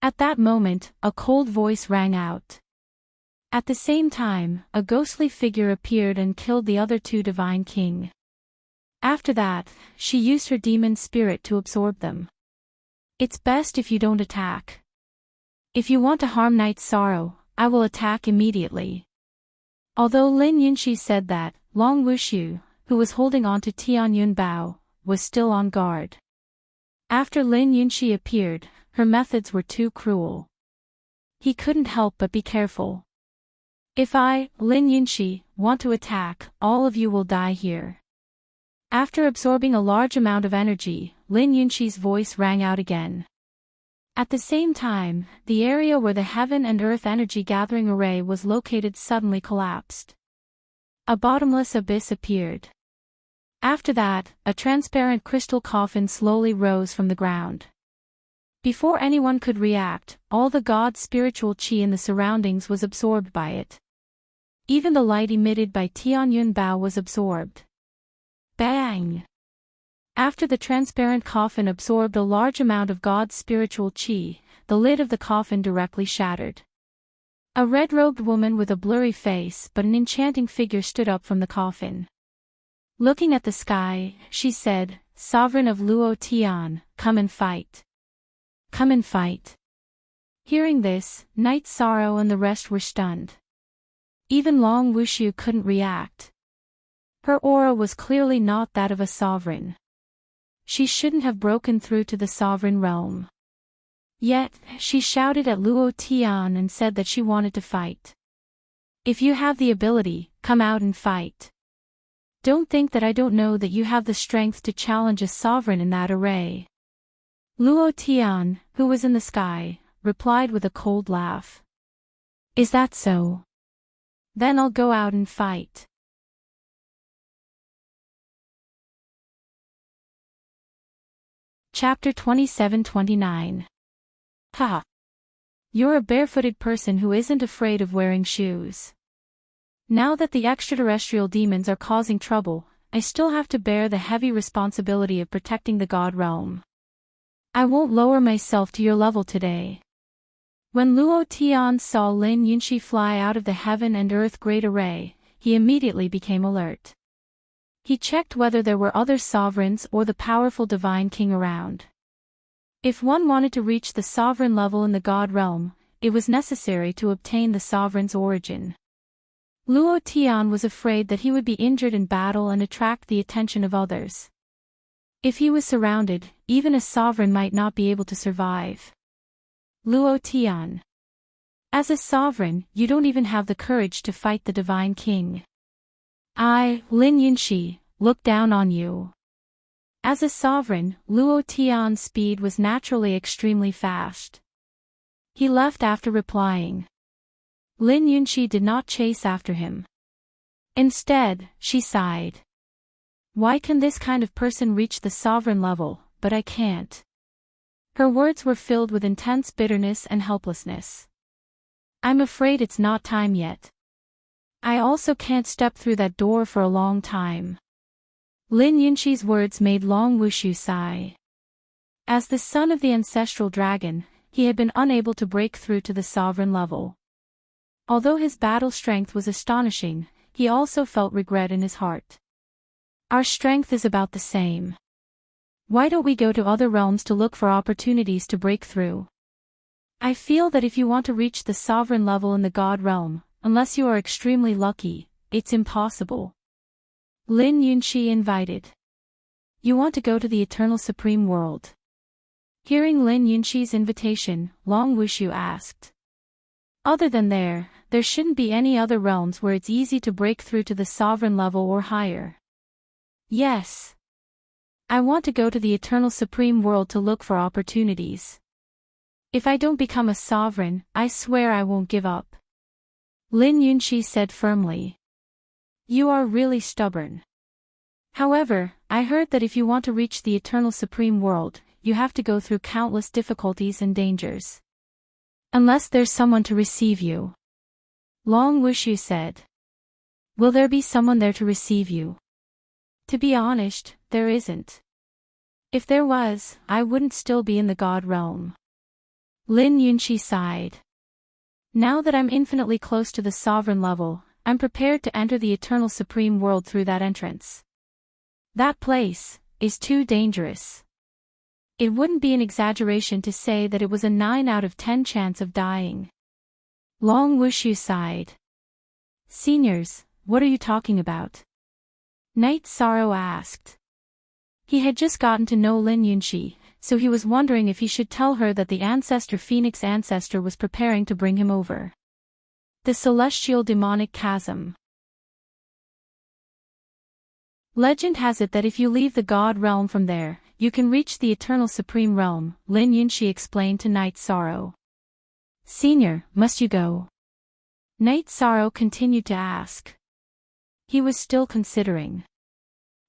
At that moment, a cold voice rang out. At the same time, a ghostly figure appeared and killed the other 2 divine king. After that, she used her demon spirit to absorb them. "It's best if you don't attack. If you want to harm Night Sorrow, I will attack immediately." Although Lin Yunxi said that, Long Wuxiu, who was holding on to Tian Yunbao, was still on guard. After Lin Yunxi appeared, her methods were too cruel. He couldn't help but be careful. "If I, Lin Yunxi, want to attack, all of you will die here." After absorbing a large amount of energy, Lin Yunxi's voice rang out again. At the same time, the area where the heaven and earth energy gathering array was located suddenly collapsed. A bottomless abyss appeared. After that, a transparent crystal coffin slowly rose from the ground. Before anyone could react, all the god's spiritual qi in the surroundings was absorbed by it. Even the light emitted by Tian Yunbao was absorbed. Bang! After the transparent coffin absorbed a large amount of God's spiritual qi, the lid of the coffin directly shattered. A red-robed woman with a blurry face but an enchanting figure stood up from the coffin. Looking at the sky, she said, "Sovereign of Luo Tian, come and fight. Come and fight." Hearing this, Night Sorrow and the rest were stunned. Even Long Wuxiu couldn't react. Her aura was clearly not that of a sovereign. She shouldn't have broken through to the sovereign realm. Yet, she shouted at Luo Tian and said that she wanted to fight. "If you have the ability, come out and fight. Don't think that I don't know that you have the strength to challenge a sovereign in that array." Luo Tian, who was in the sky, replied with a cold laugh. "Is that so? Then I'll go out and fight." Chapter 27-29. Ha! You're a barefooted person who isn't afraid of wearing shoes. Now that the extraterrestrial demons are causing trouble, I still have to bear the heavy responsibility of protecting the God realm. I won't lower myself to your level today. When Luo Tian saw Lin Yunxi fly out of the heaven and earth great array, he immediately became alert. He checked whether there were other sovereigns or the powerful divine king around. If one wanted to reach the sovereign level in the God realm, it was necessary to obtain the sovereign's origin. Luo Tian was afraid that he would be injured in battle and attract the attention of others. If he was surrounded, even a sovereign might not be able to survive. Luo Tian. As a sovereign, you don't even have the courage to fight the divine king. I, Lin Yunxi, look down on you. As a sovereign, Luo Tian's speed was naturally extremely fast. He left after replying. Lin Yunxi did not chase after him. Instead, she sighed. Why can this kind of person reach the sovereign level, but I can't? Her words were filled with intense bitterness and helplessness. I'm afraid it's not time yet. I also can't step through that door for a long time. Lin Yunxi's words made Long Wuxiu sigh. As the son of the ancestral dragon, he had been unable to break through to the sovereign level. Although his battle strength was astonishing, he also felt regret in his heart. Our strength is about the same. Why don't we go to other realms to look for opportunities to break through? I feel that if you want to reach the sovereign level in the God realm, unless you are extremely lucky, it's impossible. Lin Yunxi invited. You want to go to the eternal supreme world? Hearing Lin Yunxi's invitation, Long Wuxiu asked. Other than there shouldn't be any other realms where it's easy to break through to the sovereign level or higher. Yes. I want to go to the eternal supreme world to look for opportunities. If I don't become a sovereign, I swear I won't give up. Lin Yunxi said firmly. You are really stubborn. However, I heard that if you want to reach the eternal supreme world, you have to go through countless difficulties and dangers. Unless there's someone to receive you. Long Wushu said. Will there be someone there to receive you? To be honest, there isn't. If there was, I wouldn't still be in the God realm. Lin Yunxi sighed. Now that I'm infinitely close to the sovereign level, I'm prepared to enter the eternal supreme world through that entrance. That place is too dangerous. It wouldn't be an exaggeration to say that it was a 9 out of 10 chance of dying. Long Wushu sighed. Seniors, what are you talking about? Night Sorrow asked. He had just gotten to know Lin Yunxi, so he was wondering if he should tell her that the ancestor Phoenix ancestor was preparing to bring him over. The celestial demonic chasm. Legend has it that if you leave the God realm from there, you can reach the eternal supreme realm, Lin Yunxi explained to Night Sorrow. Senior, must you go? Night Sorrow continued to ask. He was still considering.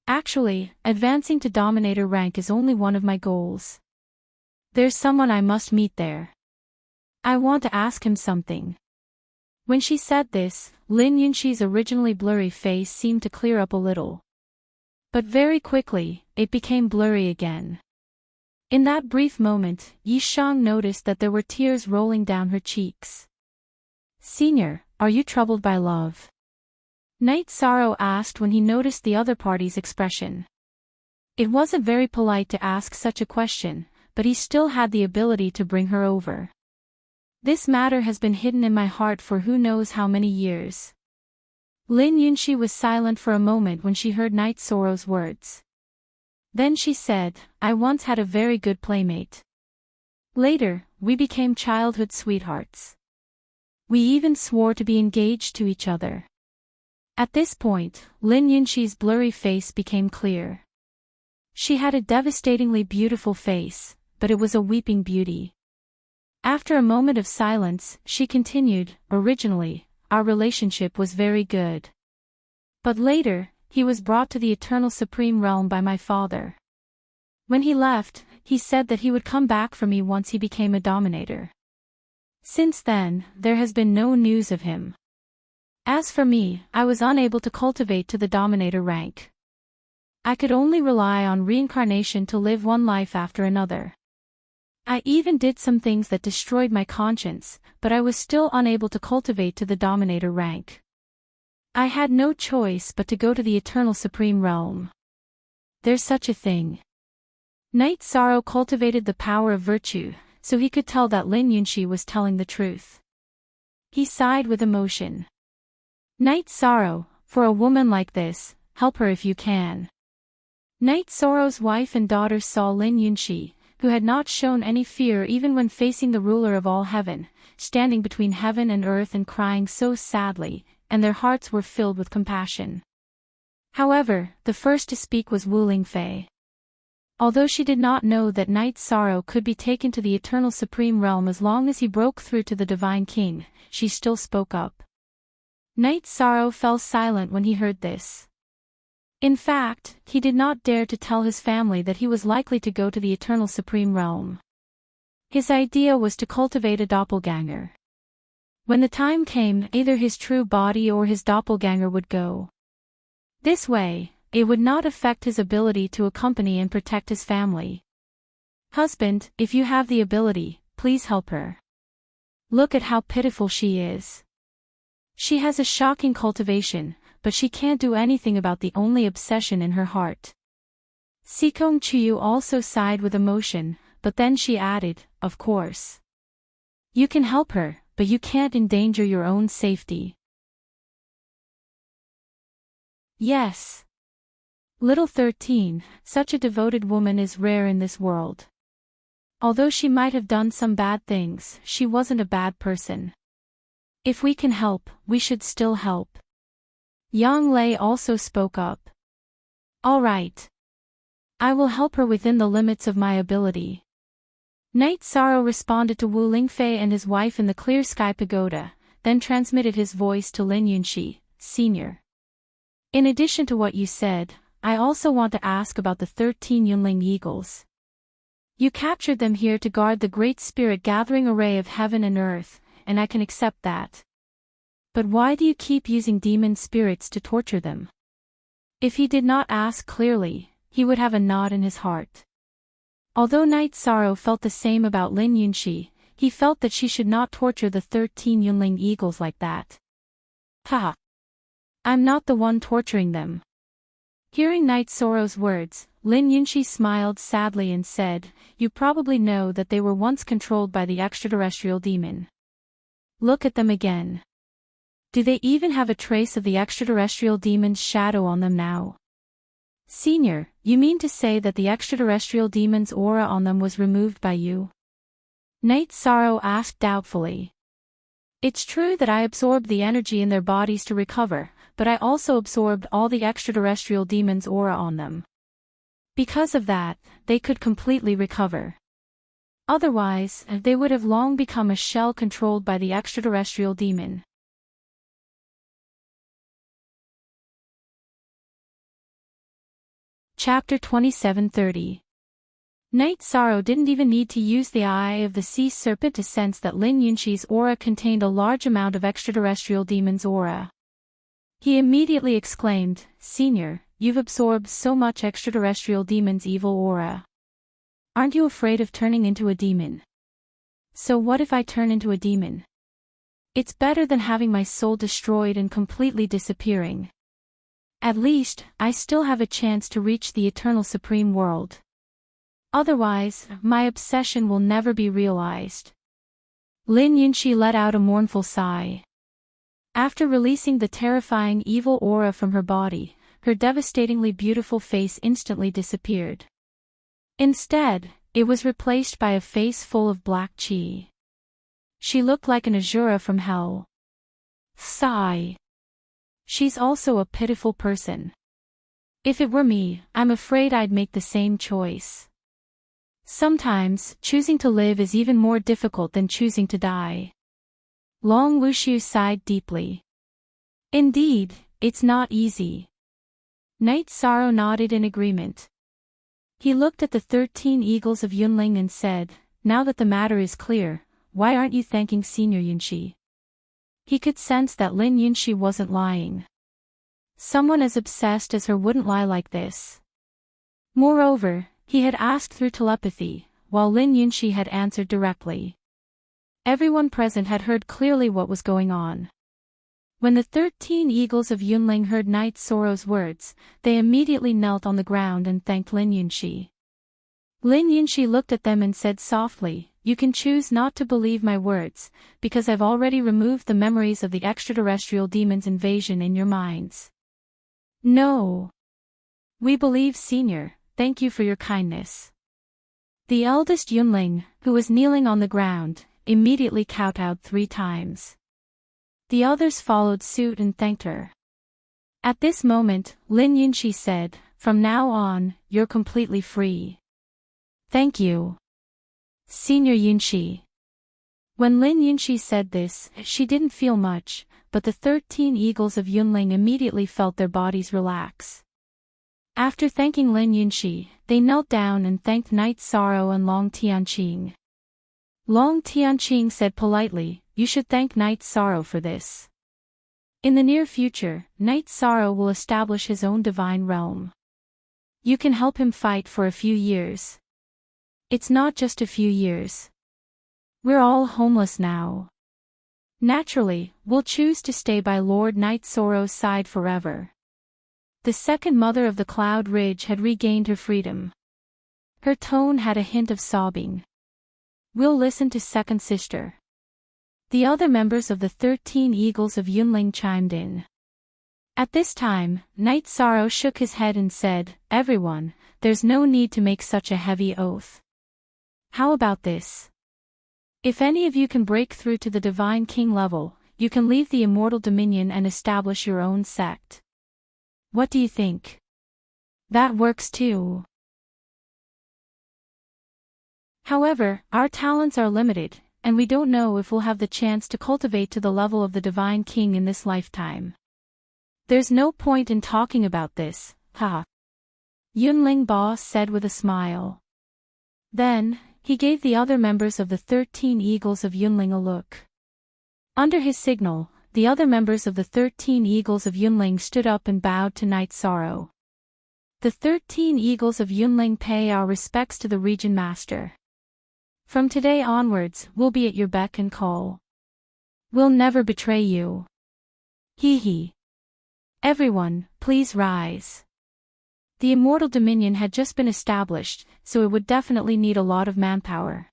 Actually, advancing to Dominator rank is only one of my goals. There's someone I must meet there. I want to ask him something. When she said this, Lin Yunxi's originally blurry face seemed to clear up a little. But very quickly, it became blurry again. In that brief moment, Yi Shang noticed that there were tears rolling down her cheeks. Senior, are you troubled by love? Night Sorrow asked when he noticed the other party's expression. It wasn't very polite to ask such a question, but he still had the ability to bring her over. This matter has been hidden in my heart for who knows how many years. Lin Yunxi was silent for a moment when she heard Night Sorrow's words. Then she said, I once had a very good playmate. Later, we became childhood sweethearts. We even swore to be engaged to each other. At this point, Lin Yunxi's blurry face became clear. She had a devastatingly beautiful face, but it was a weeping beauty. After a moment of silence, she continued, originally, our relationship was very good. But later, he was brought to the eternal supreme realm by my father. When he left, he said that he would come back for me once he became a dominator. Since then, there has been no news of him. As for me, I was unable to cultivate to the dominator rank. I could only rely on reincarnation to live one life after another. I even did some things that destroyed my conscience, but I was still unable to cultivate to the dominator rank. I had no choice but to go to the eternal supreme realm. There's such a thing. Night Sorrow cultivated the power of virtue, so he could tell that Lin Yunxi was telling the truth. He sighed with emotion. Night Sorrow, for a woman like this, help her if you can. Night Sorrow's wife and daughter saw Lin Yunxi, who had not shown any fear even when facing the ruler of all heaven, standing between heaven and earth and crying so sadly, and their hearts were filled with compassion. However, the first to speak was Wu Lingfei. Although she did not know that Night Sorrow could be taken to the eternal supreme realm as long as he broke through to the divine king, she still spoke up. Night Sorrow fell silent when he heard this. In fact, he did not dare to tell his family that he was likely to go to the eternal supreme realm. His idea was to cultivate a doppelganger. When the time came, either his true body or his doppelganger would go. This way, it would not affect his ability to accompany and protect his family. Husband, if you have the ability, please help her. Look at how pitiful she is. She has a shocking cultivation, but she can't do anything about the only obsession in her heart. Sikong Chuyu also sighed with emotion, but then she added, of course. You can help her, but you can't endanger your own safety. Yes. Little 13, such a devoted woman is rare in this world. Although she might have done some bad things, she wasn't a bad person. If we can help, we should still help. Yang Lei also spoke up. All right. I will help her within the limits of my ability. Night Sorrow responded to Wu Lingfei and his wife in the Clear Sky Pagoda, then transmitted his voice to Lin Yunxi, Sr. In addition to what you said, I also want to ask about the 13 Yunling eagles. You captured them here to guard the great spirit gathering array of heaven and earth, and I can accept that. But why do you keep using demon spirits to torture them? If he did not ask clearly, he would have a knot in his heart. Although Night Sorrow felt the same about Lin Yunxi, he felt that she should not torture the 13 Yunling eagles like that. Ha! I'm not the one torturing them. Hearing Night Sorrow's words, Lin Yunxi smiled sadly and said, You probably know that they were once controlled by the extraterrestrial demon. Look at them again. Do they even have a trace of the extraterrestrial demon's shadow on them now? Senior, you mean to say that the extraterrestrial demon's aura on them was removed by you? Night Sorrow asked doubtfully. It's true that I absorbed the energy in their bodies to recover, but I also absorbed all the extraterrestrial demon's aura on them. Because of that, they could completely recover. Otherwise, they would have long become a shell controlled by the extraterrestrial demon. Chapter 27:30. Night Sorrow didn't even need to use the eye of the sea serpent to sense that Lin Yunxi's aura contained a large amount of extraterrestrial demon's aura. He immediately exclaimed, Senior, you've absorbed so much extraterrestrial demon's evil aura. Aren't you afraid of turning into a demon? So what if I turn into a demon? It's better than having my soul destroyed and completely disappearing. At least, I still have a chance to reach the eternal supreme world. Otherwise, my obsession will never be realized. Lin Yunxi let out a mournful sigh. After releasing the terrifying evil aura from her body, her devastatingly beautiful face instantly disappeared. Instead, it was replaced by a face full of black qi. She looked like an Asura from hell. Sigh. She's also a pitiful person. If it were me, I'm afraid I'd make the same choice. Sometimes, choosing to live is even more difficult than choosing to die. Long Wuxiu sighed deeply. Indeed, it's not easy. Night Sorrow nodded in agreement. He looked at the 13 eagles of Yunling and said, Now that the matter is clear, why aren't you thanking Senior Yunxi? He could sense that Lin Yunxi wasn't lying. Someone as obsessed as her wouldn't lie like this. Moreover, he had asked through telepathy, while Lin Yunxi had answered directly. Everyone present had heard clearly what was going on. When the 13 eagles of Yunling heard Night Sorrow's words, they immediately knelt on the ground and thanked Lin Yunxi. Lin Yunxi looked at them and said softly, You can choose not to believe my words, because I've already removed the memories of the extraterrestrial demon's invasion in your minds. No. We believe, Senior, thank you for your kindness. The eldest Yunling, who was kneeling on the ground, immediately kowtowed 3 times. The others followed suit and thanked her. At this moment, Lin Yunxi said, From now on, you're completely free. Thank you. Senior Yunxi. When Lin Yunxi said this, she didn't feel much, but the 13 eagles of Yunling immediately felt their bodies relax. After thanking Lin Yunxi, they knelt down and thanked Night Sorrow and Long Tianqing. Long Tianqing said politely, You should thank Night Sorrow for this. In the near future, Night Sorrow will establish his own divine realm. You can help him fight for a few years. It's not just a few years. We're all homeless now. Naturally, we'll choose to stay by Lord Night Sorrow's side forever. The second mother of the Cloud Ridge had regained her freedom. Her tone had a hint of sobbing. We'll listen to second sister. The other members of the 13 eagles of Yunling chimed in. At this time, Night Sorrow shook his head and said, Everyone, there's no need to make such a heavy oath. How about this? If any of you can break through to the Divine King level, you can leave the Immortal Dominion and establish your own sect. What do you think? That works too. However, our talents are limited, and we don't know if we'll have the chance to cultivate to the level of the Divine King in this lifetime. There's no point in talking about this, haha. Yunling Ba said with a smile. Then, he gave the other members of the 13 Eagles of Yunling a look. Under his signal, the other members of the 13 Eagles of Yunling stood up and bowed to Night Sorrow. The 13 Eagles of Yunling pay our respects to the Region Master. From today onwards, we'll be at your beck and call. We'll never betray you. Hee hee. Everyone, please rise. The Immortal Dominion had just been established, so it would definitely need a lot of manpower.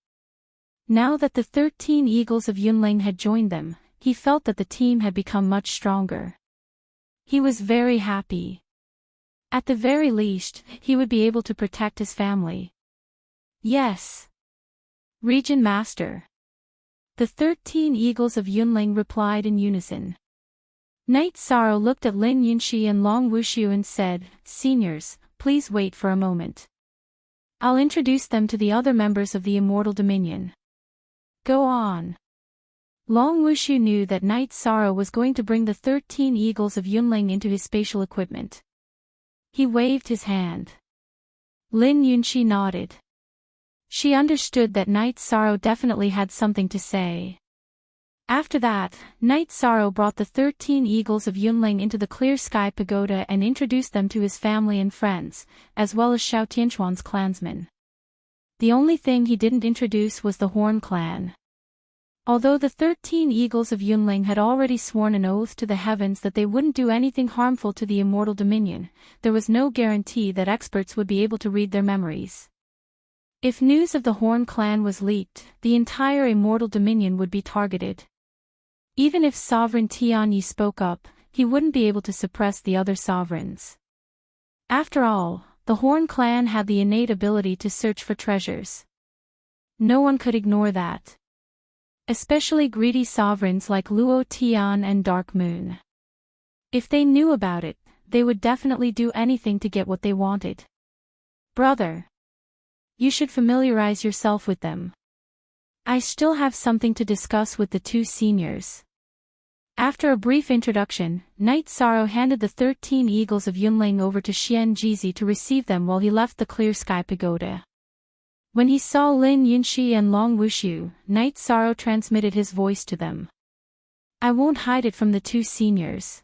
Now that the 13 Eagles of Yunling had joined them, he felt that the team had become much stronger. He was very happy. At the very least, he would be able to protect his family. Yes. Region Master. The 13 Eagles of Yunling replied in unison. Night Sorrow looked at Lin Yunxi and Long Wuxiu and said, "Seniors, please wait for a moment. I'll introduce them to the other members of the Immortal Dominion." Go on. Long Wuxiu knew that Night Sorrow was going to bring the 13 Eagles of Yunling into his spatial equipment. He waved his hand. Lin Yunxi nodded. She understood that Night Sorrow definitely had something to say. After that, Night Sorrow brought the 13 Eagles of Yunling into the Clear Sky Pagoda and introduced them to his family and friends, as well as Xiao Tianchuan's clansmen. The only thing he didn't introduce was the Horn clan. Although the 13 Eagles of Yunling had already sworn an oath to the heavens that they wouldn't do anything harmful to the Immortal Dominion, there was no guarantee that experts would be able to read their memories. If news of the Horn clan was leaked, the entire Immortal Dominion would be targeted. Even if Sovereign Tianyi spoke up, he wouldn't be able to suppress the other sovereigns. After all, the Horn clan had the innate ability to search for treasures. No one could ignore that. Especially greedy sovereigns like Luo Tian and Dark Moon. If they knew about it, they would definitely do anything to get what they wanted. Brother. You should familiarize yourself with them. I still have something to discuss with the two seniors. After a brief introduction, Night Sorrow handed the 13 Eagles of Yunling over to Xian Jizi to receive them while he left the Clear Sky Pagoda. When he saw Lin Yunxi and Long Wuxiu, Night Sorrow transmitted his voice to them. I won't hide it from the two seniors.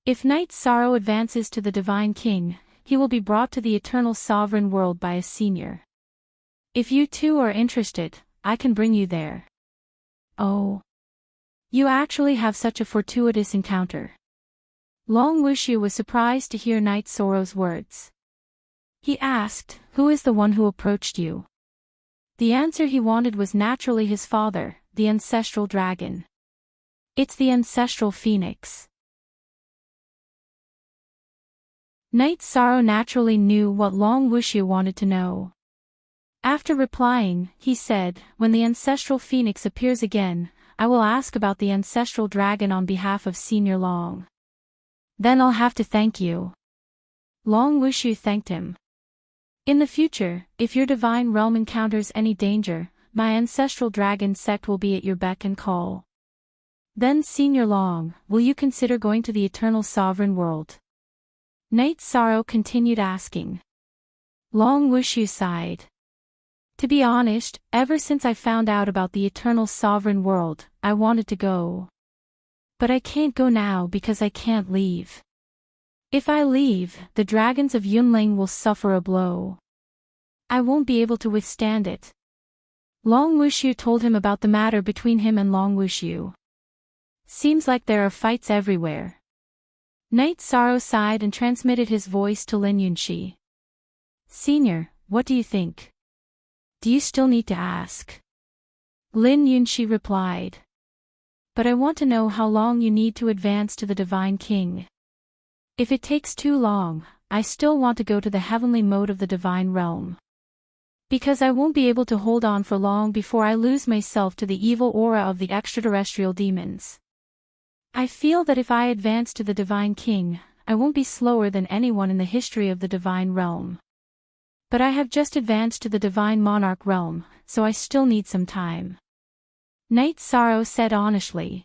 If Night Sorrow advances to the Divine King, he will be brought to the Eternal Sovereign World by a senior. If you two are interested, I can bring you there. Oh. You actually have such a fortuitous encounter. Long Wuxiu was surprised to hear Night Sorrow's words. He asked, "Who is the one who approached you?" The answer he wanted was naturally his father, the ancestral dragon. It's the ancestral phoenix. Night Sorrow naturally knew what Long Wuxiu wanted to know. After replying, he said, "When the ancestral phoenix appears again, I will ask about the ancestral dragon on behalf of Senior Long. Then I'll have to thank you." Long Wuxiu thanked him. In the future, if your divine realm encounters any danger, my ancestral dragon sect will be at your beck and call. Then Senior Long, will you consider going to the Eternal Sovereign World? Night Sorrow continued asking. Long Wuxiu sighed. To be honest, ever since I found out about the Eternal Sovereign World, I wanted to go. But I can't go now because I can't leave. If I leave, the dragons of Yunling will suffer a blow. I won't be able to withstand it. Long Wuxiu told him about the matter between him and Long Wuxiu. Seems like there are fights everywhere. Night Sorrow sighed and transmitted his voice to Lin Yunxi. Senior, what do you think? Do you still need to ask? Lin Yunxi replied. But I want to know how long you need to advance to the Divine King. If it takes too long, I still want to go to the heavenly mode of the Divine Realm. Because I won't be able to hold on for long before I lose myself to the evil aura of the extraterrestrial demons. I feel that if I advance to the Divine King, I won't be slower than anyone in the history of the Divine Realm. But I have just advanced to the Divine Monarch realm, so I still need some time. Night Sorrow said honestly.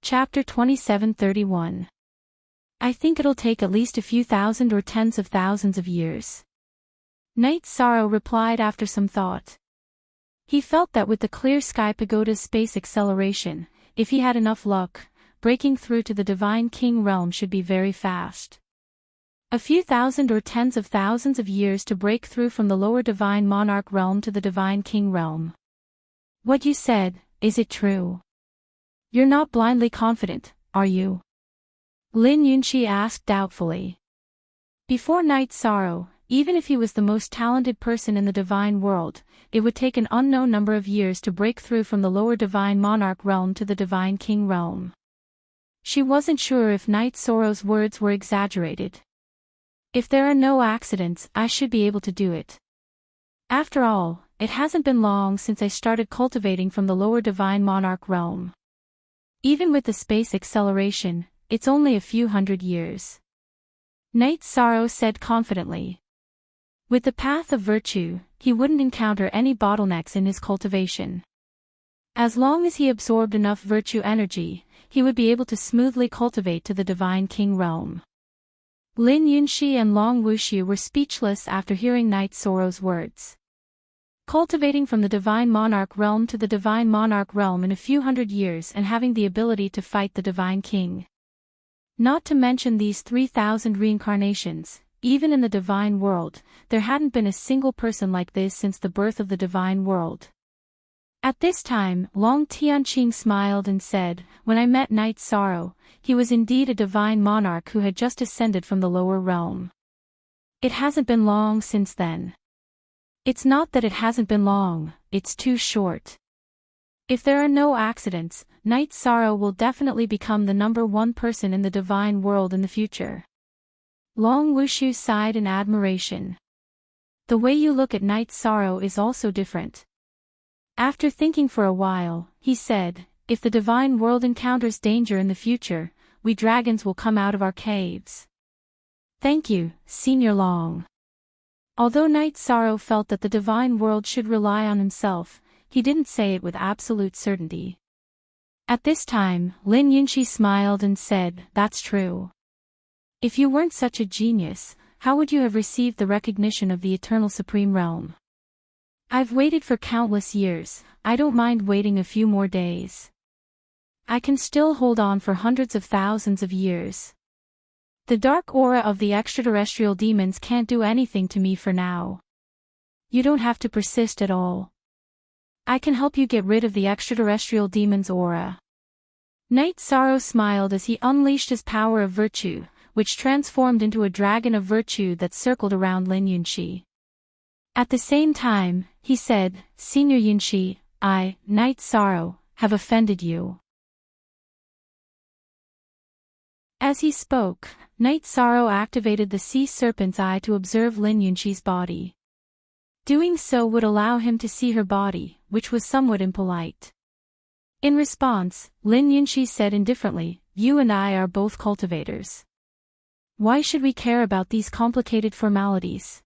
Chapter 27:31. I think it'll take at least a few thousand or tens of thousands of years. Night Sorrow replied after some thought. He felt that with the Clear Sky Pagoda's space acceleration, if he had enough luck, breaking through to the Divine King realm should be very fast. A few thousand or tens of thousands of years to break through from the lower Divine Monarch realm to the Divine King realm. What you said, is it true? You're not blindly confident, are you? Lin Yunqi asked doubtfully. Before Night Sorrow, even if he was the most talented person in the divine world, it would take an unknown number of years to break through from the lower Divine Monarch realm to the Divine King realm. She wasn't sure if Night Sorrow's words were exaggerated. If there are no accidents, I should be able to do it. After all, it hasn't been long since I started cultivating from the lower Divine Monarch realm. Even with the space acceleration, it's only a few hundred years. Night Sorrow said confidently. With the path of virtue, he wouldn't encounter any bottlenecks in his cultivation. As long as he absorbed enough virtue energy, he would be able to smoothly cultivate to the Divine King realm. Lin Yunqi and Long Wuxiu were speechless after hearing Night Sorrow's words. Cultivating from the Divine Monarch realm to the Divine Monarch realm in a few hundred years and having the ability to fight the Divine King. Not to mention these 3,000 reincarnations, even in the divine world, there hadn't been a single person like this since the birth of the divine world. At this time, Long Tianqing smiled and said, when I met Night Sorrow, he was indeed a divine monarch who had just ascended from the lower realm. It hasn't been long since then. It's not that it hasn't been long, it's too short. If there are no accidents, Night Sorrow will definitely become the #1 person in the divine world in the future. Long Wuxiu sighed in admiration. The way you look at Night Sorrow is also different. After thinking for a while, he said, if the divine world encounters danger in the future, we dragons will come out of our caves. Thank you, Senior Long. Although Night Sorrow felt that the divine world should rely on himself, he didn't say it with absolute certainty. At this time, Lin Yunqi smiled and said, that's true. If you weren't such a genius, how would you have received the recognition of the Eternal Supreme Realm? I've waited for countless years, I don't mind waiting a few more days. I can still hold on for hundreds of thousands of years. The dark aura of the extraterrestrial demons can't do anything to me for now. You don't have to persist at all. I can help you get rid of the extraterrestrial demon's aura. Night Sorrow smiled as he unleashed his power of virtue, which transformed into a dragon of virtue that circled around Lin Yunqi. At the same time, he said, Senior Yunqi, I, Night Sorrow, have offended you. As he spoke, Night Sorrow activated the sea serpent's eye to observe Lin Yunqi's body. Doing so would allow him to see her body, which was somewhat impolite. In response, Lin Yunqi said indifferently, you and I are both cultivators. Why should we care about these complicated formalities?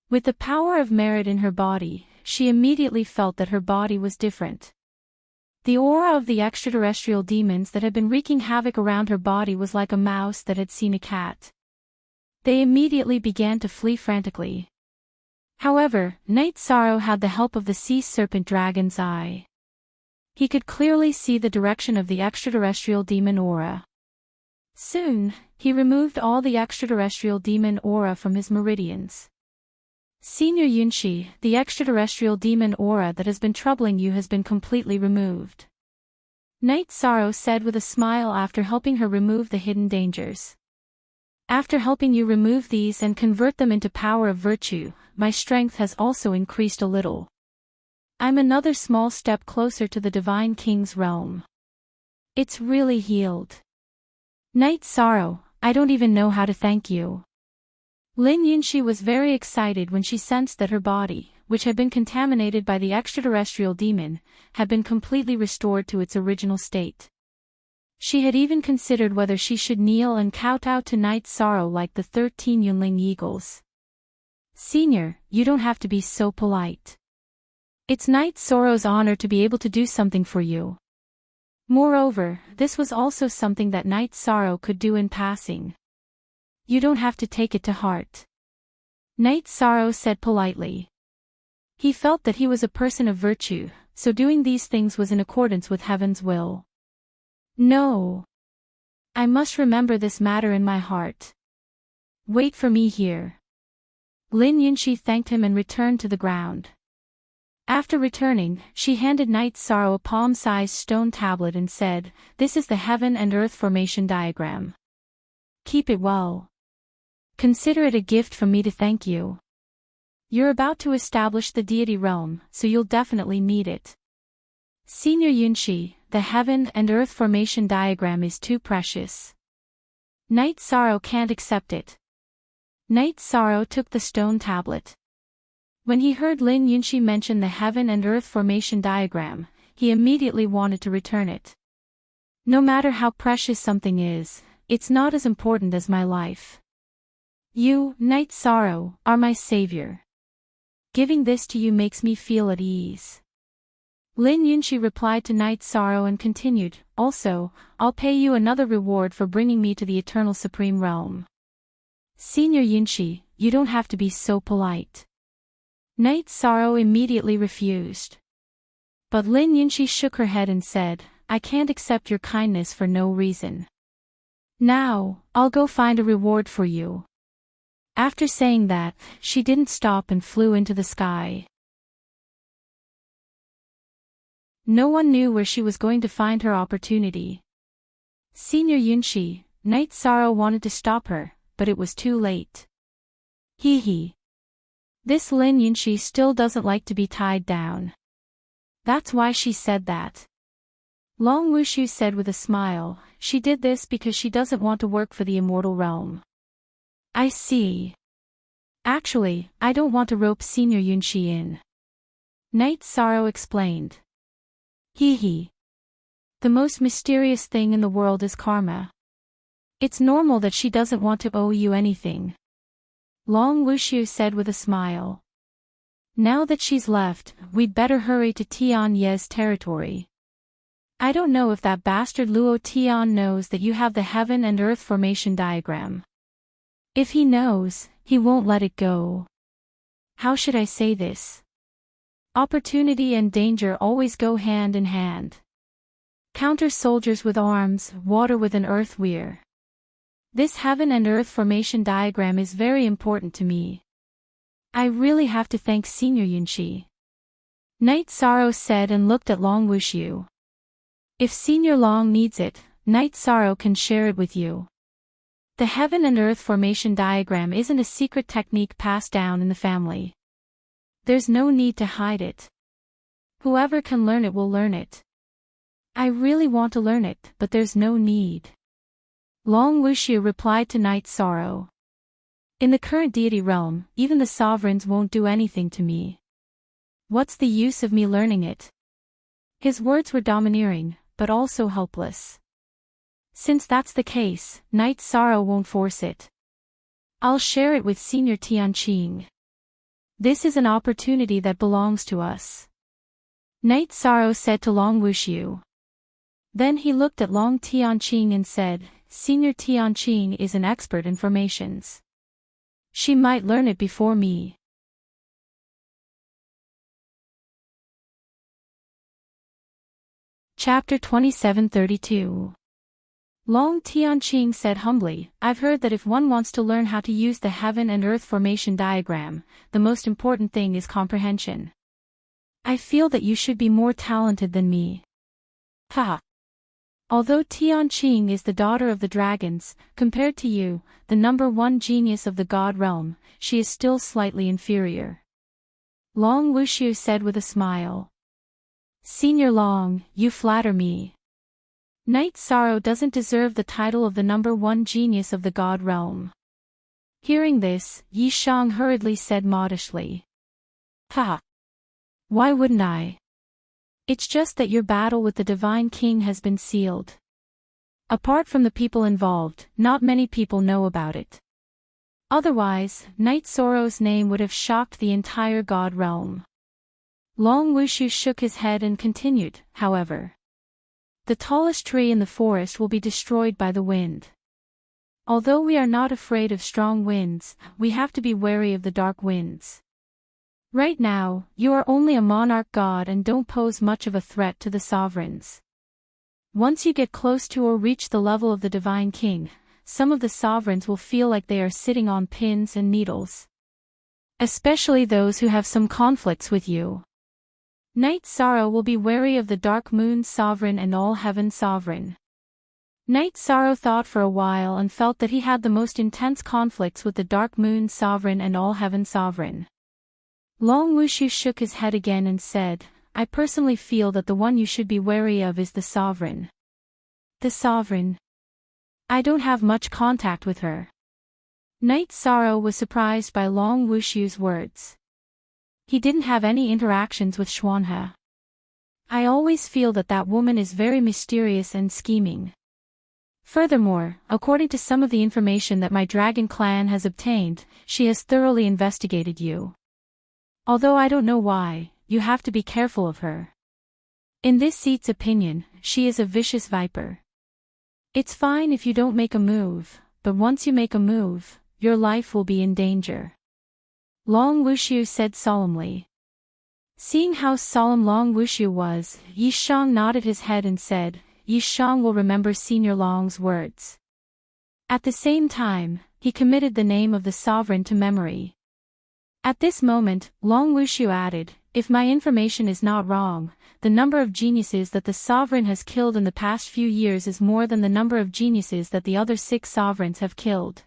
With the power of merit in her body, she immediately felt that her body was different. The aura of the extraterrestrial demons that had been wreaking havoc around her body was like a mouse that had seen a cat. They immediately began to flee frantically. However, Night Sorrow had the help of the sea serpent dragon's eye. He could clearly see the direction of the extraterrestrial demon aura. Soon, he removed all the extraterrestrial demon aura from his meridians. Senior Yunqi, the extraterrestrial demon aura that has been troubling you has been completely removed. Night Sorrow said with a smile after helping her remove the hidden dangers. After helping you remove these and convert them into power of virtue, my strength has also increased a little. I'm another small step closer to the Divine King's realm. It's really healed. Night Sorrow, I don't even know how to thank you. Lin Yunqi was very excited when she sensed that her body, which had been contaminated by the extraterrestrial demon, had been completely restored to its original state. She had even considered whether she should kneel and kowtow to Night Sorrow like the 13 Yunling eagles. Senior, you don't have to be so polite. It's Night Sorrow's honor to be able to do something for you. Moreover, this was also something that Night Sorrow could do in passing. You don't have to take it to heart. Night Sorrow said politely. He felt that he was a person of virtue, so doing these things was in accordance with heaven's will. No. I must remember this matter in my heart. Wait for me here. Lin Yunxi thanked him and returned to the ground. After returning, she handed Night Sorrow a palm-sized stone tablet and said, "This is the heaven and earth formation diagram. Keep it well. Consider it a gift from me to thank you. You're about to establish the deity realm, so you'll definitely need it." Senior Yunxi, the heaven and earth formation diagram is too precious. Night Sorrow can't accept it. Night Sorrow took the stone tablet. When he heard Lin Yunxi mention the heaven and earth formation diagram, he immediately wanted to return it. No matter how precious something is, it's not as important as my life. You, Night Sorrow, are my savior. Giving this to you makes me feel at ease. Lin Yunxi replied to Night Sorrow and continued, "Also, I'll pay you another reward for bringing me to the Eternal Supreme Realm." Senior Yunxi, you don't have to be so polite. Night Sorrow immediately refused. But Lin Yunxi shook her head and said, "I can't accept your kindness for no reason. Now, I'll go find a reward for you." After saying that, she didn't stop and flew into the sky. No one knew where she was going to find her opportunity. Senior Yunxi, Night Sorrow wanted to stop her, but it was too late. Hee. This Lin Yunxi still doesn't like to be tied down. That's why she said that. Long Wushu said with a smile, she did this because she doesn't want to work for the immortal realm. I see. Actually, I don't want to rope Senior Yunxi in. Night Sorrow explained. Hee. The most mysterious thing in the world is karma. It's normal that she doesn't want to owe you anything. Long Wushu said with a smile. Now that she's left, we'd better hurry to Tian Ye's territory. I don't know if that bastard Luo Tian knows that you have the heaven and earth formation diagram. If he knows, he won't let it go. How should I say this? Opportunity and danger always go hand in hand. Counter soldiers with arms, water with an earth weir. This heaven and earth formation diagram is very important to me. I really have to thank Senior Yunxi. Night Sorrow said and looked at Long Wushu. If Senior Long needs it, Night Sorrow can share it with you. The heaven and earth formation diagram isn't a secret technique passed down in the family. There's no need to hide it. Whoever can learn it will learn it. I really want to learn it, but there's no need. Long Wushu replied to Night Sorrow. In the current deity realm, even the sovereigns won't do anything to me. What's the use of me learning it? His words were domineering, but also helpless. Since that's the case, Night Sorrow won't force it. I'll share it with Senior Tianqing. This is an opportunity that belongs to us. Night Sorrow said to Long Wushu. Then he looked at Long Tianqing and said, Senior Tianqing is an expert in formations. She might learn it before me. Chapter 2732. Long Tianqing said humbly, I've heard that if one wants to learn how to use the heaven and earth formation diagram, the most important thing is comprehension. I feel that you should be more talented than me. Ha! Although Tianqing is the daughter of the dragons, compared to you, the number one genius of the god realm, she is still slightly inferior. Long Wushu said with a smile. Senior Long, you flatter me. Night Sorrow doesn't deserve the title of the number one genius of the god realm. Hearing this, Yi Shang hurriedly said modestly. Ha! Why wouldn't I? It's just that your battle with the Divine King has been sealed. Apart from the people involved, not many people know about it. Otherwise, Night Sorrow's name would have shocked the entire god realm. Long Wushu shook his head and continued, however. The tallest tree in the forest will be destroyed by the wind. Although we are not afraid of strong winds, we have to be wary of the dark winds. Right now, you are only a monarch god and don't pose much of a threat to the sovereigns. Once you get close to or reach the level of the Divine King, some of the sovereigns will feel like they are sitting on pins and needles. Especially those who have some conflicts with you. Night Sorrow will be wary of the Dark Moon Sovereign and All Heaven Sovereign. Night Sorrow thought for a while and felt that he had the most intense conflicts with the Dark Moon Sovereign and All Heaven Sovereign. Long Wushu shook his head again and said, I personally feel that the one you should be wary of is the Sovereign. The Sovereign. I don't have much contact with her. Night Sorrow was surprised by Long Wushu's words. He didn't have any interactions with Xuanhe. I always feel that that woman is very mysterious and scheming. Furthermore, according to some of the information that my dragon clan has obtained, she has thoroughly investigated you. Although I don't know why, you have to be careful of her. In this seat's opinion, she is a vicious viper. It's fine if you don't make a move, but once you make a move, your life will be in danger. Long Wushu said solemnly. Seeing how solemn Long Wushu was, Yi Shang nodded his head and said, Yi Shang will remember Senior Long's words. At the same time, he committed the name of the sovereign to memory. At this moment, Long Wushu added, if my information is not wrong, the number of geniuses that the sovereign has killed in the past few years is more than the number of geniuses that the other 6 sovereigns have killed.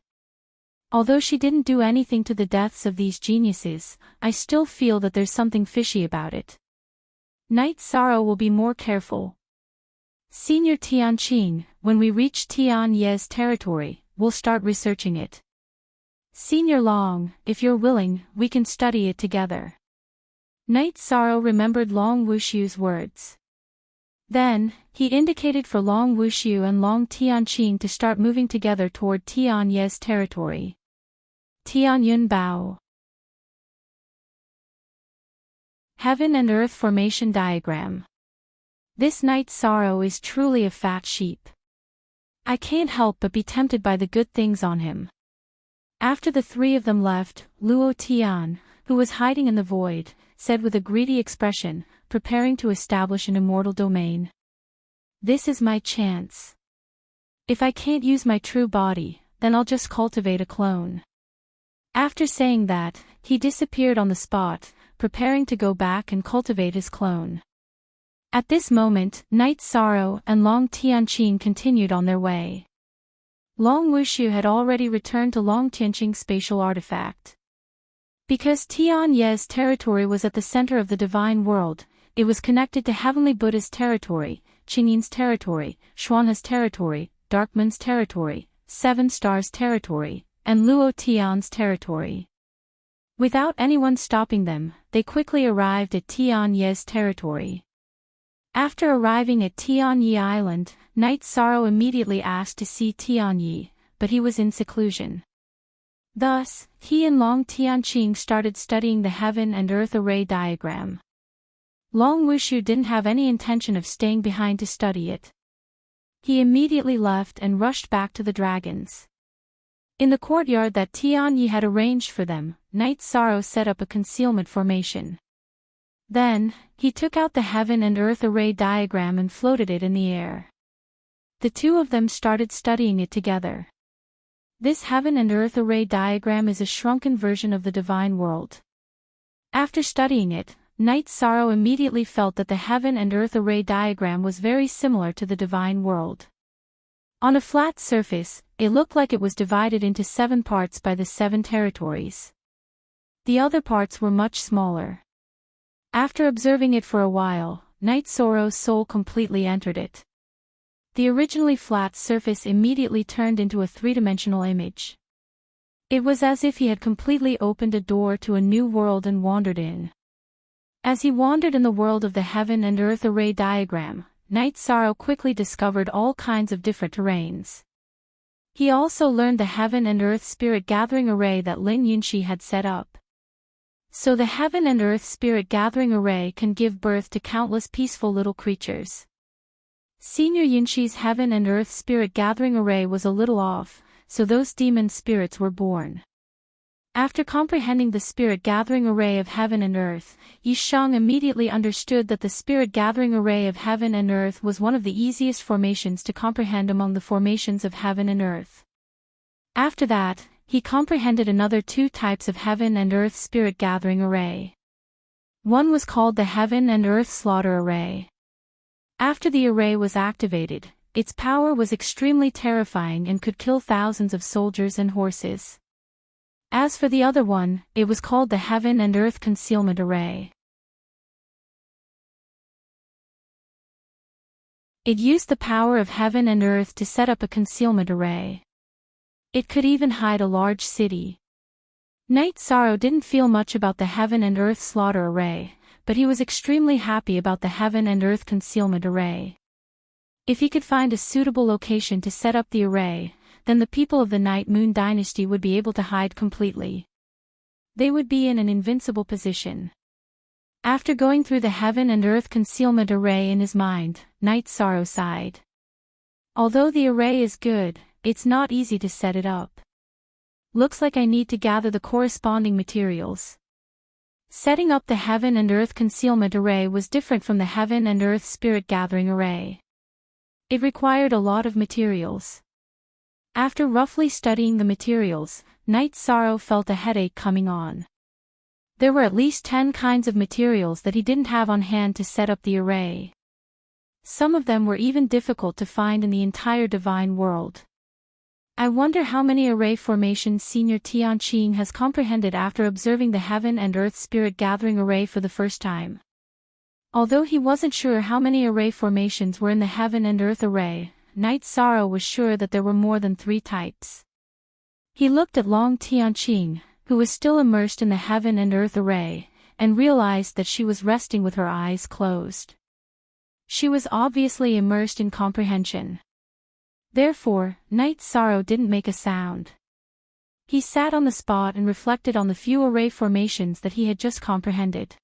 Although she didn't do anything to the deaths of these geniuses, I still feel that there's something fishy about it. Night Sorrow will be more careful. Senior Tianqing, when we reach Tian Ye's territory, we'll start researching it. Senior Long, if you're willing, we can study it together. Night Sorrow remembered Long Wushu's words. Then, he indicated for Long Wushu and Long Tianqing to start moving together toward Tian Ye's territory. Tian Yun Bao. Heaven and Earth Formation Diagram. This Night Sorrow is truly a fat sheep. I can't help but be tempted by the good things on him. After the 3 of them left, Luo Tian, who was hiding in the void, said with a greedy expression, preparing to establish an immortal domain. This is my chance. If I can't use my true body, then I'll just cultivate a clone. After saying that, he disappeared on the spot, preparing to go back and cultivate his clone. At this moment, Night Sorrow and Long Tianqing continued on their way. Long Wushu had already returned to Long Tianqing's spatial artifact. Because Tian Ye's territory was at the center of the divine world, it was connected to Heavenly Buddha's territory, Qingyin's territory, Xuanhe's territory, Darkman's territory, 7 Stars' territory, and Luo Tian's territory. Without anyone stopping them, they quickly arrived at Tian Ye's territory. After arriving at Tian Yi Island, Night Sorrow immediately asked to see Tian Yi, but he was in seclusion. Thus, he and Long Tianqing started studying the Heaven and Earth Array diagram. Long Wushu didn't have any intention of staying behind to study it. He immediately left and rushed back to the dragons. In the courtyard that Tian Yi had arranged for them, Night Sorrow set up a concealment formation. Then, he took out the Heaven and Earth Array diagram and floated it in the air. The 2 of them started studying it together. This Heaven and Earth Array diagram is a shrunken version of the divine world. After studying it, Night Sorrow immediately felt that the Heaven and Earth Array diagram was very similar to the divine world. On a flat surface, it looked like it was divided into 7 parts by the 7 territories. The other parts were much smaller. After observing it for a while, Night Sorrow's soul completely entered it. The originally flat surface immediately turned into a 3-dimensional image. It was as if he had completely opened a door to a new world and wandered in. As he wandered in the world of the Heaven and Earth Array diagram, Night Sorrow quickly discovered all kinds of different terrains. He also learned the Heaven and Earth Spirit Gathering Array that Lin Yunxi had set up. So the Heaven and Earth Spirit Gathering Array can give birth to countless peaceful little creatures. Senior Yunxi's Heaven and Earth Spirit Gathering Array was a little off, so those demon spirits were born. After comprehending the Spirit Gathering Array of Heaven and Earth, Yi Shang immediately understood that the Spirit Gathering Array of Heaven and Earth was one of the easiest formations to comprehend among the formations of Heaven and Earth. After that, he comprehended another two types of Heaven and Earth Spirit Gathering Array. One was called the Heaven and Earth Slaughter Array. After the array was activated, its power was extremely terrifying and could kill thousands of soldiers and horses. As for the other one, it was called the Heaven and Earth Concealment Array. It used the power of Heaven and Earth to set up a concealment array. It could even hide a large city. Night Sorrow didn't feel much about the Heaven and Earth Slaughter Array, but he was extremely happy about the Heaven and Earth Concealment Array. If he could find a suitable location to set up the array, then the people of the Night Moon Dynasty would be able to hide completely. They would be in an invincible position. After going through the Heaven and Earth Concealment Array in his mind, Night Sorrow sighed. Although the array is good, it's not easy to set it up. Looks like I need to gather the corresponding materials. Setting up the Heaven and Earth Concealment Array was different from the Heaven and Earth Spirit Gathering Array. It required a lot of materials. After roughly studying the materials, Night Sorrow felt a headache coming on. There were at least 10 kinds of materials that he didn't have on hand to set up the array. Some of them were even difficult to find in the entire divine world. I wonder how many array formations Senior Tianqing has comprehended after observing the Heaven and Earth Spirit Gathering Array for the first time. Although he wasn't sure how many array formations were in the Heaven and Earth Array, Night Sorrow was sure that there were more than 3 types. He looked at Long Tianqing, who was still immersed in the Heaven and Earth Array, and realized that she was resting with her eyes closed. She was obviously immersed in comprehension. Therefore, Night Sorrow didn't make a sound. He sat on the spot and reflected on the few array formations that he had just comprehended.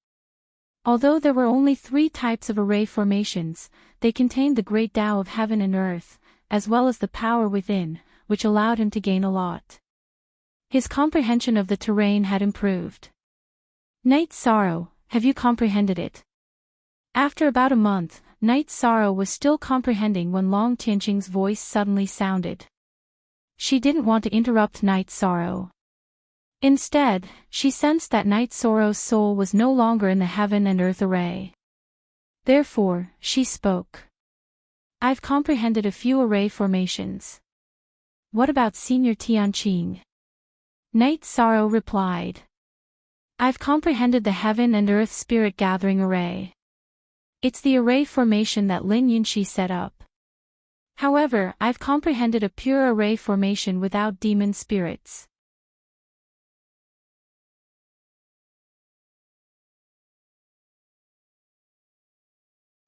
Although there were only 3 types of array formations, they contained the great Tao of Heaven and Earth, as well as the power within, which allowed him to gain a lot. His comprehension of the terrain had improved. Night Sorrow, have you comprehended it? After about a month, Night Sorrow was still comprehending when Long Tianqing's voice suddenly sounded. She didn't want to interrupt Night Sorrow. Instead, she sensed that Night Sorrow's soul was no longer in the Heaven and Earth Array. Therefore, she spoke. I've comprehended a few array formations. What about Senior Tianqing? Night Sorrow replied. I've comprehended the Heaven and Earth Spirit Gathering Array. It's the array formation that Lin Yunxi set up. However, I've comprehended a pure array formation without demon spirits.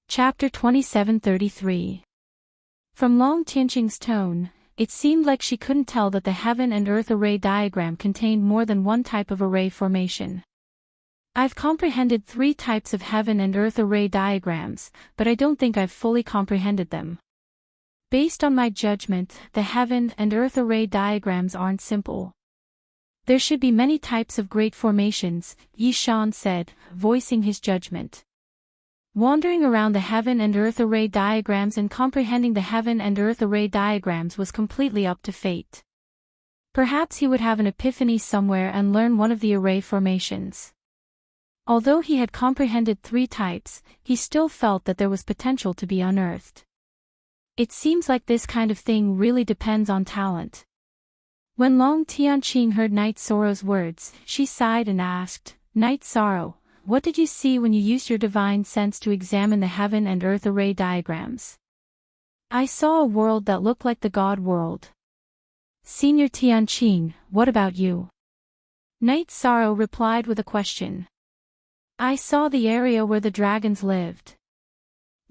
Chapter 2733. From Long Tianqing's tone, it seemed like she couldn't tell that the Heaven and Earth Array diagram contained more than one type of array formation. I've comprehended 3 types of Heaven and Earth Array diagrams, but I don't think I've fully comprehended them. Based on my judgment, the Heaven and Earth Array diagrams aren't simple. There should be many types of great formations, Yi Shan said, voicing his judgment. Wandering around the Heaven and Earth Array diagrams and comprehending the Heaven and Earth Array diagrams was completely up to fate. Perhaps he would have an epiphany somewhere and learn one of the array formations. Although he had comprehended 3 types, he still felt that there was potential to be unearthed. It seems like this kind of thing really depends on talent. When Long Tianqing heard Night Sorrow's words, she sighed and asked, Night Sorrow, what did you see when you used your divine sense to examine the Heaven and Earth Array diagrams? I saw a world that looked like the God world. Senior Tianqing, what about you? Night Sorrow replied with a question. I saw the area where the dragons lived.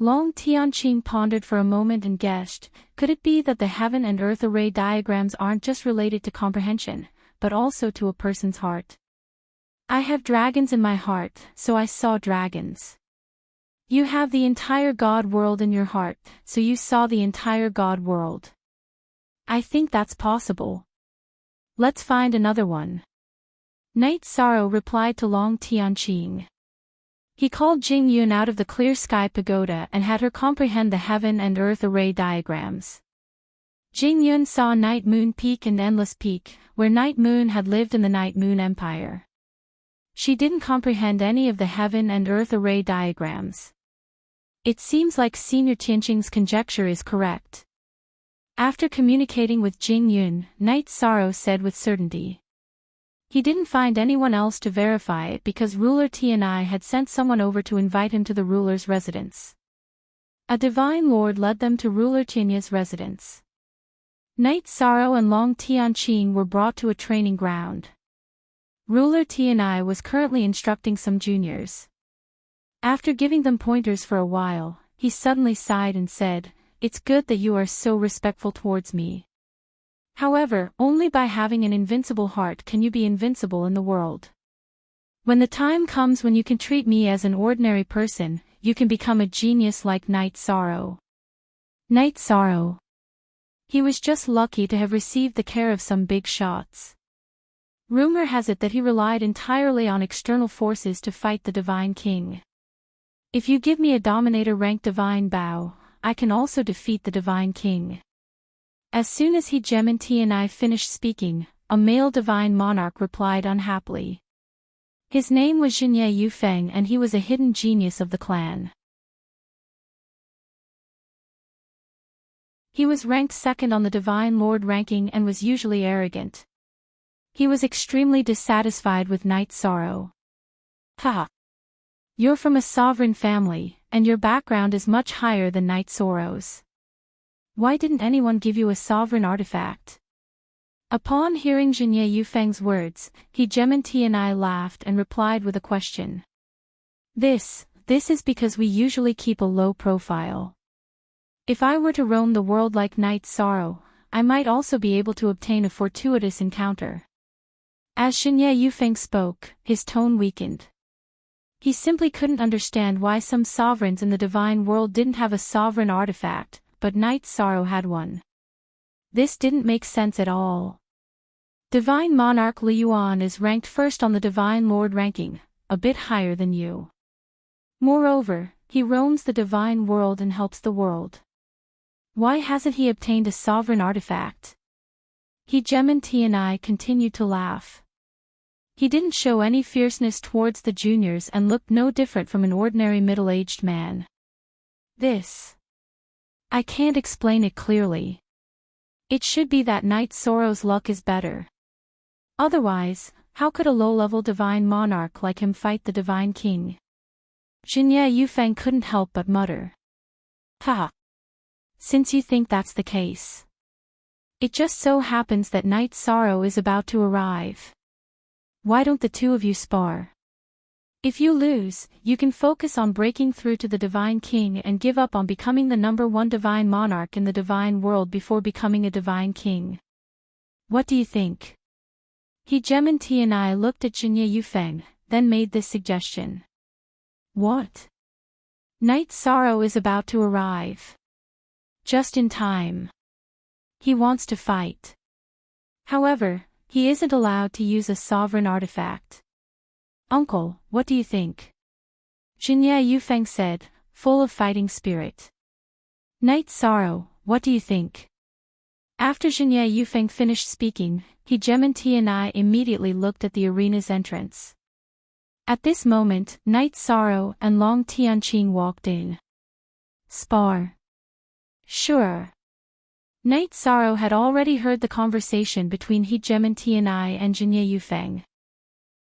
Long Tianqing pondered for a moment and guessed, could it be that the heaven and earth array diagrams aren't just related to comprehension, but also to a person's heart? I have dragons in my heart, so I saw dragons. You have the entire God world in your heart, so you saw the entire God world. I think that's possible. Let's find another one. Night Sorrow replied to Long Tianqing. He called Jing Yun out of the clear sky pagoda and had her comprehend the heaven and earth array diagrams. Jing Yun saw Night Moon Peak and Endless Peak, where Night Moon had lived in the Night Moon Empire. She didn't comprehend any of the heaven and earth array diagrams. It seems like Senior Tianqing's conjecture is correct. After communicating with Jing Yun, Night Sorrow said with certainty. He didn't find anyone else to verify it because ruler Tianai had sent someone over to invite him to the ruler's residence. A divine lord led them to ruler Tianya's residence. Night Sorrow and Long Tianqing were brought to a training ground. Ruler Tianai was currently instructing some juniors. After giving them pointers for a while, he suddenly sighed and said, "It's good that you are so respectful towards me. However, only by having an invincible heart can you be invincible in the world. When the time comes when you can treat me as an ordinary person, you can become a genius like Night Sorrow." Night Sorrow. He was just lucky to have received the care of some big shots. Rumor has it that he relied entirely on external forces to fight the Divine King. If you give me a Dominator-ranked Divine Bow, I can also defeat the Divine King. As soon as he Gem and Tianai finished speaking, a male Divine Monarch replied unhappily. His name was Jinye Yufeng and he was a hidden genius of the clan. He was ranked second on the Divine Lord ranking and was usually arrogant. He was extremely dissatisfied with Night Sorrow. Haha. You're from a sovereign family, and your background is much higher than Night Sorrow's. Why didn't anyone give you a sovereign artifact? Upon hearing Jinye Yufeng's words, he Gem and Tianai laughed and replied with a question. This is because we usually keep a low profile. If I were to roam the world like Night Sorrow, I might also be able to obtain a fortuitous encounter. As Jinye Yufeng spoke, his tone weakened. He simply couldn't understand why some sovereigns in the divine world didn't have a sovereign artifact, but Night Sorrow had one. This didn't make sense at all. Divine Monarch Li Yuan is ranked first on the Divine Lord ranking, a bit higher than you. Moreover, he roams the divine world and helps the world. Why hasn't he obtained a sovereign artifact? He Gem and Tianai continued to laugh. He didn't show any fierceness towards the juniors and looked no different from an ordinary middle-aged man. I can't explain it clearly. It should be that Night Sorrow's luck is better. Otherwise, how could a low-level divine monarch like him fight the divine king? Jinye Yufeng couldn't help but mutter. Ha! Since you think that's the case. It just so happens that Night Sorrow is about to arrive. Why don't the two of you spar? If you lose, you can focus on breaking through to the Divine King and give up on becoming the #1 Divine Monarch in the Divine World before becoming a Divine King. What do you think? He Gem and Tianai looked at Jinye Yufeng, then made this suggestion. What? Night Sorrow is about to arrive. Just in time. He wants to fight. However, he isn't allowed to use a sovereign artifact. Uncle, what do you think? Jinye Yufeng said, full of fighting spirit. Night Sorrow, what do you think? After Jinye Yufeng finished speaking, he Gem and Tianai immediately looked at the arena's entrance. At this moment, Night Sorrow and Long Tianqing walked in. Spar. Sure. Night Sorrow had already heard the conversation between He Gem and Tianai and Jinye Yufeng.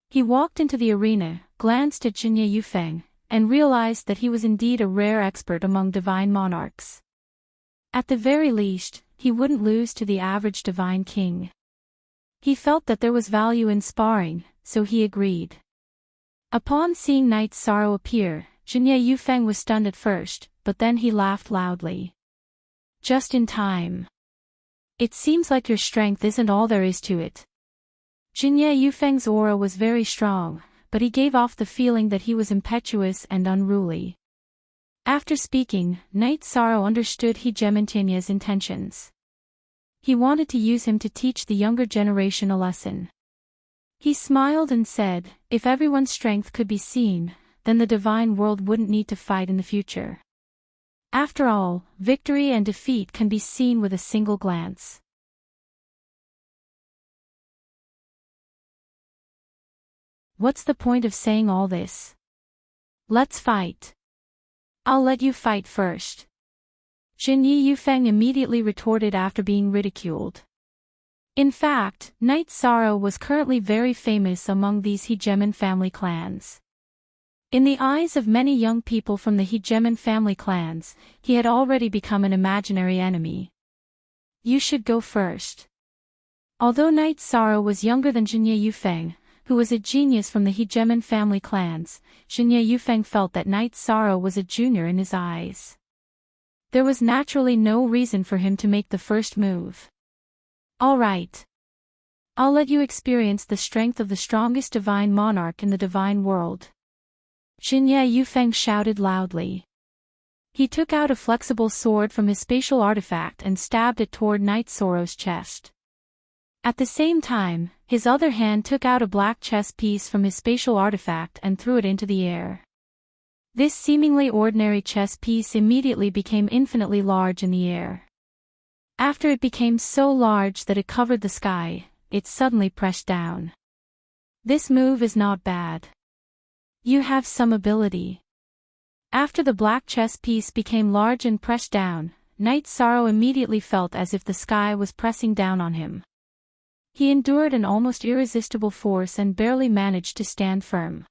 He walked into the arena, glanced at Jinye Yufeng, and realized that he was indeed a rare expert among divine monarchs. At the very least, he wouldn't lose to the average divine king. He felt that there was value in sparring, so he agreed. Upon seeing Night Sorrow appear, Jinye Yufeng was stunned at first, but then he laughed loudly. Just in time. It seems like your strength isn't all there is to it. Jinye Yufeng's aura was very strong, but he gave off the feeling that he was impetuous and unruly. After speaking, Knight Sorrow understood Hegemontia's intentions. He wanted to use him to teach the younger generation a lesson. He smiled and said, if everyone's strength could be seen, then the divine world wouldn't need to fight in the future. After all, victory and defeat can be seen with a single glance. What's the point of saying all this? Let's fight. I'll let you fight first. Jinye Yufeng immediately retorted after being ridiculed. In fact, Knight Sorrow was currently very famous among these Hegemon family clans. In the eyes of many young people from the Hegemon family clans, he had already become an imaginary enemy. You should go first. Although Knight Sorrow was younger than Jinye Yufeng, who was a genius from the Hegemon family clans, Jinye Yufeng felt that Knight Sorrow was a junior in his eyes. There was naturally no reason for him to make the first move. All right. I'll let you experience the strength of the strongest divine monarch in the divine world. Jinye Yufeng shouted loudly. He took out a flexible sword from his spatial artifact and stabbed it toward Knight Sorrow's chest. At the same time, his other hand took out a black chess piece from his spatial artifact and threw it into the air. This seemingly ordinary chess piece immediately became infinitely large in the air. After it became so large that it covered the sky, it suddenly pressed down. This move is not bad. You have some ability. After the black chess piece became large and pressed down, Knight Sorrow immediately felt as if the sky was pressing down on him. He endured an almost irresistible force and barely managed to stand firm.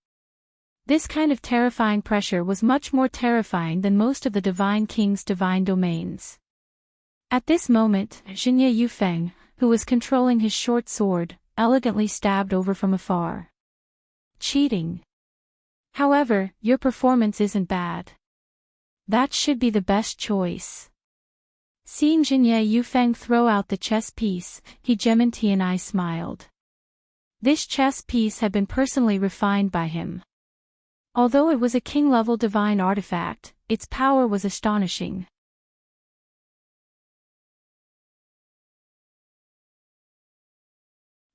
This kind of terrifying pressure was much more terrifying than most of the Divine King's divine domains. At this moment, Jinye Yufeng, who was controlling his short sword, elegantly stabbed over from afar. Cheating. However, your performance isn't bad. That should be the best choice. Seeing Jinye Yufeng throw out the chess piece, Hegemontian smiled. This chess piece had been personally refined by him. Although it was a king-level divine artifact, its power was astonishing.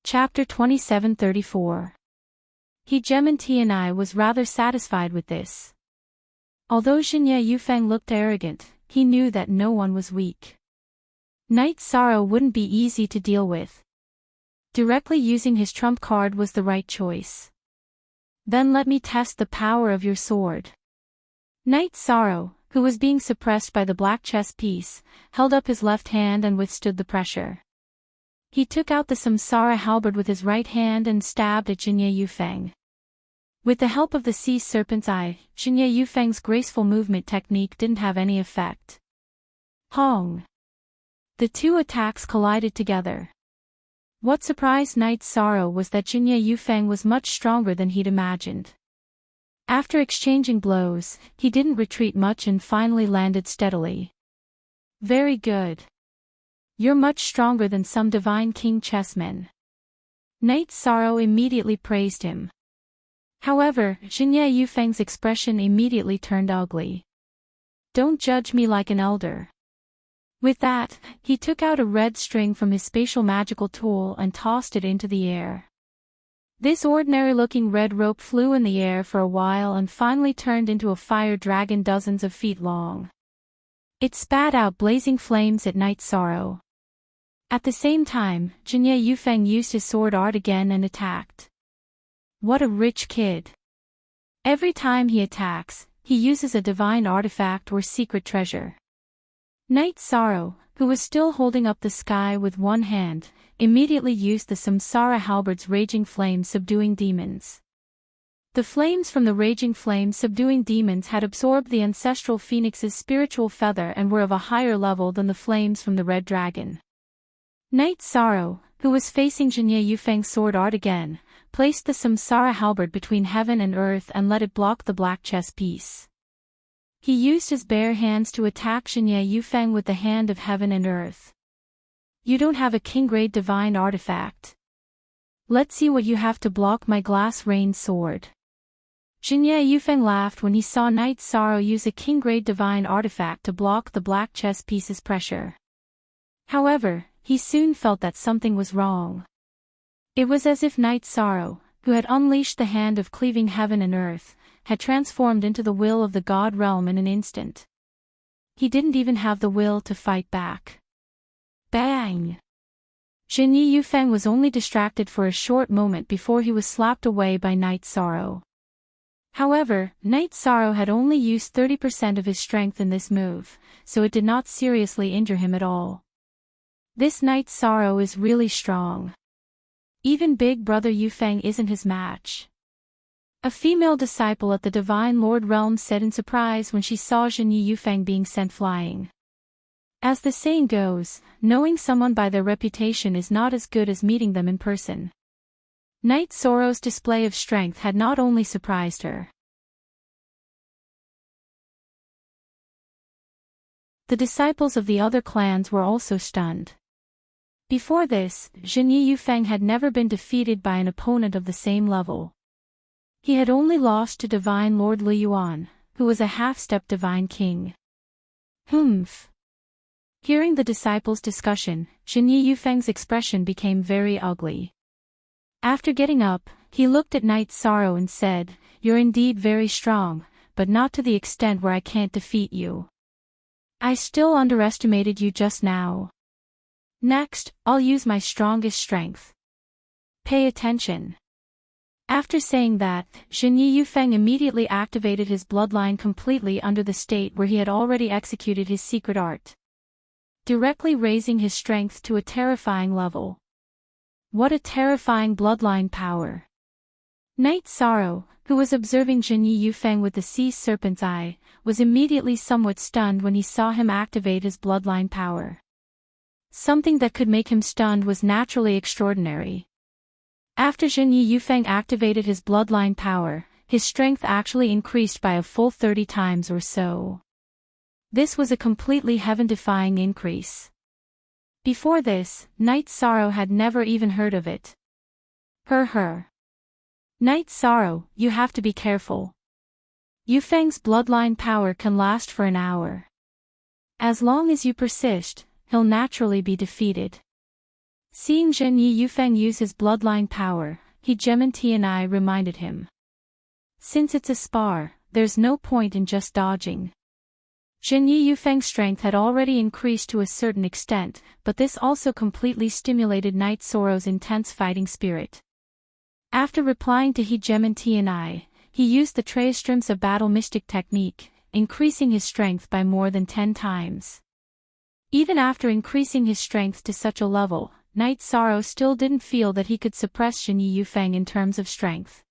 Chapter 2734. Hegemontian was rather satisfied with this. Although Jinye Yufeng looked arrogant, he knew that no one was weak. Knight Sorrow wouldn't be easy to deal with. Directly using his trump card was the right choice. Then let me test the power of your sword. Knight Sorrow, who was being suppressed by the black chess piece, held up his left hand and withstood the pressure. He took out the Samsara halberd with his right hand and stabbed at Jinye Yufeng. With the help of the sea serpent's eye, Jinye Yufeng's graceful movement technique didn't have any effect. Hong! The two attacks collided together. What surprised Knight Sorrow was that Jinye Yufeng was much stronger than he'd imagined. After exchanging blows, he didn't retreat much and finally landed steadily. Very good. You're much stronger than some Divine King chessmen. Knight Sorrow immediately praised him. However, Jinye Yufeng's expression immediately turned ugly. Don't judge me like an elder. With that, he took out a red string from his spatial magical tool and tossed it into the air. This ordinary-looking red rope flew in the air for a while and finally turned into a fire dragon dozens of feet long. It spat out blazing flames at Knight Sorrow. At the same time, Jinye Yufeng used his sword art again and attacked. What a rich kid. Every time he attacks, he uses a divine artifact or secret treasure. Knight Sorrow, who was still holding up the sky with one hand, immediately used the Samsara halberd's raging flame subduing demons. The flames from the raging flame subduing demons had absorbed the ancestral phoenix's spiritual feather and were of a higher level than the flames from the red dragon. Knight Sorrow, who was facing Jinye Yufeng's sword art again, placed the Samsara halberd between heaven and earth and let it block the black chess piece. He used his bare hands to attack Xinye Yufeng with the hand of heaven and earth. You don't have a king-grade divine artifact. Let's see what you have to block my glass rain sword. Xinye Yufeng laughed when he saw Knight Sorrow use a king-grade divine artifact to block the black chess piece's pressure. However, he soon felt that something was wrong. It was as if Knight Sorrow, who had unleashed the hand of cleaving heaven and earth, had transformed into the will of the god realm in an instant. He didn't even have the will to fight back. Bang! Xinye Yufeng was only distracted for a short moment before he was slapped away by Knight Sorrow. However, Knight Sorrow had only used 30% of his strength in this move, so it did not seriously injure him at all. This Knight Sorrow is really strong. Even Big Brother Yufeng isn't his match. A female disciple at the Divine Lord Realm said in surprise when she saw Xinye Yufeng being sent flying. As the saying goes, knowing someone by their reputation is not as good as meeting them in person. Knight Sorrow's display of strength had not only surprised her. The disciples of the other clans were also stunned. Before this, Xinye Yufeng had never been defeated by an opponent of the same level. He had only lost to Divine Lord Li Yuan, who was a half-step Divine King. Humph. Hearing the disciples' discussion, Xinye Yufeng's expression became very ugly. After getting up, he looked at Knight Sorrow and said, "You're indeed very strong, but not to the extent where I can't defeat you. I still underestimated you just now. Next, I'll use my strongest strength. Pay attention." After saying that, Xinye Yufeng immediately activated his bloodline completely under the state where he had already executed his secret art, directly raising his strength to a terrifying level. What a terrifying bloodline power! Knight Sorrow, who was observing Xinye Yufeng with the sea serpent's eye, was immediately somewhat stunned when he saw him activate his bloodline power. Something that could make him stunned was naturally extraordinary. After Xinye Yufeng activated his bloodline power, his strength actually increased by a full 30 times or so. This was a completely heaven-defying increase. Before this, Knight Sorrow had never even heard of it. Knight Sorrow, you have to be careful. Yufeng's bloodline power can last for an hour. As long as you persist, he'll naturally be defeated. Seeing Xinye Yufeng use his bloodline power, Enchanting reminded him. Since it's a spar, there's no point in just dodging. Xinye Yufeng's strength had already increased to a certain extent, but this also completely stimulated Knight Sorrow's intense fighting spirit. After replying to Enchanting, he used the Tristram's of Battle Mystic technique, increasing his strength by more than 10 times. Even after increasing his strength to such a level, Knight Sorrow still didn't feel that he could suppress Xinye Yufeng in terms of strength.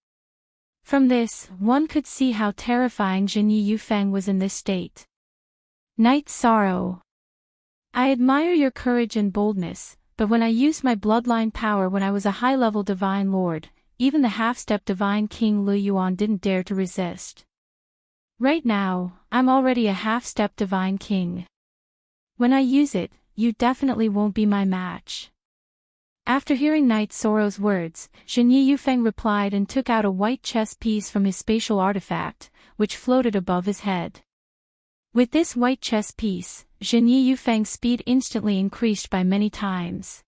From this, one could see how terrifying Xinye Yufeng was in this state. Knight Sorrow, I admire your courage and boldness, but when I used my bloodline power when I was a high-level Divine Lord, even the half-step Divine King Li Yuan didn't dare to resist. Right now, I'm already a half-step Divine King. When I use it, you definitely won't be my match. After hearing Knight Sorrow's words, Xinye Yufeng replied and took out a white chess piece from his spatial artifact, which floated above his head. With this white chess piece, Xinye Yufeng's speed instantly increased by many times.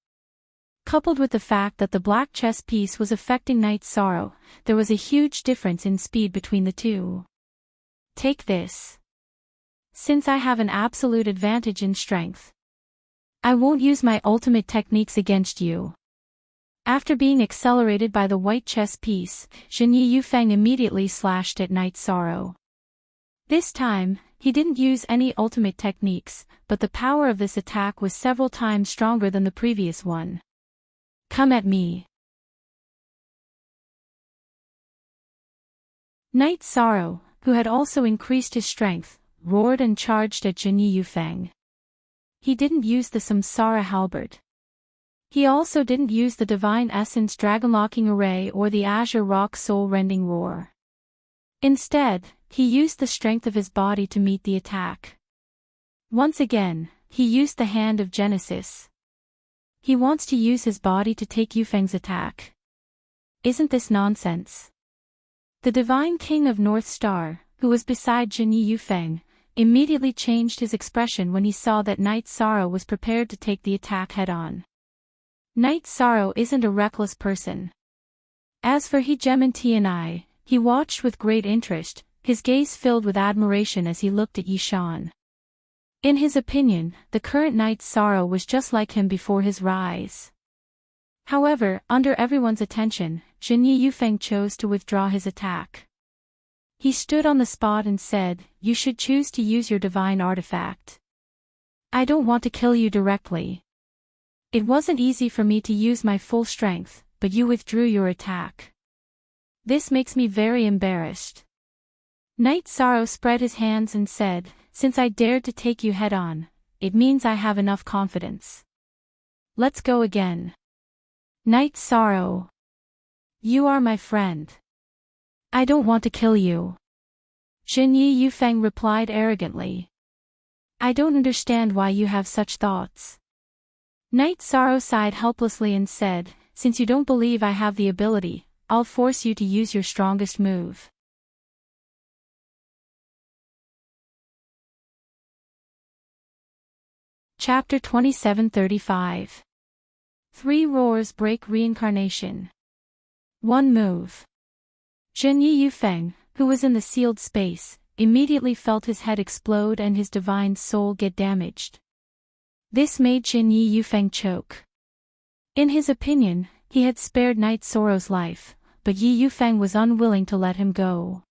Coupled with the fact that the black chess piece was affecting Knight Sorrow, there was a huge difference in speed between the two. Take this. Since I have an absolute advantage in strength, I won't use my ultimate techniques against you. After being accelerated by the white chess piece, Xinye Yufeng immediately slashed at Knight Sorrow. This time, he didn't use any ultimate techniques, but the power of this attack was several times stronger than the previous one. Come at me. Knight Sorrow, who had also increased his strength, roared and charged at Xinye Yufeng. He didn't use the Samsara Halberd. He also didn't use the Divine Essence Dragonlocking Array or the Azure Rock Soul Rending Roar. Instead, he used the strength of his body to meet the attack. Once again, he used the hand of Genesis. He wants to use his body to take Yufeng's attack. Isn't this nonsense? The divine king of North Star, who was beside Jinyi Yufeng, immediately changed his expression when he saw that Night Sorrow was prepared to take the attack head-on. Night Sorrow isn't a reckless person. As for Hegemon, he watched with great interest, his gaze filled with admiration as he looked at Yishan. In his opinion, the current Night Sorrow was just like him before his rise. However, under everyone's attention, Jinyi Yufeng chose to withdraw his attack. He stood on the spot and said, "You should choose to use your divine artifact. I don't want to kill you directly. It wasn't easy for me to use my full strength, but you withdrew your attack. This makes me very embarrassed." Night Sorrow spread his hands and said, "Since I dared to take you head-on, it means I have enough confidence. Let's go again." Night Sorrow. You are my friend. I don't want to kill you. Jinyi Yufeng replied arrogantly. I don't understand why you have such thoughts. Night Sorrow sighed helplessly and said, "Since you don't believe I have the ability, I'll force you to use your strongest move." Chapter 27:35. 3 roars break reincarnation. 1 move. Jinyi Yufeng, who was in the sealed space, immediately felt his head explode and his divine soul get damaged. This made Jinyi Yufeng choke. In his opinion, he had spared Night Sorrow's life, but Yi Yufeng was unwilling to let him go.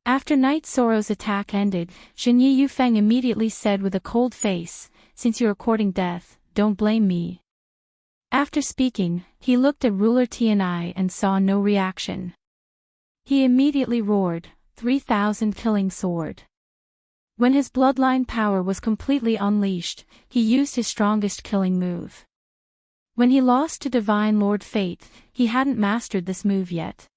After Night Sorrow's attack ended, Jinyi Yufeng immediately said with a cold face, "Since you are courting death, don't blame me." After speaking, he looked at Ruler Tianai and saw no reaction. He immediately roared, 3,000 killing sword. When his bloodline power was completely unleashed, he used his strongest killing move. When he lost to Divine Lord Fate, he hadn't mastered this move yet.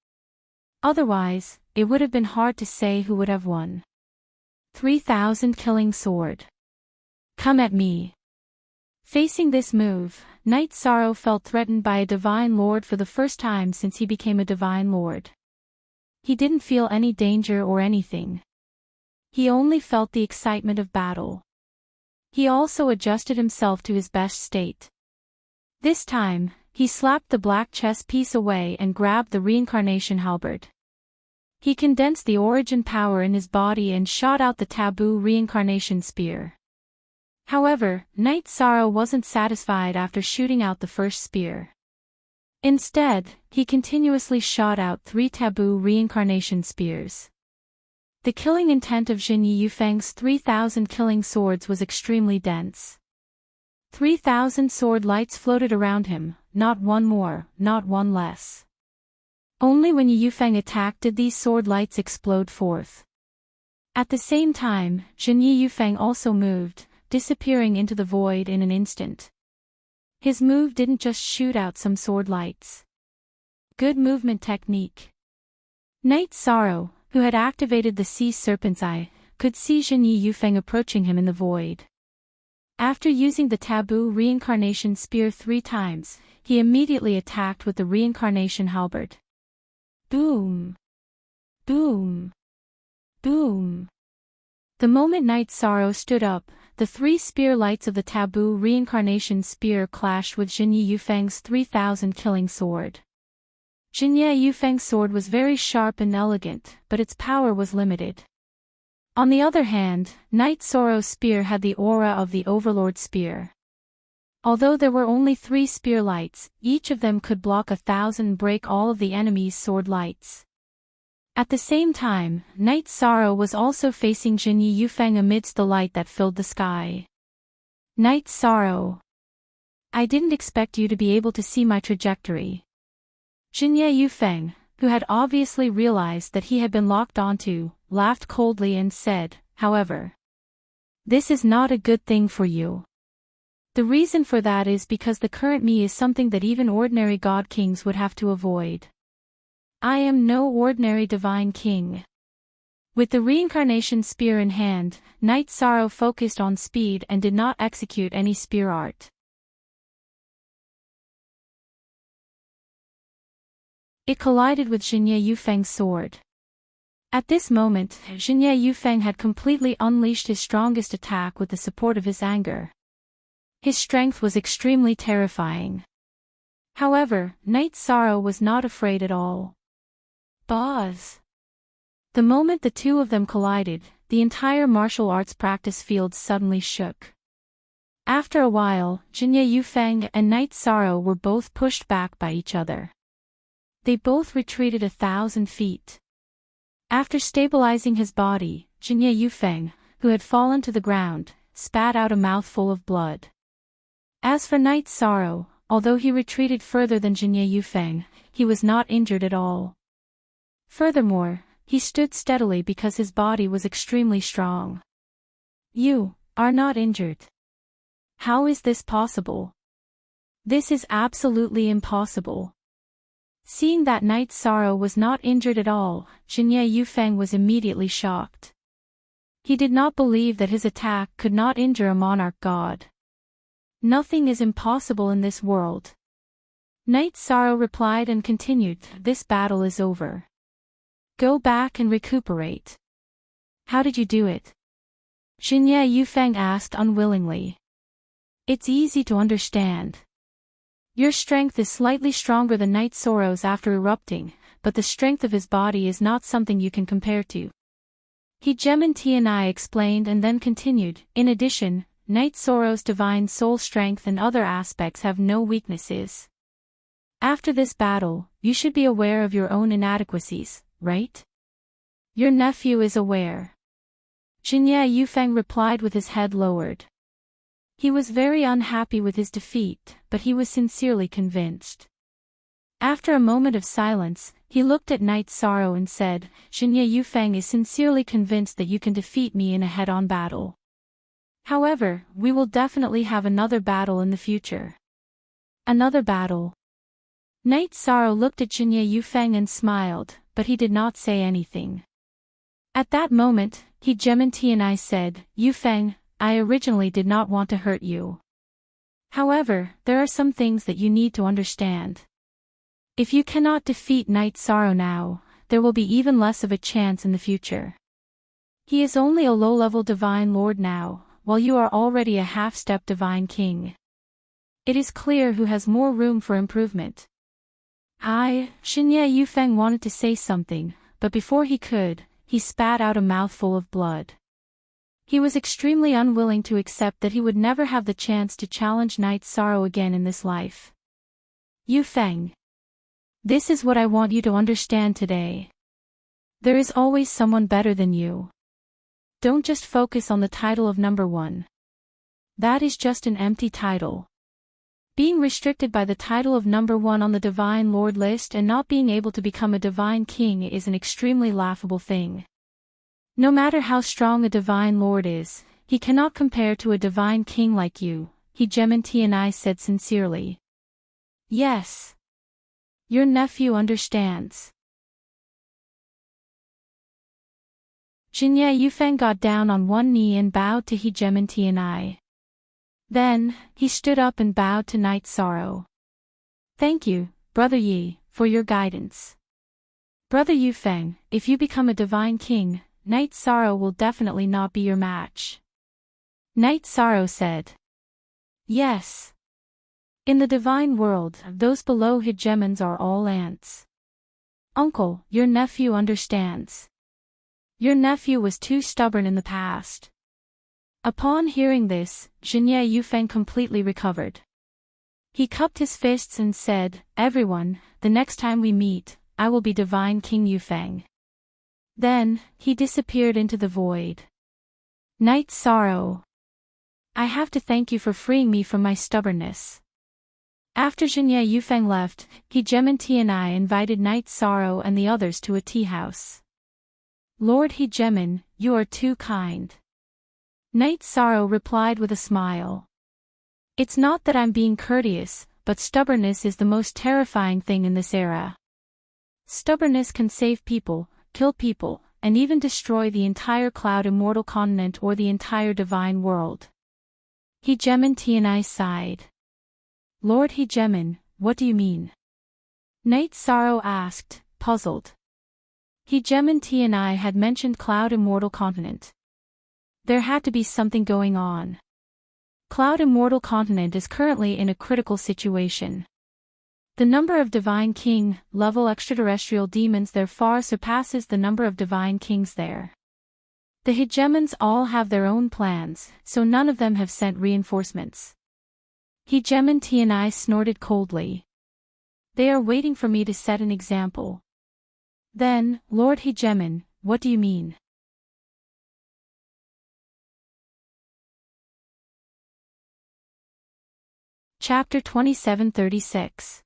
Otherwise, it would have been hard to say who would have won. 3,000 killing sword. Come at me. Facing this move, Night Sorrow felt threatened by a Divine Lord for the first time since he became a Divine Lord. He didn't feel any danger or anything. He only felt the excitement of battle. He also adjusted himself to his best state. This time, he slapped the black chess piece away and grabbed the reincarnation halberd. He condensed the origin power in his body and shot out the taboo reincarnation spear. However, Night Sorrow wasn't satisfied after shooting out the first spear. Instead, he continuously shot out 3 taboo reincarnation spears. The killing intent of Jinyi Yufeng's 3,000 killing swords was extremely dense. 3,000 sword lights floated around him, not one more, not one less. Only when Yi Yufeng attacked did these sword lights explode forth. At the same time, Jinyi Yufeng also moved, disappearing into the void in an instant. His move didn't just shoot out some sword lights. Good movement technique. Night Sorrow, who had activated the Sea Serpent's Eye, could see Jinyi Yufeng approaching him in the void. After using the taboo reincarnation spear 3 times, he immediately attacked with the reincarnation halberd. Boom! Boom! Boom! The moment Night Sorrow stood up, the 3 spear lights of the taboo reincarnation spear clashed with Jinyi Yufeng's 3,000 killing sword. Jinyi Yufeng's sword was very sharp and elegant, but its power was limited. On the other hand, Night Sorrow's spear had the aura of the Overlord spear. Although there were only 3 spear lights, each of them could block 1,000 and break all of the enemy's sword lights. At the same time, Night Sorrow was also facing Jinyi Yufeng amidst the light that filled the sky. Night Sorrow. I didn't expect you to be able to see my trajectory. Jinyi Yufeng, who had obviously realized that he had been locked onto, laughed coldly and said, "However, this is not a good thing for you. The reason for that is because the current me is something that even ordinary god kings would have to avoid. I am no ordinary divine king. With the reincarnation spear in hand, Knight Sorrow focused on speed and did not execute any spear art. It collided with Xinye Yufeng's sword. At this moment, Xinye Yufeng had completely unleashed his strongest attack with the support of his anger. His strength was extremely terrifying. However, Knight Sorrow was not afraid at all. Buzz! The moment the two of them collided, the entire martial arts practice field suddenly shook. After a while, Xinye Yufeng and Knight Sorrow were both pushed back by each other. They both retreated 1,000 feet. After stabilizing his body, Xinye Yufeng, who had fallen to the ground, spat out a mouthful of blood. As for Knight Sorrow, although he retreated further than Xinye Yufeng, he was not injured at all. Furthermore, he stood steadily because his body was extremely strong. You are not injured. How is this possible? This is absolutely impossible. Seeing that Knight Sorrow was not injured at all, Xinye Yufeng was immediately shocked. He did not believe that his attack could not injure a monarch god. Nothing is impossible in this world. Knight Sorrow replied and continued, "This battle is over. Go back and recuperate." "How did you do it?" Xinye Yufeng asked unwillingly. "It's easy to understand. Your strength is slightly stronger than Knight Sorrow's after erupting, but the strength of his body is not something you can compare to." Enchanting explained and then continued, "In addition, Knight Sorrow's divine soul strength and other aspects have no weaknesses. After this battle, you should be aware of your own inadequacies, right? Your nephew is aware." Xinye Yufeng replied with his head lowered. He was very unhappy with his defeat, but he was sincerely convinced. After a moment of silence, he looked at Knight Sorrow and said, "Xinye Yufeng is sincerely convinced that you can defeat me in a head-on battle. However, we will definitely have another battle in the future." "Another battle?" Knight Sorrow looked at Xinye Yufeng and smiled, but he did not say anything. At that moment, Enchanting said, "Yufeng, I originally did not want to hurt you. However, there are some things that you need to understand. If you cannot defeat Knight Sorrow now, there will be even less of a chance in the future. He is only a low-level divine lord now, while you are already a half-step divine king. It is clear who has more room for improvement." Xinye Yufeng wanted to say something, but before he could, he spat out a mouthful of blood. He was extremely unwilling to accept that he would never have the chance to challenge Knight Sorrow again in this life. "Yufeng. This is what I want you to understand today. There is always someone better than you. Don't just focus on the title of number 1. That is just an empty title. Being restricted by the title of number 1 on the Divine Lord list and not being able to become a Divine King is an extremely laughable thing. No matter how strong a Divine Lord is, he cannot compare to a Divine King like you," Enchanting said sincerely. "Yes. Your nephew understands." Xinye Yufeng got down on one knee and bowed to Enchanting. Then, he stood up and bowed to Knight Sorrow. "Thank you, Brother Yi, for your guidance. Brother Yufeng, if you become a Divine King, Knight Sorrow will definitely not be your match." Knight Sorrow said. "Yes. In the divine world, those below hegemons are all ants. Uncle, your nephew understands. Your nephew was too stubborn in the past." Upon hearing this, Xinye Yufeng completely recovered. He cupped his fists and said, "Everyone, the next time we meet, I will be Divine King Yufeng." Then, he disappeared into the void. Knight Sorrow. I have to thank you for freeing me from my stubbornness. After Xinye Yufeng left, Enchanting invited Knight Sorrow and the others to a tea house. "Lord Hegemon, you are too kind." Knight Sorrow replied with a smile. "It's not that I'm being courteous, but stubbornness is the most terrifying thing in this era. Stubbornness can save people, kill people, and even destroy the entire Cloud Immortal continent or the entire divine world. Hegemontiani sighed. Lord Hegemon, what do you mean? Knight Sorrow asked, puzzled. Hegemontiani had mentioned Cloud Immortal continent. There had to be something going on. Cloud Immortal continent is currently in a critical situation. The number of Divine King level extraterrestrial demons there far surpasses the number of Divine Kings there. The Hegemons all have their own plans, so none of them have sent reinforcements. Hegemontiani snorted coldly. They are waiting for me to set an example. Then, Lord Hegemon, what do you mean? Chapter 2736.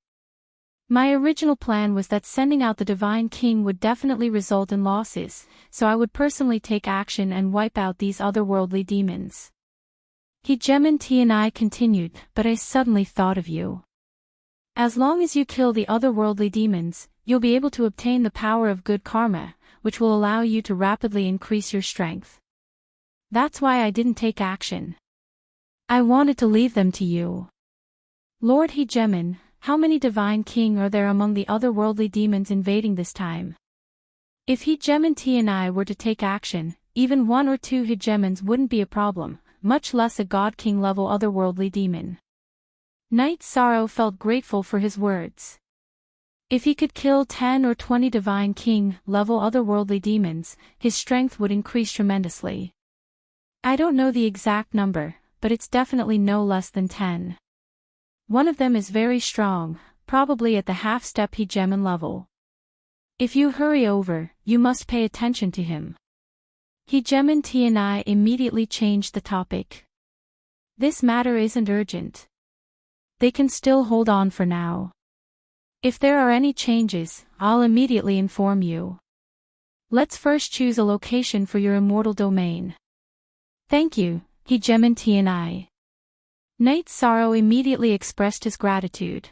My original plan was that sending out the Divine King would definitely result in losses, so I would personally take action and wipe out these otherworldly demons. Hegemontiani continued, but I suddenly thought of you. As long as you kill the otherworldly demons, you'll be able to obtain the power of good karma, which will allow you to rapidly increase your strength. That's why I didn't take action. I wanted to leave them to you. Lord Hegemon, how many Divine King are there among the otherworldly demons invading this time? If Hegemontiani were to take action, even 1 or 2 Hegemons wouldn't be a problem, much less a God King level otherworldly demon. Knight Sorrow felt grateful for his words. If he could kill 10 or 20 Divine King level otherworldly demons, his strength would increase tremendously. I don't know the exact number, but it's definitely no less than 10. One of them is very strong, probably at the half-step Hegemon level. If you hurry over, you must pay attention to him. Hegemontiani immediately changed the topic. This matter isn't urgent. They can still hold on for now. If there are any changes, I'll immediately inform you. Let's first choose a location for your immortal domain. Thank you, Hegemontiani. Knight Sorrow immediately expressed his gratitude.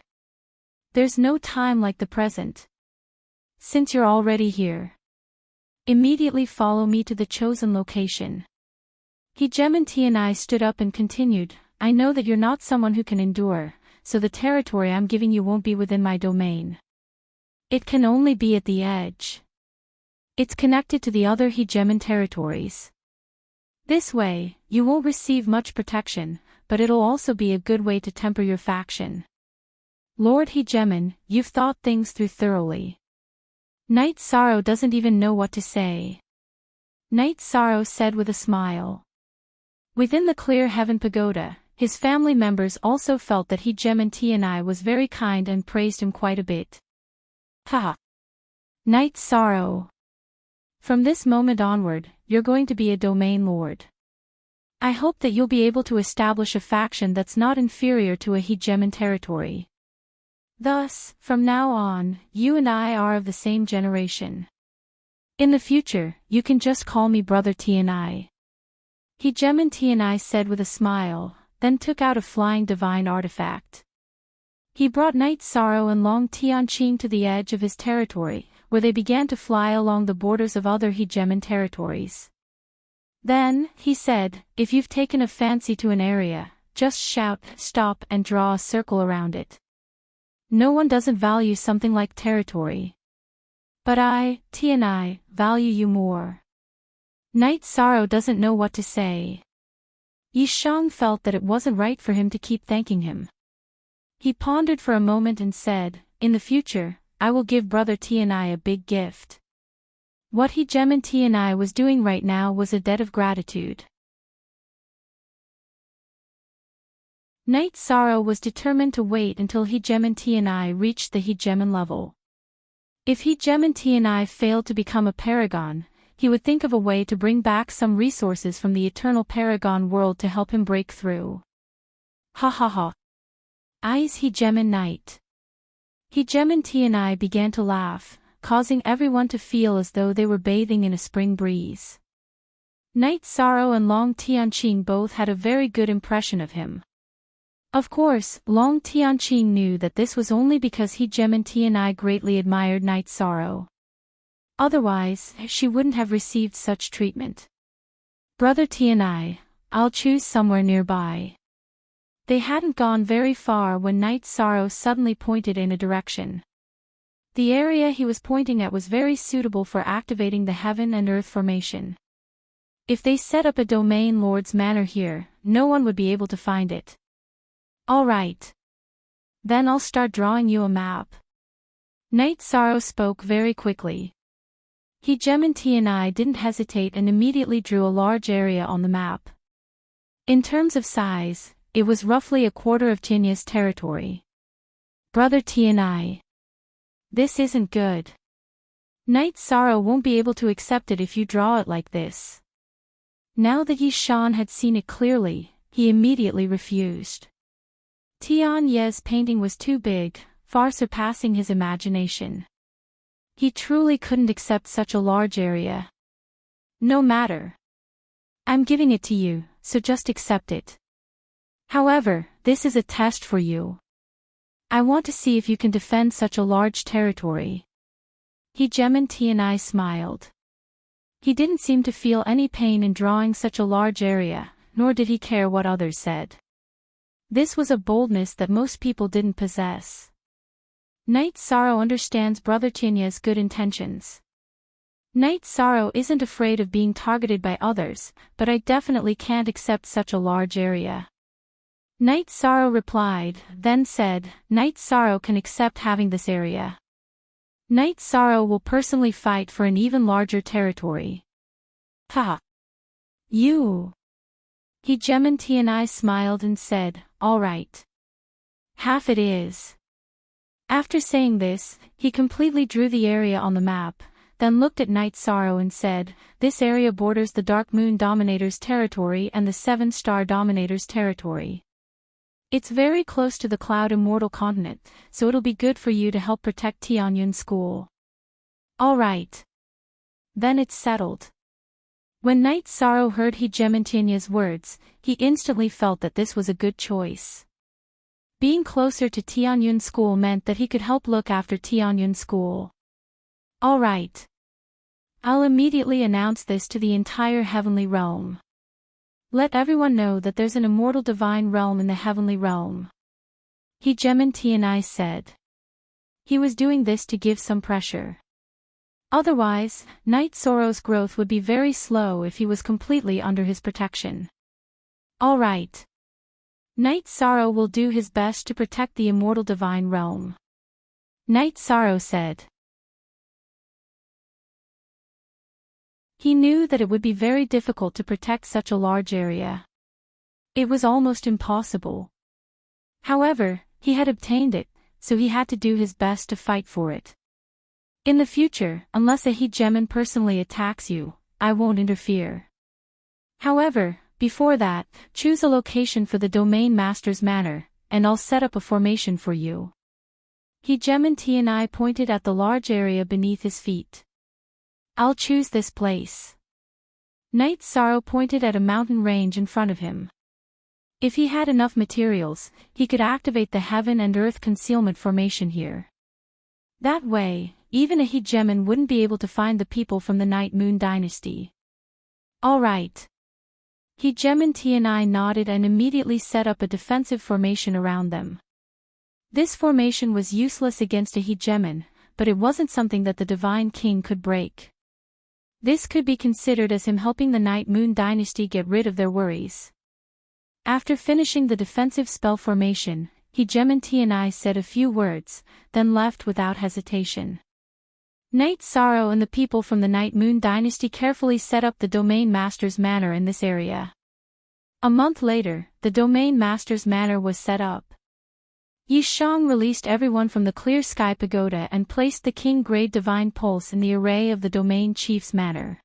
There's no time like the present. Since you're already here, immediately follow me to the chosen location. Hegemontiani stood up and continued, I know that you're not someone who can endure, so the territory I'm giving you won't be within my domain. It can only be at the edge. It's connected to the other Hegemon territories. This way, you won't receive much protection, but it'll also be a good way to temper your faction. Lord Hegemon, you've thought things through thoroughly. Knight Sorrow doesn't even know what to say. Knight Sorrow said with a smile. Within the Clear Heaven Pagoda, his family members also felt that Hegemontiani was very kind and praised him quite a bit. Haha. Knight Sorrow. From this moment onward, you're going to be a domain lord. I hope that you'll be able to establish a faction that's not inferior to a Hegemon territory. Thus, from now on, you and I are of the same generation. In the future, you can just call me Brother Tianai. Hegemontiani said with a smile, then took out a flying divine artifact. He brought Knight Sorrow and Long Tianqing to the edge of his territory, where they began to fly along the borders of other Hegemon territories. Then, he said, if you've taken a fancy to an area, just shout, stop and draw a circle around it. No one doesn't value something like territory. But I, Tianai, value you more. Knight Sorrow doesn't know what to say. Yishang felt that it wasn't right for him to keep thanking him. He pondered for a moment and said, in the future, I will give Brother Tianai a big gift. What Hegemontiani was doing right now was a debt of gratitude. Knight Sorrow was determined to wait until Hegemontiani reached the Hegemon level. If Hegemontiani failed to become a paragon, he would think of a way to bring back some resources from the eternal paragon world to help him break through. Ha ha ha. Eyes Hegemon Knight. Hegemontiani began to laugh, causing everyone to feel as though they were bathing in a spring breeze. Knight Sorrow and Long Tianqing both had a very good impression of him. Of course, Long Tianqing knew that this was only because Hegemontiani greatly admired Knight Sorrow. Otherwise, she wouldn't have received such treatment. Brother T and I'll choose somewhere nearby. They hadn't gone very far when Night Sorrow suddenly pointed in a direction. The area he was pointing at was very suitable for activating the heaven and earth formation. If they set up a domain lord's manor here, no one would be able to find it. All right. Then I'll start drawing you a map. Night Sorrow spoke very quickly. Hegemon and I didn't hesitate and immediately drew a large area on the map. In terms of size, it was roughly a quarter of Tinya's territory. Brother T and I. This isn't good. Night Sorrow won't be able to accept it if you draw it like this. Now that Yishan had seen it clearly, he immediately refused. Tian Ye's painting was too big, far surpassing his imagination. He truly couldn't accept such a large area. No matter. I'm giving it to you, so just accept it. However, this is a test for you. I want to see if you can defend such a large territory. Hegemon T and I smiled. He didn't seem to feel any pain in drawing such a large area, nor did he care what others said. This was a boldness that most people didn't possess. Night Sorrow understands Brother Tinya's good intentions. Night Sorrow isn't afraid of being targeted by others, but I definitely can't accept such a large area. Night Sorrow replied, then said, Night Sorrow can accept having this area. Night Sorrow will personally fight for an even larger territory. Ha! You! Hegemon T and I smiled and said, all right. Half it is. After saying this, he completely drew the area on the map, then looked at Night Sorrow and said, this area borders the Dark Moon Dominator's territory and the Seven Star Dominator's territory. It's very close to the Cloud Immortal continent, so it'll be good for you to help protect Tianyun School. All right. Then it's settled. When Night Sorrow heard Hegemon Tinya's words, he instantly felt that this was a good choice. Being closer to Tianyun School meant that he could help look after Tianyun School. All right. I'll immediately announce this to the entire heavenly realm. Let everyone know that there's an immortal divine realm in the heavenly realm. Hegemon T and I said. He was doing this to give some pressure. Otherwise, Night Sorrow's growth would be very slow if he was completely under his protection. All right. Night Sorrow will do his best to protect the immortal divine realm. Night Sorrow said. He knew that it would be very difficult to protect such a large area. It was almost impossible. However, he had obtained it, so he had to do his best to fight for it. In the future, unless a Hegemon personally attacks you, I won't interfere. However, before that, choose a location for the Domain Master's Manor, and I'll set up a formation for you. Hegemon T and I pointed at the large area beneath his feet. I'll choose this place. Night Sorrow pointed at a mountain range in front of him. If he had enough materials, he could activate the Heaven and Earth Concealment Formation here. That way, even a Hegemon wouldn't be able to find the people from the Night Moon Dynasty. All right. Hegemon T and I nodded and immediately set up a defensive formation around them. This formation was useless against a Hegemon, but it wasn't something that the Divine King could break. This could be considered as him helping the Night Moon Dynasty get rid of their worries. After finishing the defensive spell formation, Hegemon T and I said a few words, then left without hesitation. Night Sorrow and the people from the Night Moon Dynasty carefully set up the Domain Master's Manor in this area. A month later, the Domain Master's Manor was set up. Yishang released everyone from the Clear Sky Pagoda and placed the King Grade Divine Pulse in the array of the Domain Chief's Manor.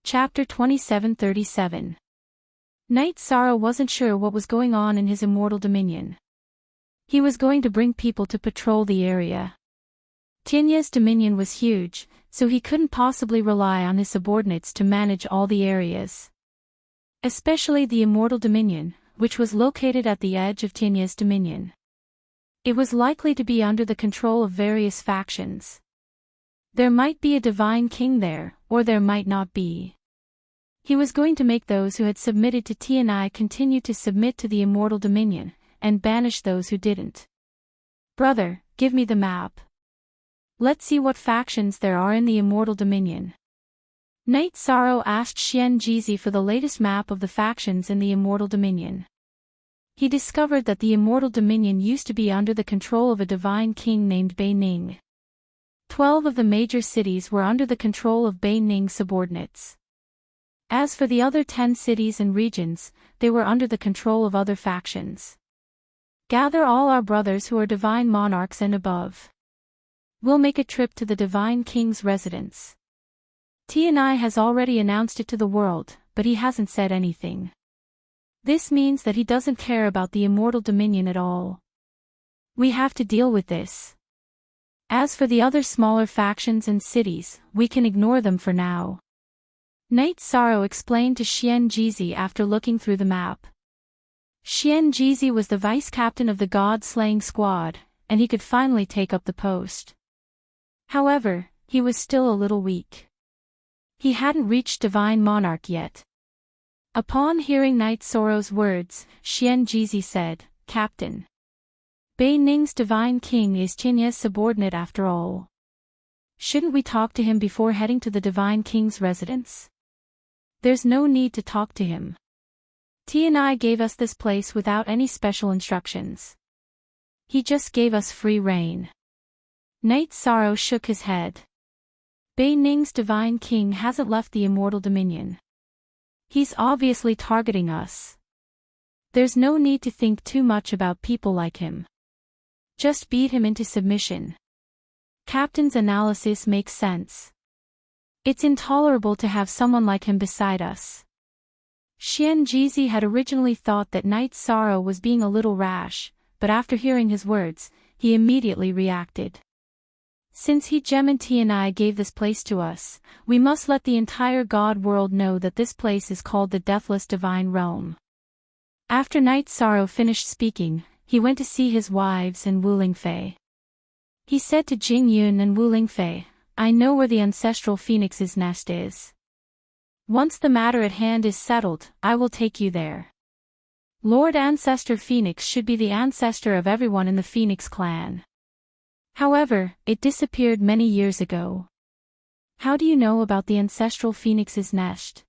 Chapter 2737. Night Sorrow wasn't sure what was going on in his immortal dominion. He was going to bring people to patrol the area. Tinya's dominion was huge, so he couldn't possibly rely on his subordinates to manage all the areas. Especially the immortal dominion, which was located at the edge of Tinya's dominion. It was likely to be under the control of various factions. There might be a divine king there, or there might not be. He was going to make those who had submitted to Tianai continue to submit to the immortal dominion, and banish those who didn't. Brother, give me the map. Let's see what factions there are in the immortal dominion. Knight Sorrow asked Xian Jizi for the latest map of the factions in the immortal dominion. He discovered that the immortal dominion used to be under the control of a divine king named Bei Ning. 12 of the major cities were under the control of Bei Ning's subordinates. As for the other 10 cities and regions, they were under the control of other factions. Gather all our brothers who are divine monarchs and above. We'll make a trip to the divine king's residence. Tianai has already announced it to the world, but he hasn't said anything. This means that he doesn't care about the immortal dominion at all. We have to deal with this. As for the other smaller factions and cities, we can ignore them for now. Knight Sorrow explained to Xian Jizi after looking through the map. Xian Jizi was the vice-captain of the god-slaying squad, and he could finally take up the post. However, he was still a little weak. He hadn't reached divine monarch yet. Upon hearing Knight Sorrow's words, Xian Jizi said, "Captain. Bei Ning's divine king is Tinya's subordinate after all. Shouldn't we talk to him before heading to the divine king's residence? There's no need to talk to him. Tianai gave us this place without any special instructions. He just gave us free rein." Knight Sorrow shook his head. Bei Ning's divine king hasn't left the immortal dominion. He's obviously targeting us. There's no need to think too much about people like him. Just beat him into submission. Captain's analysis makes sense. It's intolerable to have someone like him beside us. Xian Jizi had originally thought that Knight Sorrow was being a little rash, but after hearing his words, he immediately reacted. Since he Gem and Tianai gave this place to us, we must let the entire god world know that this place is called the Deathless Divine Realm. After Knight Sorrow finished speaking, he went to see his wives and Wu Lingfei. He said to Jing Yun and Wu Lingfei, "I know where the ancestral phoenix's nest is. Once the matter at hand is settled, I will take you there. Lord Ancestor Phoenix should be the ancestor of everyone in the Phoenix clan. However, it disappeared many years ago. How do you know about the ancestral phoenix's nest?"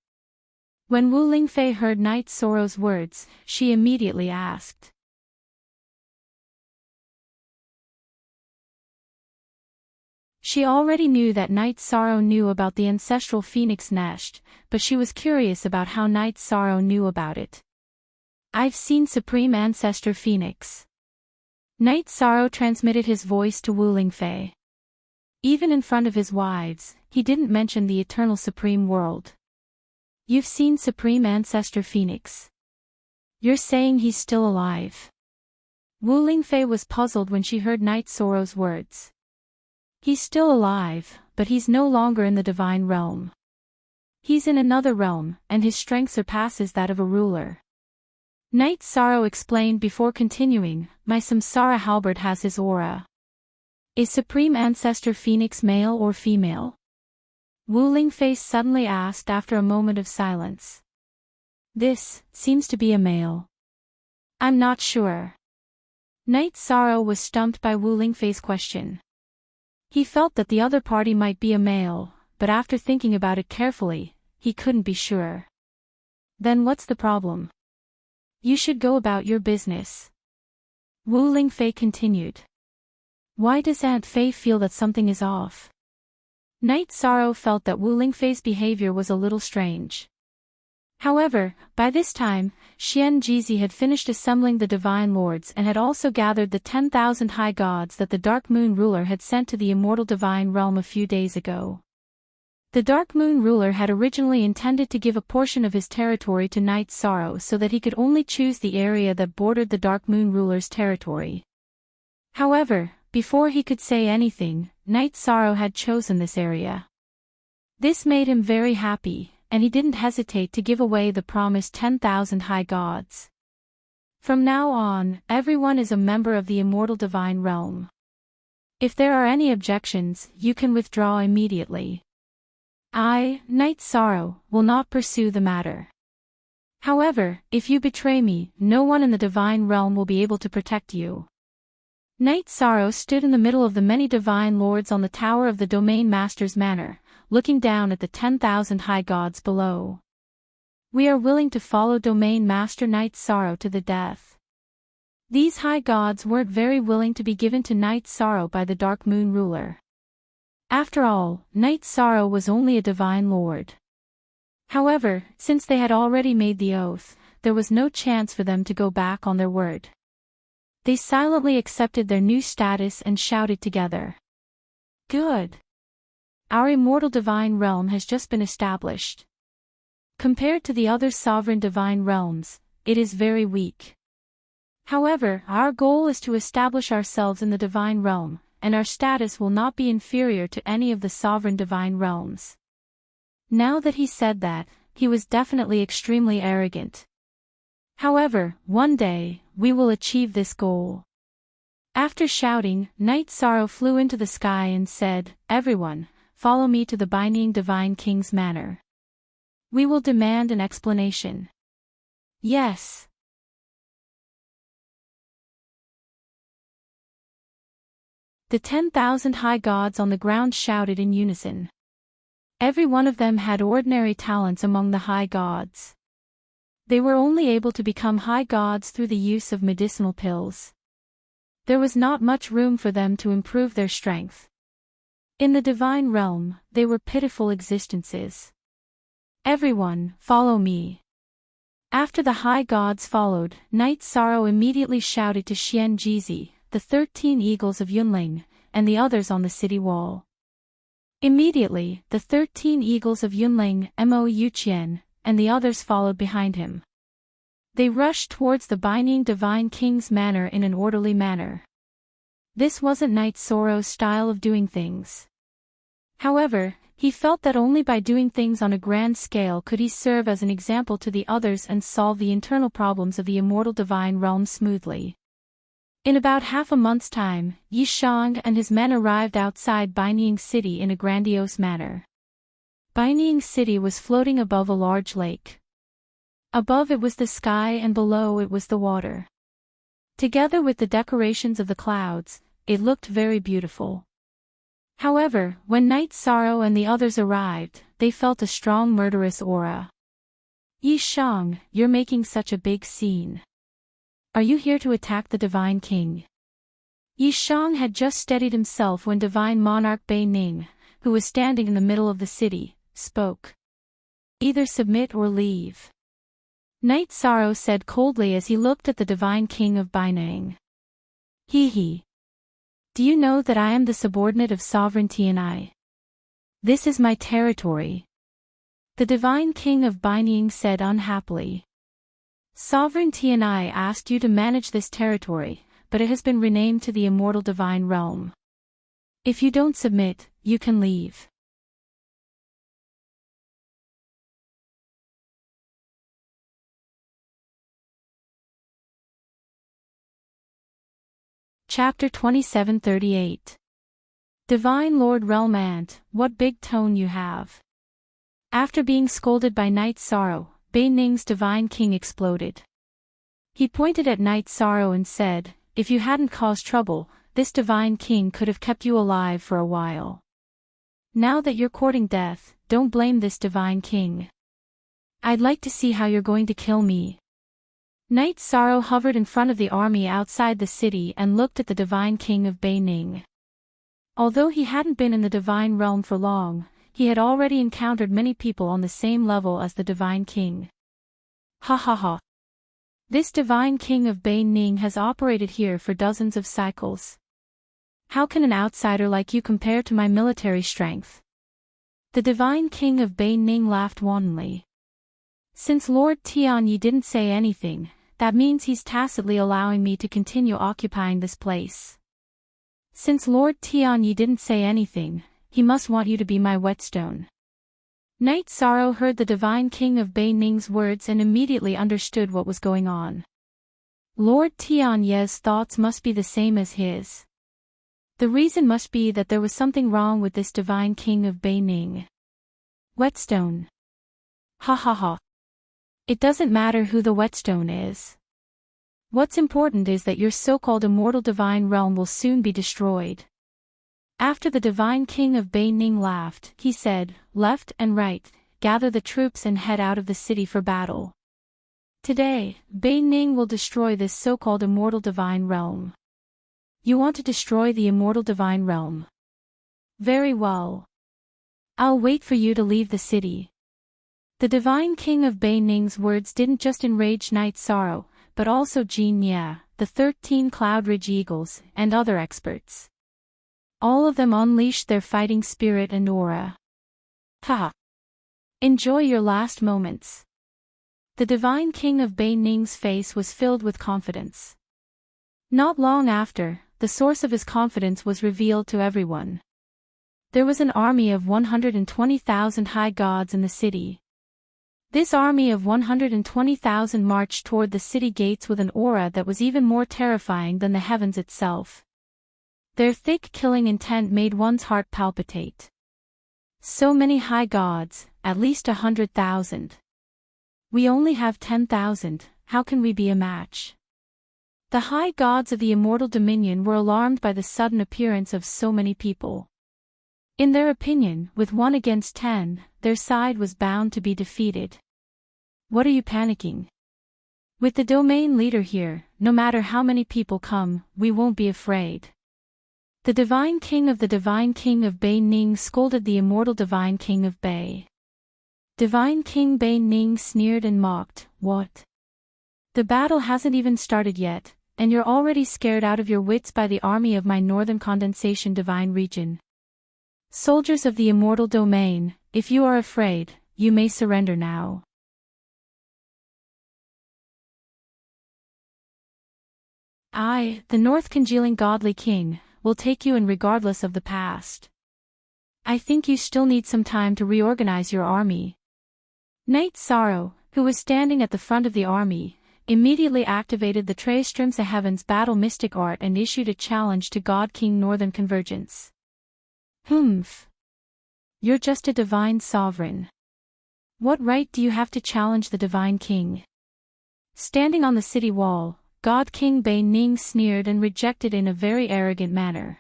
When Wu Lingfei heard Knight Sorrow's words, she immediately asked. She already knew that Knight Sorrow knew about the ancestral phoenix nest, but she was curious about how Knight Sorrow knew about it. "I've seen Supreme Ancestor Phoenix." Knight Sorrow transmitted his voice to Wu Lingfei. Even in front of his wives, he didn't mention the eternal Supreme World. "You've seen Supreme Ancestor Phoenix? You're saying he's still alive?" Wu Lingfei was puzzled when she heard Knight Sorrow's words. "He's still alive, but he's no longer in the divine realm. He's in another realm, and his strength surpasses that of a ruler." Knight Sorrow explained before continuing, "My Samsara halberd has his aura." "Is Supreme Ancestor Phoenix male or female?" Wu Lingfei suddenly asked after a moment of silence. "This seems to be a male." "I'm not sure." Knight Sorrow was stumped by Wu Lingfei's question. He felt that the other party might be a male, but after thinking about it carefully, he couldn't be sure. "Then what's the problem? You should go about your business." Wu Lingfei continued. "Why does Aunt Fei feel that something is off?" Knight Sorrow felt that Wu Lingfei's behavior was a little strange. However, by this time, Xian Jizi had finished assembling the Divine Lords and had also gathered the 10,000 high gods that the Dark Moon ruler had sent to the immortal divine realm a few days ago. The Dark Moon ruler had originally intended to give a portion of his territory to Knight Sorrow so that he could only choose the area that bordered the Dark Moon ruler's territory. However, before he could say anything, Knight Sorrow had chosen this area. This made him very happy, and he didn't hesitate to give away the promised 10,000 high gods. From now on, everyone is a member of the immortal divine realm. If there are any objections, you can withdraw immediately. I, Knight Sorrow, will not pursue the matter. However, if you betray me, no one in the divine realm will be able to protect you. Knight Sorrow stood in the middle of the many divine lords on the tower of the Domain Master's manor, looking down at the 10,000 high gods below. We are willing to follow Domain Master Knight Sorrow to the death. These high gods weren't very willing to be given to Knight Sorrow by the Dark Moon ruler. After all, Knight Sorrow was only a divine lord. However, since they had already made the oath, there was no chance for them to go back on their word. They silently accepted their new status and shouted together. Good! Our immortal divine realm has just been established. Compared to the other sovereign divine realms, it is very weak. However, our goal is to establish ourselves in the divine realm, and our status will not be inferior to any of the sovereign divine realms. Now that he said that, he was definitely extremely arrogant. However, one day, we will achieve this goal. After shouting, Knight Sorrow flew into the sky and said, "Everyone, follow me to the Binding Divine King's manor. We will demand an explanation." Yes. The 10,000 high gods on the ground shouted in unison. Every one of them had ordinary talents among the high gods. They were only able to become high gods through the use of medicinal pills. There was not much room for them to improve their strength. In the divine realm, they were pitiful existences. Everyone, follow me. After the high gods followed, Knight Sorrow immediately shouted to Xian Jizi, the 13 eagles of Yunling, and the others on the city wall. Immediately, the 13 eagles of Yunling, Mo Yuqian, and the others followed behind him. They rushed towards the Binding Divine King's manor in an orderly manner. This wasn't Knight Sorrow's style of doing things. However, he felt that only by doing things on a grand scale could he serve as an example to the others and solve the internal problems of the immortal divine realm smoothly. In about half a month's time, Yi Shang and his men arrived outside Binding City in a grandiose manner. Binding City was floating above a large lake. Above it was the sky and below it was the water. Together with the decorations of the clouds, it looked very beautiful. However, when Knight Sorrow and the others arrived, they felt a strong murderous aura. Yi Shang, you're making such a big scene. Are you here to attack the Divine King? Yi Shang had just steadied himself when Divine Monarch Bei Ning, who was standing in the middle of the city, spoke. Either submit or leave. Knight Sorrow said coldly as he looked at the Divine King of Bei Ning. He. Do you know that I am the subordinate of Sovereign Tianai? This is my territory. The Divine King of Bei Ning said unhappily. Sovereign Tianai asked you to manage this territory, but it has been renamed to the Immortal Divine Realm. If you don't submit, you can leave. Chapter 2738. Divine Lord Realm Ant, what big tone you have. After being scolded by Knight Sorrow, Bei Ning's Divine King exploded. He pointed at Knight Sorrow and said, if you hadn't caused trouble, this Divine King could have kept you alive for a while. Now that you're courting death, don't blame this Divine King. I'd like to see how you're going to kill me. Knight Sorrow hovered in front of the army outside the city and looked at the Divine King of Bei Ning. Although he hadn't been in the Divine Realm for long, he had already encountered many people on the same level as the Divine King. Ha ha ha. This Divine King of Bei Ning has operated here for dozens of cycles. How can an outsider like you compare to my military strength? The Divine King of Bei Ning laughed wantonly. Since Lord Tianyi didn't say anything, that means he's tacitly allowing me to continue occupying this place. Since Lord Tianyi didn't say anything, he must want you to be my whetstone. Knight Sorrow heard the Divine King of Bei Ning's words and immediately understood what was going on. Lord Tianye's thoughts must be the same as his. The reason must be that there was something wrong with this divine king of Beining. Whetstone. Ha ha ha. It doesn't matter who the whetstone is. What's important is that your so-called immortal divine realm will soon be destroyed. After the divine king of Beining laughed, he said, "Left and right, gather the troops and head out of the city for battle. Today, Beining will destroy this so-called immortal divine realm." You want to destroy the immortal divine realm? Very well. I'll wait for you to leave the city. The divine king of Beining's words didn't just enrage Knight Sorrow, but also Jin Ye, the 13 Cloud Ridge Eagles, and other experts. All of them unleashed their fighting spirit and aura. Ha! Enjoy your last moments. The divine king of Beining's face was filled with confidence. Not long after, the source of his confidence was revealed to everyone. There was an army of 120,000 high gods in the city. This army of 120,000 marched toward the city gates with an aura that was even more terrifying than the heavens itself. Their thick killing intent made one's heart palpitate. So many high gods, at least 100,000. We only have 10,000, how can we be a match? The high gods of the immortal dominion were alarmed by the sudden appearance of so many people. In their opinion, with 1 against 10, their side was bound to be defeated. What are you panicking? With the domain leader here, no matter how many people come, we won't be afraid. The divine king of Beining scolded the immortal divine king of Bei. Divine King Beining sneered and mocked, "What? The battle hasn't even started yet, and you're already scared out of your wits by the army of my northern condensation divine region. Soldiers of the immortal domain, if you are afraid, you may surrender now." I, the North congealing godly king, will take you in regardless of the past. I think you still need some time to reorganize your army. Knight Sorrow, who was standing at the front of the army, immediately activated the Tristram's Heaven's Battle Mystic Art and issued a challenge to God King Northern Convergence. Humph. You're just a divine sovereign. What right do you have to challenge the divine king? Standing on the city wall, God King Beining sneered and rejected in a very arrogant manner.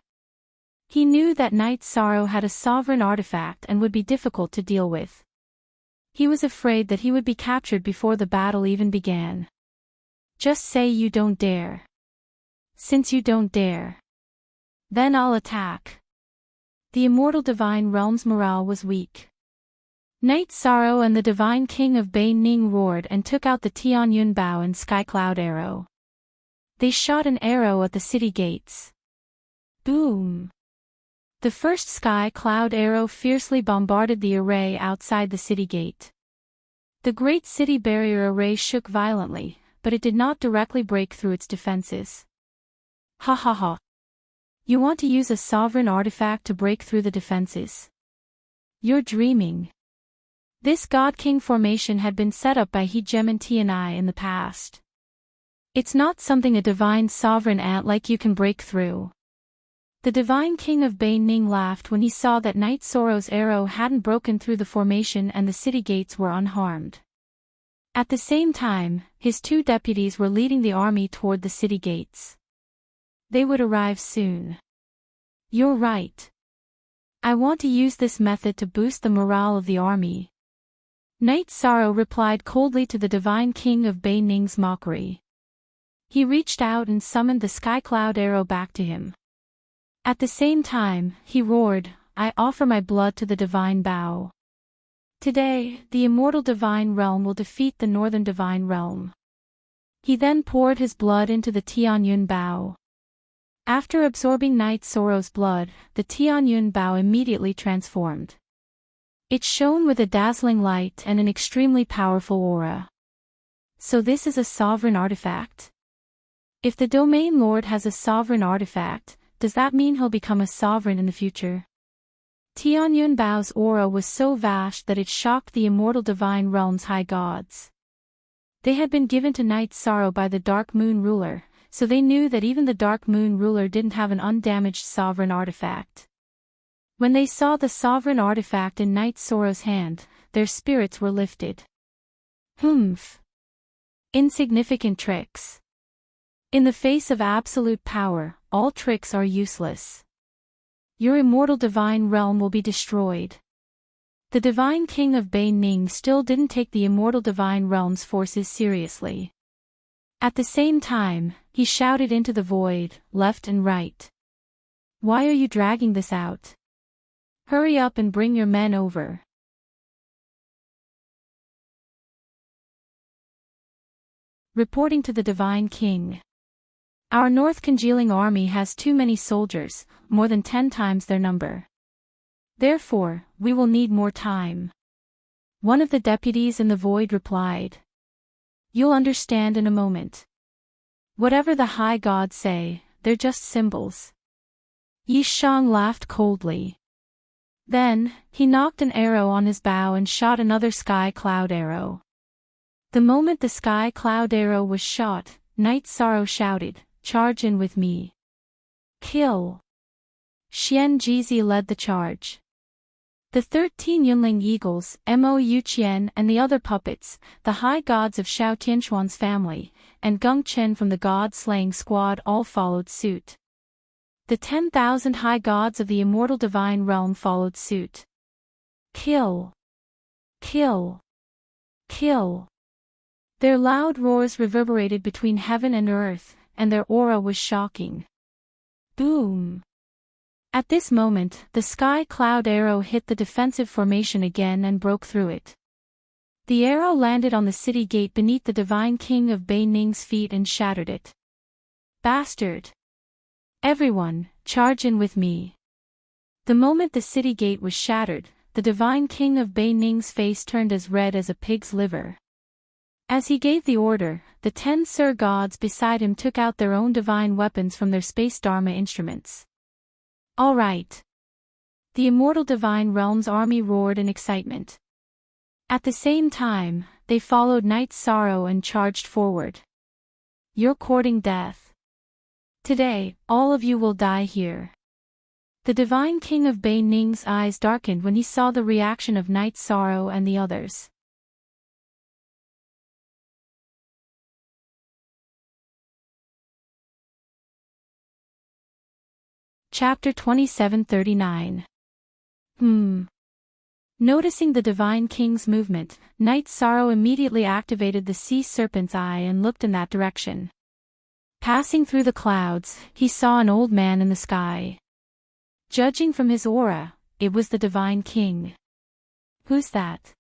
He knew that Knight Sorrow had a sovereign artifact and would be difficult to deal with. He was afraid that he would be captured before the battle even began. Just say you don't dare. Since you don't dare, then I'll attack. The immortal divine realm's morale was weak. Knight Sorrow and the divine king of Beining roared and took out the Tianyun bow and sky cloud arrow. They shot an arrow at the city gates. Boom! The first sky cloud arrow fiercely bombarded the array outside the city gate. The great city barrier array shook violently, but it did not directly break through its defenses. Ha ha ha. You want to use a sovereign artifact to break through the defenses? You're dreaming. This God King formation had been set up by Hegemon Tianai in the past. It's not something a divine sovereign ant like you can break through. The divine king of Beining laughed when he saw that Knight Sorrow's arrow hadn't broken through the formation and the city gates were unharmed. At the same time, his 2 deputies were leading the army toward the city gates. They would arrive soon. You're right. I want to use this method to boost the morale of the army. Knight Sorrow replied coldly to the divine king of Beining's mockery. He reached out and summoned the sky cloud arrow back to him. At the same time, he roared, "I offer my blood to the divine bow. Today, the immortal divine realm will defeat the northern divine realm." He then poured his blood into the Tianyun bow. After absorbing Knight Sorrow's blood, the Tianyun bow immediately transformed. It shone with a dazzling light and an extremely powerful aura. So this is a sovereign artifact? If the Domain Lord has a sovereign artifact, does that mean he'll become a sovereign in the future? Tianyun Bao's aura was so vast that it shocked the immortal divine realm's high gods. They had been given to Night Sorrow by the Dark Moon ruler, so they knew that even the Dark Moon ruler didn't have an undamaged sovereign artifact. When they saw the sovereign artifact in Night Sorrow's hand, their spirits were lifted. Humph. Insignificant tricks. In the face of absolute power, all tricks are useless. Your immortal divine realm will be destroyed. The divine king of Bei Ning still didn't take the immortal divine realm's forces seriously. At the same time, he shouted into the void, left and right. Why are you dragging this out? Hurry up and bring your men over. Reporting to the divine king. Our north congealing army has too many soldiers, more than 10 times their number. Therefore, we will need more time. One of the deputies in the void replied. You'll understand in a moment. Whatever the high gods say, they're just symbols. Yi Shang laughed coldly. Then, he knocked an arrow on his bow and shot another sky cloud arrow. The moment the sky cloud arrow was shot, Night Sorrow shouted, Charge in with me. Kill. Xian Jizi led the charge. The 13 Yunling eagles, Mo Yuqian and the other puppets, the high gods of Xiao Tianxuan's family, and Geng Chen from the god-slaying squad all followed suit. The 10,000 high gods of the immortal divine realm followed suit. Kill. Kill. Kill. Their loud roars reverberated between heaven and earth, and their aura was shocking. Boom! At this moment, the sky cloud arrow hit the defensive formation again and broke through it. The arrow landed on the city gate beneath the divine king of Bei Ning's feet and shattered it. Bastard! Everyone, charge in with me. The moment the city gate was shattered, the divine king of Bei Ning's face turned as red as a pig's liver. As he gave the order, the 10 Sur gods beside him took out their own divine weapons from their space Dharma instruments. All right. The immortal divine realm's army roared in excitement. At the same time, they followed Night Sorrow and charged forward. You're courting death. Today, all of you will die here. The divine king of Bei Ning's eyes darkened when he saw the reaction of Night Sorrow and the others. Chapter 2739. Noticing the divine king's movement, Night Sorrow immediately activated the sea serpent's eye and looked in that direction. Passing through the clouds, he saw an old man in the sky. Judging from his aura, it was the divine king. Who's that?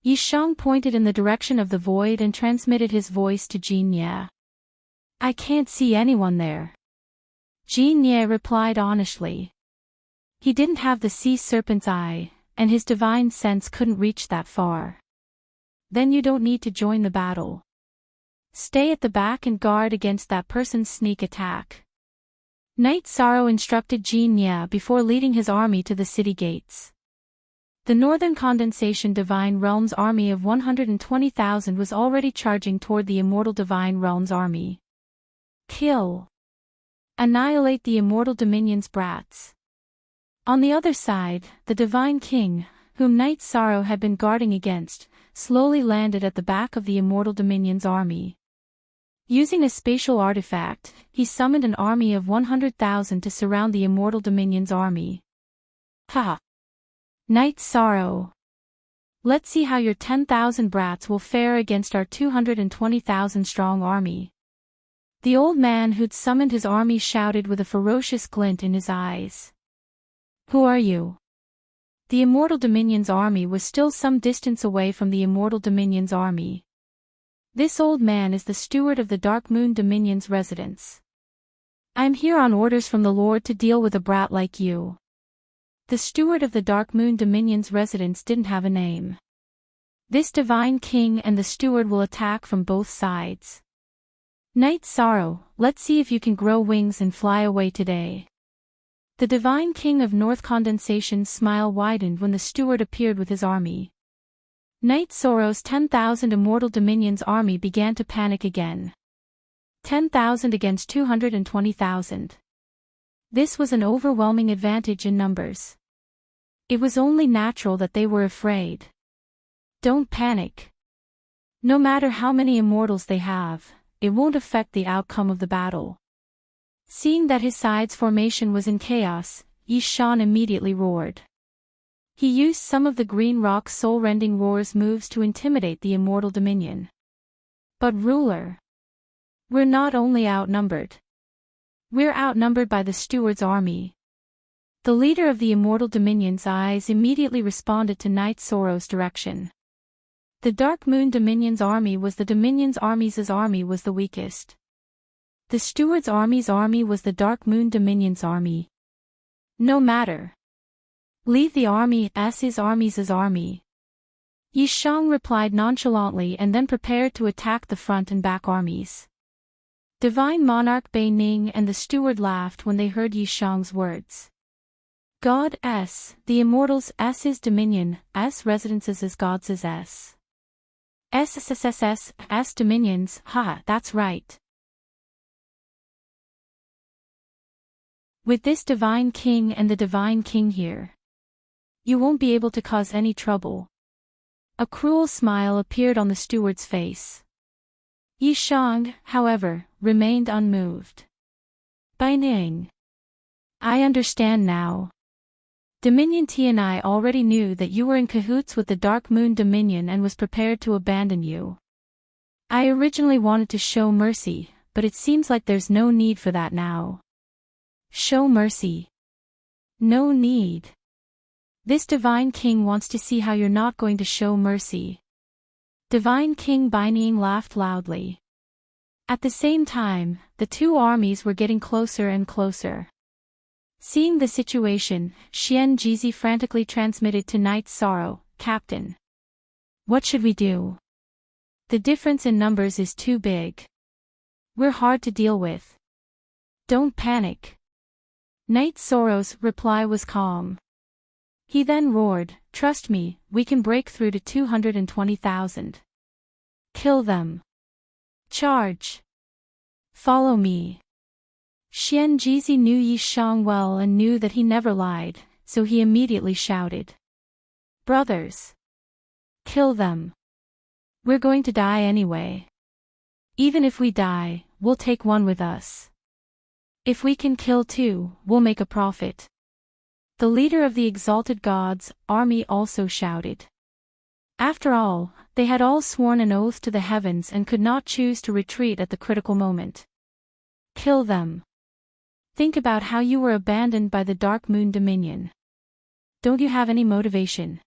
Yi Shang pointed in the direction of the void and transmitted his voice to Jin Ye. I can't see anyone there. Jin Ye replied honestly. He didn't have the sea serpent's eye, and his divine sense couldn't reach that far. Then you don't need to join the battle. Stay at the back and guard against that person's sneak attack. Night Sorrow instructed Jin Ye before leading his army to the city gates. The Northern Condensation Divine Realm's army of 120,000 was already charging toward the Immortal Divine Realm's army. Kill. Annihilate the Immortal Dominion's brats. On the other side, the Divine King, whom Night Sorrow had been guarding against, slowly landed at the back of the Immortal Dominion's army. Using a spatial artifact, he summoned an army of 100,000 to surround the Immortal Dominion's army. Ha! Night Sorrow. Let's see how your 10,000 brats will fare against our 220,000 strong army. The old man who'd summoned his army shouted with a ferocious glint in his eyes. Who are you? The Immortal Dominion's army was still some distance away from the Immortal Dominion's army. This old man is the steward of the Dark Moon Dominion's residence. I'm here on orders from the Lord to deal with a brat like you. The steward of the Dark Moon Dominion's residence didn't have a name. This divine king and the steward will attack from both sides. Night Sorrow, let's see if you can grow wings and fly away today. The divine king of North Condensation's smile widened when the steward appeared with his army. Knight Soros' 10,000 Immortal Dominions army began to panic again. 10,000 against 220,000. This was an overwhelming advantage in numbers. It was only natural that they were afraid. Don't panic. No matter how many immortals they have, it won't affect the outcome of the battle. Seeing that his side's formation was in chaos, Yi Shan immediately roared. He used some of the Green Rock's soul-rending roars moves to intimidate the Immortal Dominion. But ruler, we're not only outnumbered. We're outnumbered by the Steward's army. The leader of the Immortal Dominion's eyes immediately responded to Knight Soros' direction. The Dark Moon Dominion's army was the Dominion's army's army was the weakest. The Steward's army's army was the Dark Moon Dominion's army. No matter. Leave the army's army's army. Yi Shan replied nonchalantly and then prepared to attack the front and back armies. Divine Monarch Bei Ning and the Steward laughed when they heard Yi Shan's words. God S, the Immortals S Dominion, S residences Gods S. S Dominions, haha, that's right. With this Divine King and the Divine King here, you won't be able to cause any trouble. A cruel smile appeared on the Steward's face. Yi Shan, however, remained unmoved. Bai Ning. I understand now. Dominion T and I already knew that you were in cahoots with the Dark Moon Dominion and was prepared to abandon you. I originally wanted to show mercy, but it seems like there's no need for that now. Show mercy. No need. This Divine King wants to see how you're not going to show mercy. Divine King Bai Ning laughed loudly. At the same time, the two armies were getting closer and closer. Seeing the situation, Xian Jizi frantically transmitted to Knight Sorrow, Captain. What should we do? The difference in numbers is too big. We're hard to deal with. Don't panic. Knight Sorrow's reply was calm. He then roared, trust me, we can break through to 220,000. Kill them. Charge. Follow me. Xian Jizi knew Yi Shan well and knew that he never lied, so he immediately shouted. Brothers. Kill them. We're going to die anyway. Even if we die, we'll take one with us. If we can kill two, we'll make a profit. The leader of the Exalted Gods' army also shouted. After all, they had all sworn an oath to the heavens and could not choose to retreat at the critical moment. Kill them. Think about how you were abandoned by the Dark Moon Dominion. Don't you have any motivation?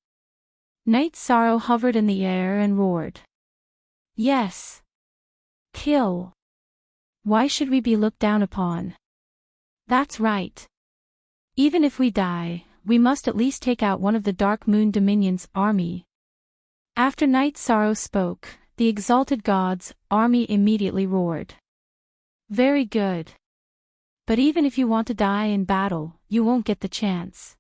Knight Sorrow hovered in the air and roared. Yes. Kill. Why should we be looked down upon? That's right. Even if we die, we must at least take out one of the Dark Moon Dominion's army. After Knight Sorrow spoke, the Exalted Gods' army immediately roared. Very good. But even if you want to die in battle, you won't get the chance.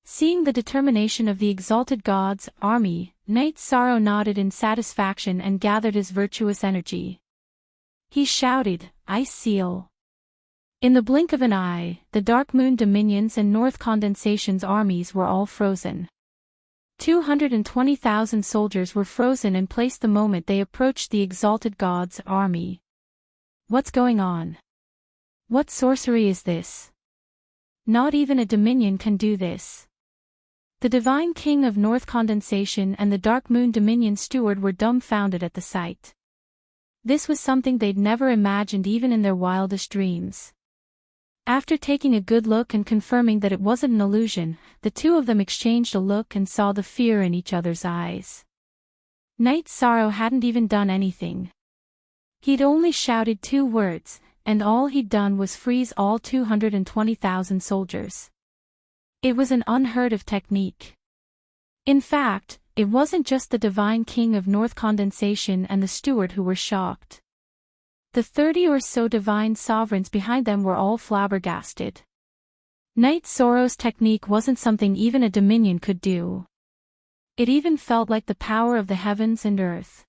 Seeing the determination of the Exalted Gods' army, Knight Sorrow nodded in satisfaction and gathered his virtuous energy. He shouted, Ice Seal. In the blink of an eye, the Dark Moon Dominion's and North Condensation's armies were all frozen. 220,000 soldiers were frozen in place the moment they approached the Exalted Gods' army. What's going on? What sorcery is this? Not even a Dominion can do this. The Divine King of North Condensation and the Dark Moon Dominion Steward were dumbfounded at the sight. This was something they'd never imagined even in their wildest dreams. After taking a good look and confirming that it wasn't an illusion, the two of them exchanged a look and saw the fear in each other's eyes. Knight Sorrow hadn't even done anything. He'd only shouted 2 words, and all he'd done was freeze all 220,000 soldiers. It was an unheard of technique. In fact, it wasn't just the Divine King of North Condensation and the Steward who were shocked. The 30 or so divine sovereigns behind them were all flabbergasted. Knight Sorrow's technique wasn't something even a Dominion could do. It even felt like the power of the heavens and earth.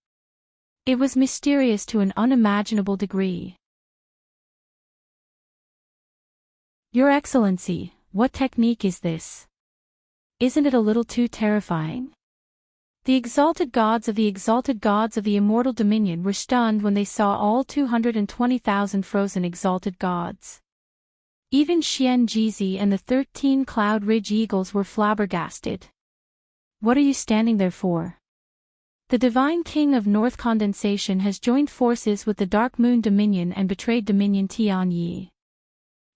It was mysterious to an unimaginable degree. Your Excellency, what technique is this? Isn't it a little too terrifying? The exalted gods of the immortal dominion were stunned when they saw all 220,000 frozen exalted gods. Even Xian Jizi and the 13 Cloud Ridge Eagles were flabbergasted. What are you standing there for? The Divine King of North Condensation has joined forces with the Dark Moon Dominion and betrayed Dominion Tianyi.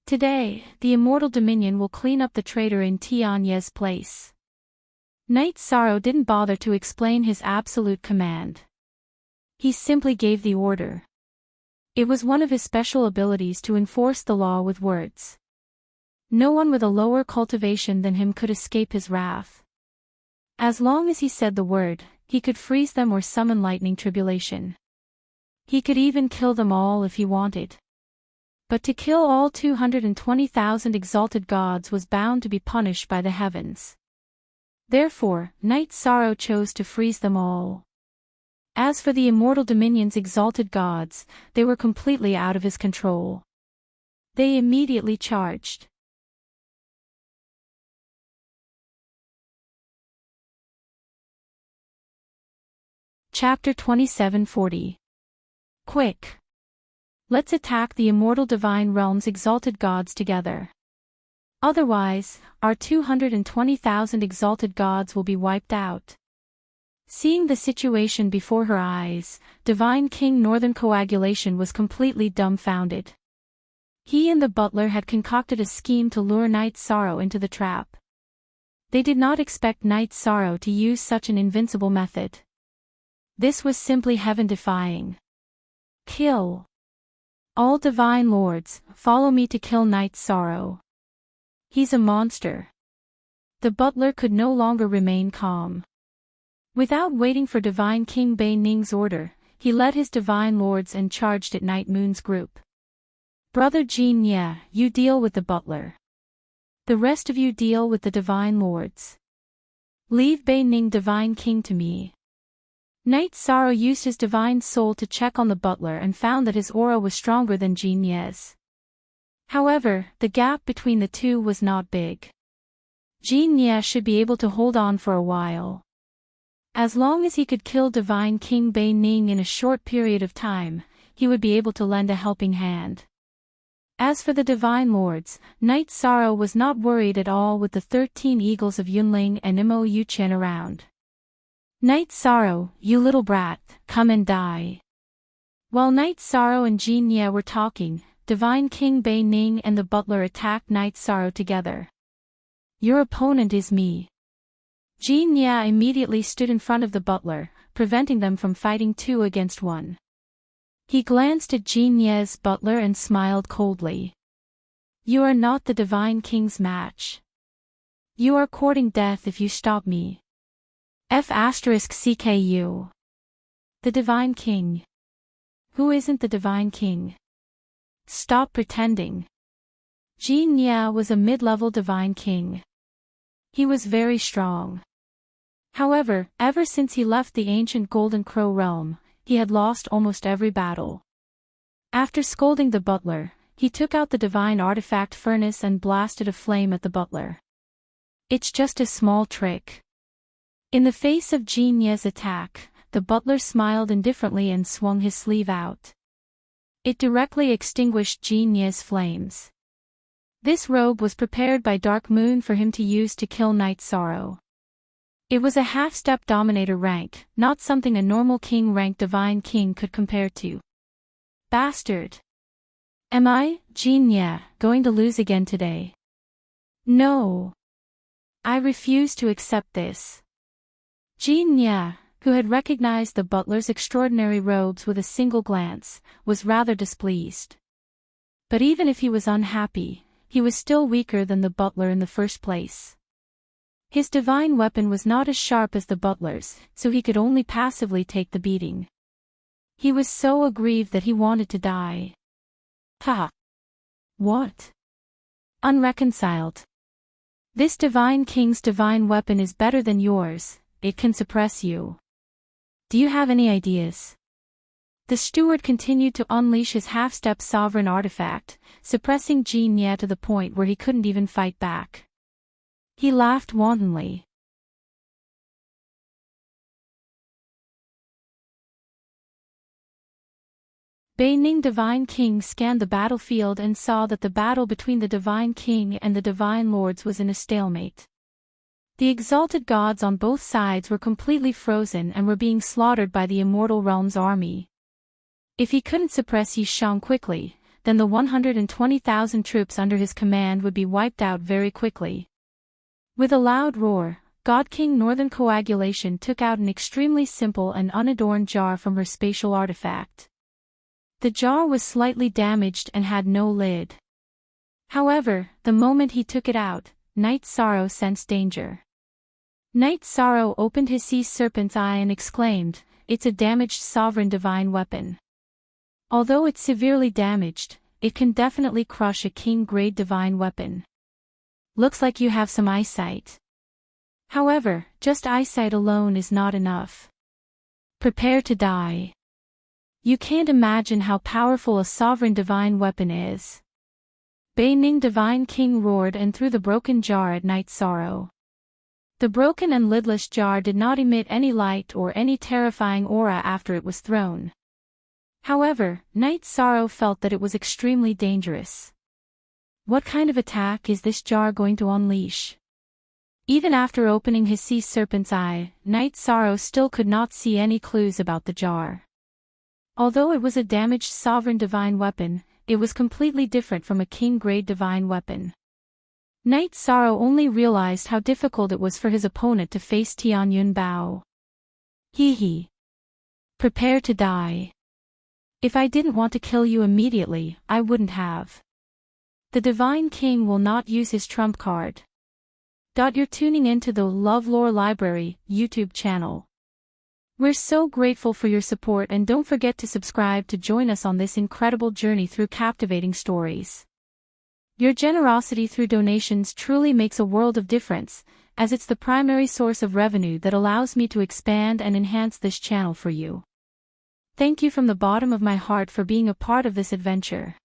Today, the Immortal Dominion will clean up the traitor in Tianyi's place. Knight Sorrow didn't bother to explain his absolute command. He simply gave the order. It was one of his special abilities to enforce the law with words. No one with a lower cultivation than him could escape his wrath. As long as he said the word, he could freeze them or summon lightning tribulation. He could even kill them all if he wanted. But to kill all 220,000 exalted gods was bound to be punished by the heavens. Therefore, Knight Sorrow chose to freeze them all. As for the Immortal Dominion's exalted gods, they were completely out of his control. They immediately charged. Chapter 2740. Quick! Let's attack the immortal divine realm's exalted gods together. Otherwise, our 220,000 exalted gods will be wiped out. Seeing the situation before her eyes, Divine King Northern Coagulation was completely dumbfounded. He and the butler had concocted a scheme to lure Knight Sorrow into the trap. They did not expect Knight Sorrow to use such an invincible method. This was simply heaven-defying. Kill! All divine lords, follow me to kill Knight Sorrow. He's a monster. The butler could no longer remain calm. Without waiting for Divine King Bei Ning's order, he led his divine lords and charged at Night Moon's group. Brother Jin Ye, you deal with the butler. The rest of you deal with the divine lords. Leave Bei Ning Divine King to me. Knight Sorrow used his divine soul to check on the butler and found that his aura was stronger than Jin Ye's. However, the gap between the two was not big. Jin Ye should be able to hold on for a while. As long as he could kill Divine King Bei Ning in a short period of time, he would be able to lend a helping hand. As for the divine lords, Knight Sorrow was not worried at all with the 13 eagles of Yunling and Mo Yuchen around. Knight Sorrow, you little brat, come and die. While Knight Sorrow and Jin Ye were talking, Divine King Bei Ning and the butler attacked Knight Sorrow together. Your opponent is me. Jin Ye immediately stood in front of the butler, preventing them from fighting 2 against 1. He glanced at Jin Ye's butler and smiled coldly. You are not the Divine King's match. You are courting death if you stop me. F*CKU. The Divine King. Who isn't the Divine King? Stop pretending. Jin Ye was a mid-level Divine King. He was very strong. However, ever since he left the ancient Golden Crow realm, he had lost almost every battle. After scolding the butler, he took out the divine artifact furnace and blasted a flame at the butler. It's just a small trick. In the face of Jin Ye's attack, the butler smiled indifferently and swung his sleeve out. It directly extinguished Jin Ye's flames. This robe was prepared by Dark Moon for him to use to kill Knight Sorrow. It was a half-step Dominator rank, not something a normal king-rank Divine King could compare to. Bastard! Am I, Jin Ye, going to lose again today? No. I refuse to accept this. Jin Ye, who had recognized the butler's extraordinary robes with a single glance, was rather displeased. But even if he was unhappy, he was still weaker than the butler in the first place. His divine weapon was not as sharp as the butler's, so he could only passively take the beating. He was so aggrieved that he wanted to die. Ha! What? Unreconciled. This Divine King's divine weapon is better than yours, it can suppress you. Do you have any ideas? The steward continued to unleash his half-step sovereign artifact, suppressing Jean Ye to the point where he couldn't even fight back. He laughed wantonly. Bei Ning Divine King scanned the battlefield and saw that the battle between the Divine King and the Divine Lords was in a stalemate. The exalted gods on both sides were completely frozen and were being slaughtered by the Immortal Realm's army. If he couldn't suppress Yi Shang quickly, then the 120,000 troops under his command would be wiped out very quickly. With a loud roar, God King Northern Coagulation took out an extremely simple and unadorned jar from her spatial artifact. The jar was slightly damaged and had no lid. However, the moment he took it out, Night Sorrow sensed danger. Night Sorrow opened his sea serpent's eye and exclaimed, "It's a damaged sovereign divine weapon. Although it's severely damaged, it can definitely crush a king-grade divine weapon. Looks like you have some eyesight." However, just eyesight alone is not enough. Prepare to die. You can't imagine how powerful a sovereign divine weapon is. Bei Ning Divine King roared and threw the broken jar at Night Sorrow. The broken and lidless jar did not emit any light or any terrifying aura after it was thrown. However, Night Sorrow felt that it was extremely dangerous. What kind of attack is this jar going to unleash? Even after opening his sea serpent's eye, Night Sorrow still could not see any clues about the jar. Although it was a damaged sovereign divine weapon, it was completely different from a king-grade divine weapon. Night Sorrow only realized how difficult it was for his opponent to face Tianyun Bao. Hee. Prepare to die. If I didn't want to kill you immediately, I wouldn't have. The Divine King will not use his trump card. You're tuning into the LoveLore Library YouTube channel. We're so grateful for your support, and don't forget to subscribe to join us on this incredible journey through captivating stories. Your generosity through donations truly makes a world of difference, as it's the primary source of revenue that allows me to expand and enhance this channel for you. Thank you from the bottom of my heart for being a part of this adventure.